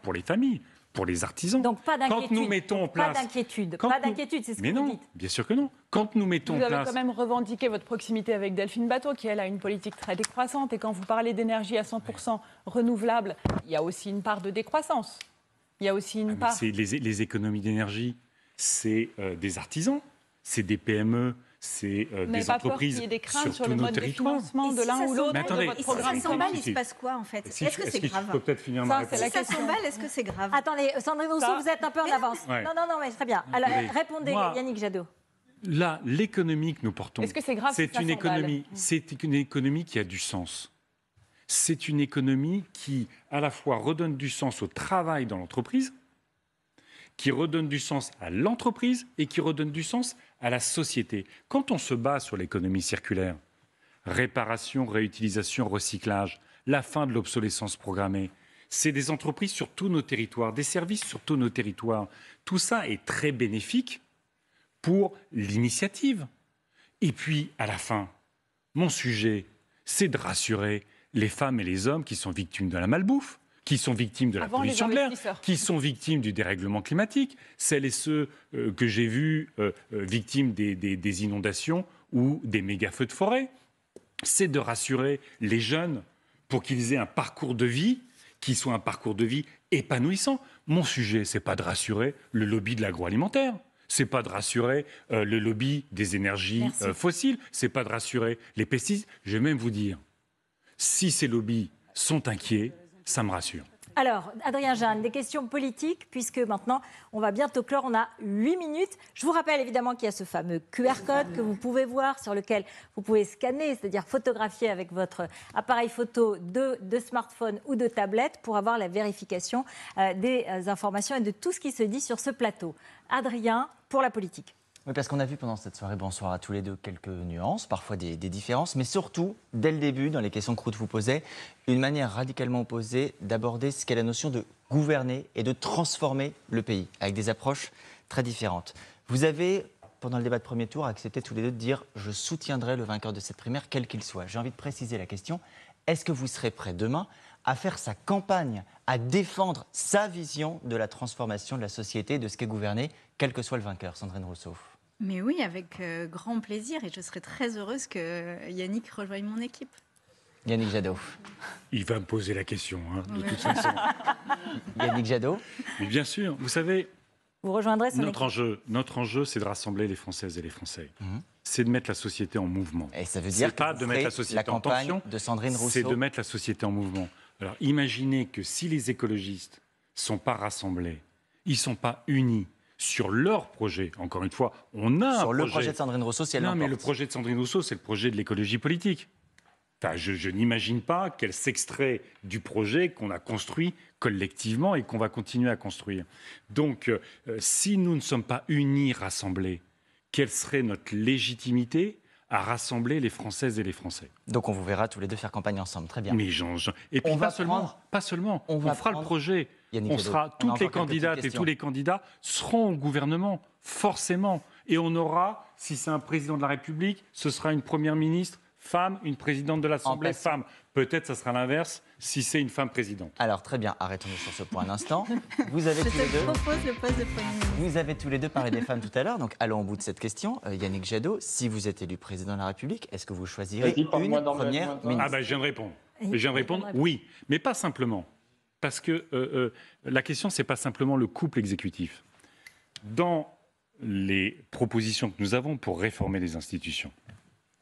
pour les familles, pour les artisans. Donc pas d'inquiétude. Quand nous mettons en place... Pas d'inquiétude, Quand pas nous- d'inquiétude, c'est ce Mais que vous non, dites. bien sûr que non. Quand nous mettons Vous en avez place... quand même revendiqué votre proximité avec Delphine Bateau, qui elle a une politique très décroissante. Et quand vous parlez d'énergie à 100% renouvelable, il y a aussi une part de décroissance. Il y a aussi une part... C'est les économies d'énergie, c'est des artisans, c'est des PME, c'est Vous n'avez des pas peur qu'il entreprises y ait des craintes sur sur tous le nos mode de territoires. financement de Et si l'un ça ou l'autre Mais de attendez, votre Et si programme ça s'emballe, il si. se passe quoi en fait? Si Est-ce que tu- c'est que grave? je peux peut-être finir Ça, ma c'est réponse? la Si ça question. s'emballe, est-ce que c'est grave? Attendez, Sandrine Rousseau, Ça- vous êtes un peu en avance. Ouais. Non, mais très bien. Alors, Attendez. répondez, Moi- Yannick Jadot. Là, l'économie que nous portons, Est-ce que c'est grave si ça une s'emballe économie qui a du sens. C'est une économie qui, à la fois, redonne du sens au travail dans l'entreprise, qui redonne du sens à l'entreprise et qui redonne du sens à la société. Quand on se bat sur l'économie circulaire, réparation, réutilisation, recyclage, la fin de l'obsolescence programmée, c'est des entreprises sur tous nos territoires, des services sur tous nos territoires. Tout ça est très bénéfique pour l'initiative. Et puis, à la fin, mon sujet, c'est de rassurer les femmes et les hommes qui sont victimes de la malbouffe, qui sont victimes de la Avant les pollution de l'air, investisseurs. qui sont victimes du dérèglement climatique, celles et ceux que j'ai vus victimes des inondations ou des méga-feux de forêt. C'est de rassurer les jeunes pour qu'ils aient un parcours de vie qui soit un parcours de vie épanouissant. Mon sujet, c'est pas de rassurer le lobby de l'agroalimentaire. C'est pas de rassurer le lobby des énergies fossiles. C'est pas de rassurer les pesticides. Je vais même vous dire, si ces lobbies sont inquiets, ça me rassure. Alors, Adrien Jeanne, des questions politiques, puisque maintenant, on va bientôt clore. On a 8 minutes. Je vous rappelle évidemment qu'il y a ce fameux QR code que vous pouvez voir, sur lequel vous pouvez scanner, c'est-à-dire photographier avec votre appareil photo de smartphone ou de tablette pour avoir la vérification des informations et de tout ce qui se dit sur ce plateau. Adrien, pour la politique. Oui, parce qu'on a vu pendant cette soirée, bonsoir à tous les deux, quelques nuances, parfois des différences, mais surtout, dès le début, dans les questions que Ruth vous posait, une manière radicalement opposée d'aborder ce qu'est la notion de gouverner et de transformer le pays, avec des approches très différentes. Vous avez, pendant le débat de premier tour, accepté tous les deux de dire « je soutiendrai le vainqueur de cette primaire, quel qu'il soit ». J'ai envie de préciser la question, est-ce que vous serez prêt demain à faire sa campagne, à défendre sa vision de la transformation de la société, de ce qu'est gouverner, quel que soit le vainqueur, Sandrine Rousseau? Mais oui, avec grand plaisir, et je serais très heureuse que Yannick rejoigne mon équipe. Yannick Jadot. Il va me poser la question, de toute façon. Yannick Jadot. Mais bien sûr, vous savez, Vous rejoindrez son équipe. notre enjeu, c'est de rassembler les Françaises et les Français. C'est de mettre la société en mouvement. Et ça veut dire C'est pas que de vous mettre la ferez société en campagne tension, de Sandrine Rousseau. c'est de mettre la société en mouvement. Alors imaginez que si les écologistes ne sont pas rassemblés, ils ne sont pas unis sur leur projet, encore une fois, on a Sur un le projet de Sandrine Rousseau, si elle Non, mais l'emporte. le projet de Sandrine Rousseau, c'est le projet de l'écologie politique. Enfin, je n'imagine pas qu'elle s'extrait du projet qu'on a construit collectivement et qu'on va continuer à construire. Donc, si nous ne sommes pas unis, rassemblés, quelle serait notre légitimité à rassembler les Françaises et les Français? Donc on vous verra tous les deux faire campagne ensemble. Très bien. Mais et puis On va pas seulement. On va fera le prendre- projet. Yannick On Jadot, sera, on a toutes encore les quelques candidates petites et questions. tous les candidats seront au gouvernement, forcément. Et on aura, si c'est un président de la République, ce sera une première ministre femme, une présidente de l'Assemblée passant. femme. Peut-être ça sera l'inverse si c'est une femme présidente. Alors très bien, arrêtons-nous sur ce point un instant. Vous avez Je tous les te deux. propose le poste de Premier ministre. Vous avez tous les deux parlé des femmes tout à l'heure, donc allons au bout de cette question. Yannick Jadot, si vous êtes élu président de la République, est-ce que vous choisirez Vas-y, parle-moi une dans le première même temps. ministre? Ah ben je viens de répondre. Oui, Je viens de répondre oui, mais pas simplement. Parce que la question, c'est pas simplement le couple exécutif. Dans les propositions que nous avons pour réformer les institutions.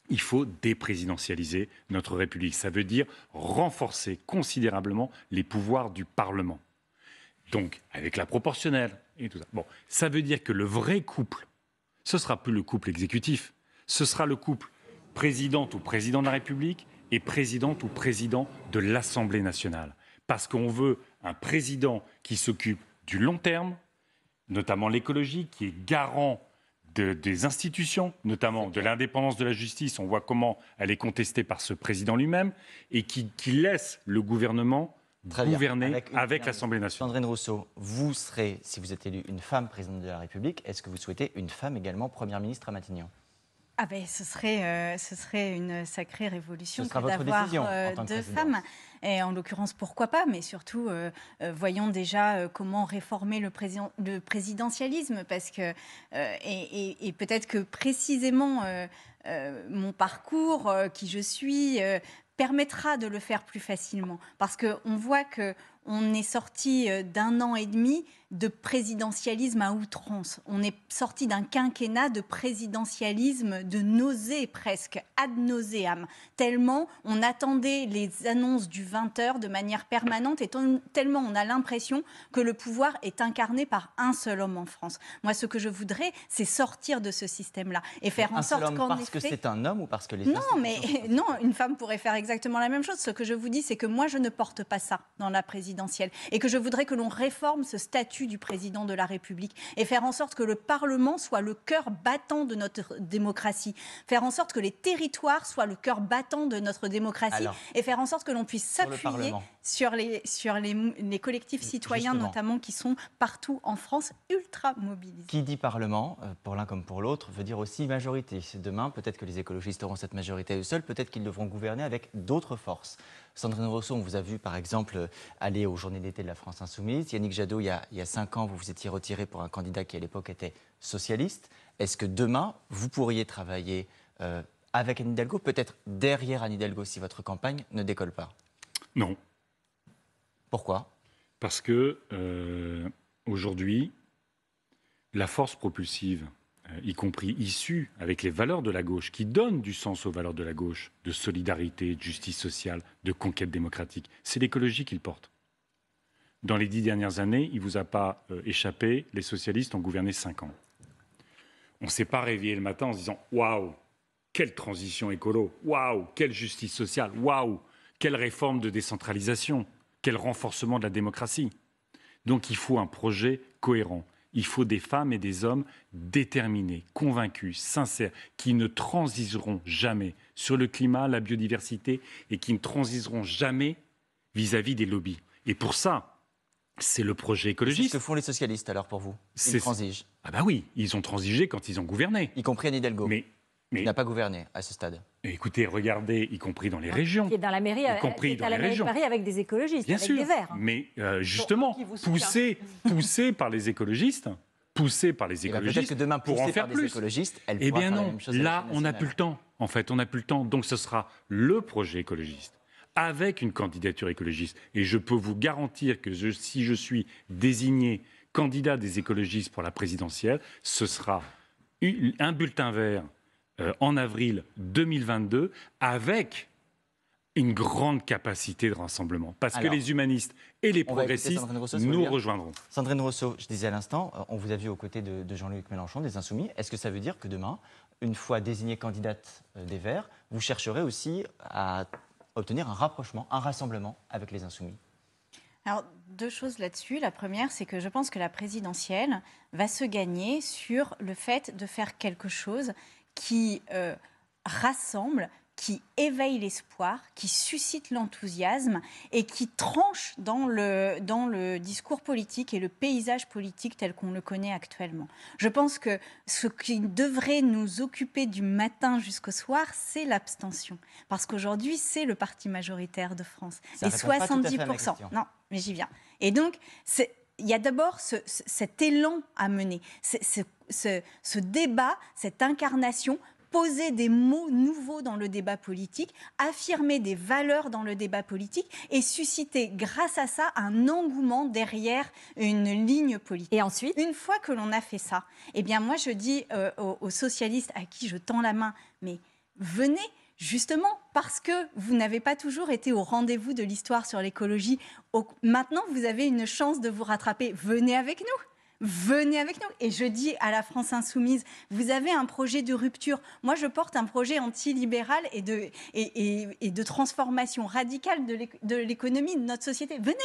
Il faut déprésidentialiser notre République. Ça veut dire renforcer considérablement les pouvoirs du Parlement. Donc, avec la proportionnelle et tout ça. Bon, ça veut dire que le vrai couple, ce ne sera plus le couple exécutif, ce sera le couple présidente ou président de la République et présidente ou président de l'Assemblée nationale. Parce qu'on veut un président qui s'occupe du long terme, notamment l'écologie, qui est garant des institutions, notamment de l'indépendance de la justice. On voit comment elle est contestée par ce président lui-même, et qui laisse le gouvernement gouverner avec l'Assemblée nationale. Sandrine Rousseau, vous serez, si vous êtes élue, une femme présidente de la République. Est-ce que vous souhaitez une femme également première ministre à Matignon? Ah ben, ce serait une sacrée révolution Ce sera que votre d'avoir décision en tant que deux présidente. femmes. Et en l'occurrence, pourquoi pas, mais surtout, voyons déjà comment réformer le présidentialisme, parce que, et peut-être que précisément mon parcours, qui je suis, permettra de le faire plus facilement. Parce qu'on voit qu'on est sorti d'1 an et demi de présidentialisme à outrance. On est sorti d'un quinquennat de présidentialisme de nausée presque, ad nauseam. Tellement on attendait les annonces du 20h de manière permanente et tellement on a l'impression que le pouvoir est incarné par un seul homme en France. Moi, ce que je voudrais, c'est sortir de ce système-là et faire en sorte qu'en parce effet... que c'est un homme ou parce que les Non, mais non, une femme pourrait faire exactement la même chose. Ce que je vous dis, c'est que moi, je ne porte pas ça dans la présidentielle et que je voudrais que l'on réforme ce statut du président de la République et faire en sorte que le Parlement soit le cœur battant de notre démocratie, faire en sorte que les territoires soient le cœur battant de notre démocratie. Alors, et faire en sorte que l'on puisse s'appuyer sur les collectifs citoyens, justement, notamment, qui sont partout en France ultra mobilisés. Qui dit Parlement, pour l'un comme pour l'autre, veut dire aussi majorité. Demain, peut-être que les écologistes auront cette majorité eux seuls, peut-être qu'ils devront gouverner avec d'autres forces. Sandrine Rousseau, on vous a vu par exemple aller aux Journées d'été de la France Insoumise. Yannick Jadot, il y a 5 ans, vous vous étiez retiré pour un candidat qui à l'époque était socialiste. Est-ce que demain, vous pourriez travailler avec Anne Hidalgo, peut-être derrière Anne Hidalgo si votre campagne ne décolle pas? Non. Pourquoi? Parce que aujourd'hui, la force propulsive, y compris issue avec les valeurs de la gauche, qui donnent du sens aux valeurs de la gauche, de solidarité, de justice sociale, de conquête démocratique, c'est l'écologie qu'ils portent. Dans les 10 dernières années, il ne vous a pas échappé, les socialistes ont gouverné 5 ans. On ne s'est pas réveillé le matin en se disant « Waouh, quelle transition écolo, waouh, quelle justice sociale, waouh, quelle réforme de décentralisation, quel renforcement de la démocratie ». Donc il faut un projet cohérent. Il faut des femmes et des hommes déterminés, convaincus, sincères, qui ne transigeront jamais sur le climat, la biodiversité et qui ne transigeront jamais vis-à-vis des lobbies. Et pour ça, c'est le projet écologiste. C'est ce que font les socialistes alors pour vous? Ils transigent. Ah bah oui, ils ont transigé quand ils ont gouverné. Y compris Anne Hidalgo. Mais il n'a pas gouverné à ce stade. Écoutez, regardez, y compris dans les régions. Qui est dans la mairie, y compris dans les régions. De Paris avec des écologistes, bien avec sûr, des Verts. Mais justement, poussé par les écologistes, peut-être que demain, pour en faire par plus. Des écologistes, elle eh pourra bien faire non, la même chose là, on n'a plus le temps. En fait, on n'a plus le temps. Donc, ce sera le projet écologiste avec une candidature écologiste. Et je peux vous garantir que si je suis désigné candidat des écologistes pour la présidentielle, ce sera un bulletin vert en avril 2022 avec une grande capacité de rassemblement. Parce que les humanistes et les progressistes nous rejoindront. Sandrine Rousseau, je disais à l'instant, on vous a vu aux côtés de Jean-Luc Mélenchon, des Insoumis. Est-ce que ça veut dire que demain, une fois désignée candidate des Verts, vous chercherez aussi à obtenir un rapprochement, un rassemblement avec les Insoumis? Alors, 2 choses là-dessus. La première, c'est que je pense que la présidentielle va se gagner sur le fait de faire quelque chose qui rassemble, qui éveille l'espoir, qui suscite l'enthousiasme et qui tranche dans le discours politique et le paysage politique tel qu'on le connaît actuellement. Je pense que ce qui devrait nous occuper du matin jusqu'au soir, c'est l'abstention. Parce qu'aujourd'hui, c'est le parti majoritaire de France. Ça et 70%. Non, mais j'y viens. Et donc, il y a d'abord cet élan à mener, ce débat, cette incarnation poser des mots nouveaux dans le débat politique, affirmer des valeurs dans le débat politique et susciter grâce à ça un engouement derrière une ligne politique. Et ensuite, une fois que l'on a fait ça, eh bien moi je dis aux socialistes à qui je tends la main, mais venez. Justement, parce que vous n'avez pas toujours été au rendez-vous de l'histoire sur l'écologie, maintenant vous avez une chance de vous rattraper. Venez avec nous. Venez avec nous. Et je dis à la France insoumise, vous avez un projet de rupture. Moi, je porte un projet antilibéral et de transformation radicale de l'économie de notre société. Venez.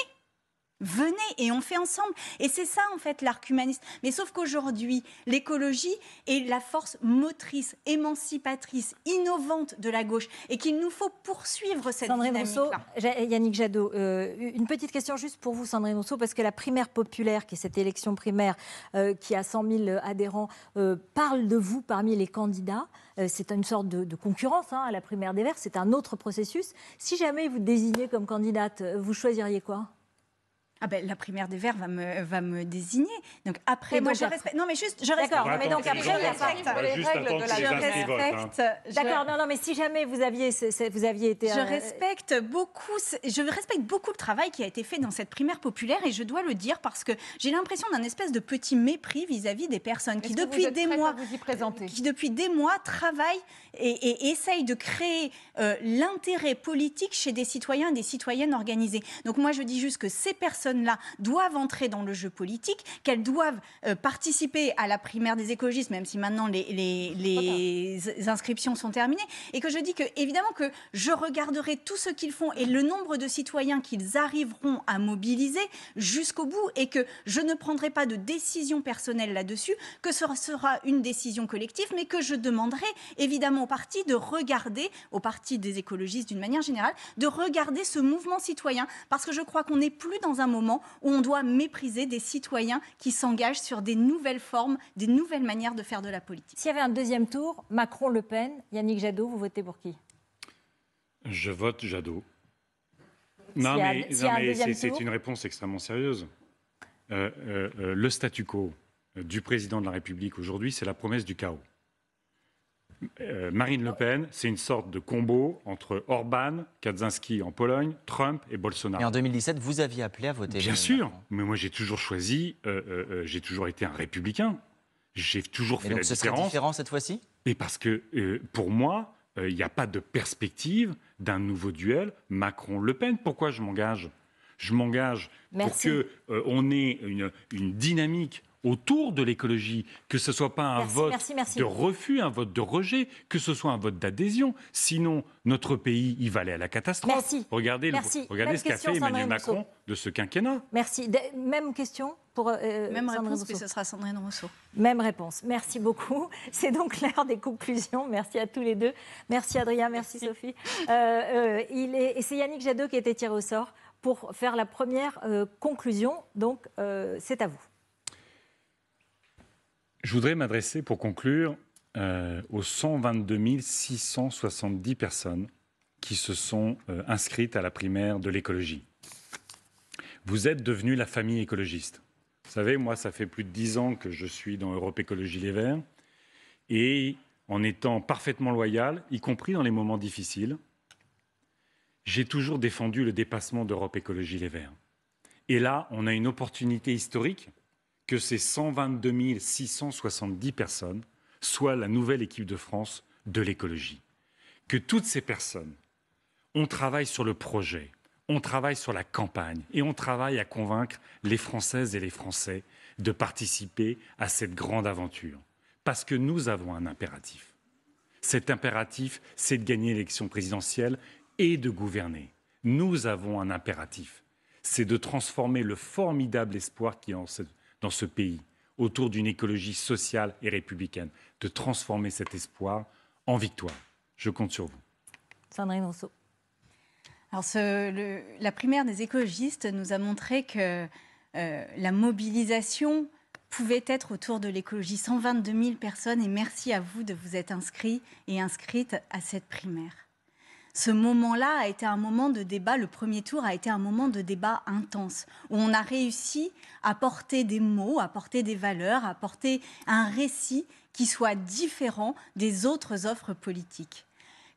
Venez et on fait ensemble. Et c'est ça, en fait, l'arc humaniste. Mais sauf qu'aujourd'hui, l'écologie est la force motrice, émancipatrice, innovante de la gauche et qu'il nous faut poursuivre cette dynamique-là. Yannick Jadot, une petite question juste pour vous, Sandrine Rousseau, parce que la primaire populaire, qui est cette élection primaire qui a 100 000 adhérents, parle de vous parmi les candidats. C'est une sorte de concurrence à la primaire des Verts. C'est un autre processus. Si jamais vous désignez comme candidate, vous choisiriez quoi ? Ah ben, la primaire des Verts va me désigner. Donc après, moi je respecte. Non mais juste, je respecte. D'accord, mais donc après, il y a pas. Les règles de Je respecte. D'accord, non, mais si jamais vous aviez été. Je respecte beaucoup le travail qui a été fait dans cette primaire populaire et je dois le dire parce que j'ai l'impression d'un espèce de petit mépris vis-à-vis des personnes qui depuis des mois travaillent et essayent de créer l'intérêt politique chez des citoyens et des citoyennes organisées. Donc moi je dis juste que ces personnes-là doivent entrer dans le jeu politique, qu'elles doivent participer à la primaire des écologistes, même si maintenant les inscriptions sont terminées, et que je dis que évidemment que je regarderai tout ce qu'ils font et le nombre de citoyens qu'ils arriveront à mobiliser jusqu'au bout, et que je ne prendrai pas de décision personnelle là-dessus, que ce sera une décision collective, mais que je demanderai évidemment au parti des écologistes d'une manière générale, de regarder ce mouvement citoyen, parce que je crois qu'on n'est plus dans un moment où on doit mépriser des citoyens qui s'engagent sur des nouvelles formes, des nouvelles manières de faire de la politique. S'il y avait un deuxième tour, Macron-Le Pen, Yannick Jadot, vous votez pour qui ? Je vote Jadot. Non, mais c'est une réponse extrêmement sérieuse. Le statu quo du président de la République aujourd'hui, c'est la promesse du chaos. Marine Le Pen, c'est une sorte de combo entre Orban, Kaczynski en Pologne, Trump et Bolsonaro. Et en 2017, vous aviez appelé à voter. Bien sûr, mais moi j'ai toujours choisi, j'ai toujours été un républicain. J'ai toujours fait la différence. Et donc ce serait différent cette fois-ci ? Et parce que pour moi, il n'y a pas de perspective d'un nouveau duel Macron-Le Pen. Pourquoi je m'engage ? Je m'engage pour qu'on ait une dynamique autour de l'écologie, que ce ne soit pas un vote de refus, un vote de rejet, que ce soit un vote d'adhésion. Sinon, notre pays, il va aller à la catastrophe. Regardez ce qu'a fait Emmanuel Macron de ce quinquennat. Merci. Même question pour Même Sandrine réponse, Rousseau. puis ce sera Sandrine Rousseau. Même réponse. Merci beaucoup. C'est donc l'heure des conclusions. Merci à tous les deux. Merci Adrien, merci Sophie. Et c'est Yannick Jadot qui a été tiré au sort pour faire la première conclusion. Donc, c'est à vous. Je voudrais m'adresser, pour conclure, aux 122 670 personnes qui se sont inscrites à la primaire de l'écologie. Vous êtes devenus la famille écologiste. Vous savez, moi, ça fait plus de 10 ans que je suis dans Europe Écologie Les Verts. Et en étant parfaitement loyal, y compris dans les moments difficiles, j'ai toujours défendu le dépassement d'Europe Écologie Les Verts. Et là, on a une opportunité historique que ces 122 670 personnes soient la nouvelle équipe de France de l'écologie. Que toutes ces personnes, on travaille sur le projet, on travaille sur la campagne et on travaille à convaincre les Françaises et les Français de participer à cette grande aventure. Parce que nous avons un impératif. Cet impératif, c'est de gagner l'élection présidentielle et de gouverner. Nous avons un impératif, c'est de transformer le formidable espoir qui est dans ce pays, autour d'une écologie sociale et républicaine, de transformer cet espoir en victoire. Je compte sur vous. Sandrine Rousseau. Alors la primaire des écologistes nous a montré que la mobilisation pouvait être autour de l'écologie. 122 000 personnes, et merci à vous de vous être inscrits et inscrites à cette primaire. Ce moment-là a été un moment de débat, le premier tour a été un moment de débat intense, où on a réussi à porter des mots, à porter des valeurs, à porter un récit qui soit différent des autres offres politiques.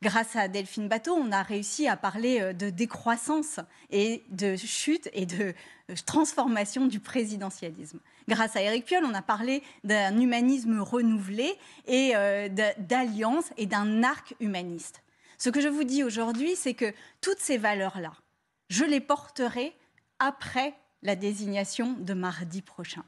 Grâce à Delphine Batho, on a réussi à parler de décroissance et de chute et de transformation du présidentialisme. Grâce à Éric Piolle, on a parlé d'un humanisme renouvelé et d'alliance et d'un arc humaniste. Ce que je vous dis aujourd'hui, c'est que toutes ces valeurs-là, je les porterai après la désignation de mardi prochain.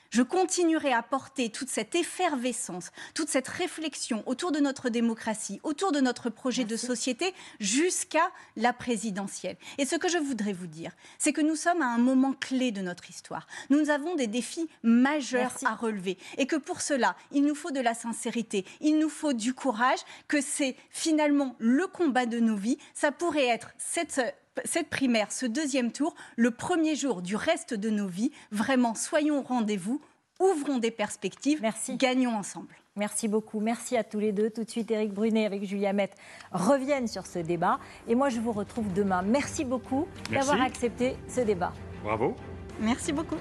Je continuerai à porter toute cette effervescence, toute cette réflexion autour de notre démocratie, autour de notre projet de société, jusqu'à la présidentielle. Et ce que je voudrais vous dire, c'est que nous sommes à un moment clé de notre histoire. Nous avons des défis majeurs à relever. Et que pour cela, il nous faut de la sincérité, il nous faut du courage, que c'est finalement le combat de nos vies. Ça pourrait être cette primaire, ce deuxième tour, le premier jour du reste de nos vies. Vraiment, soyons au rendez-vous, ouvrons des perspectives, gagnons ensemble. Merci beaucoup. Merci à tous les deux. Tout de suite, Éric Brunet avec Julia Mette reviennent sur ce débat. Et moi, je vous retrouve demain. Merci beaucoup d'avoir accepté ce débat. Bravo. Merci beaucoup.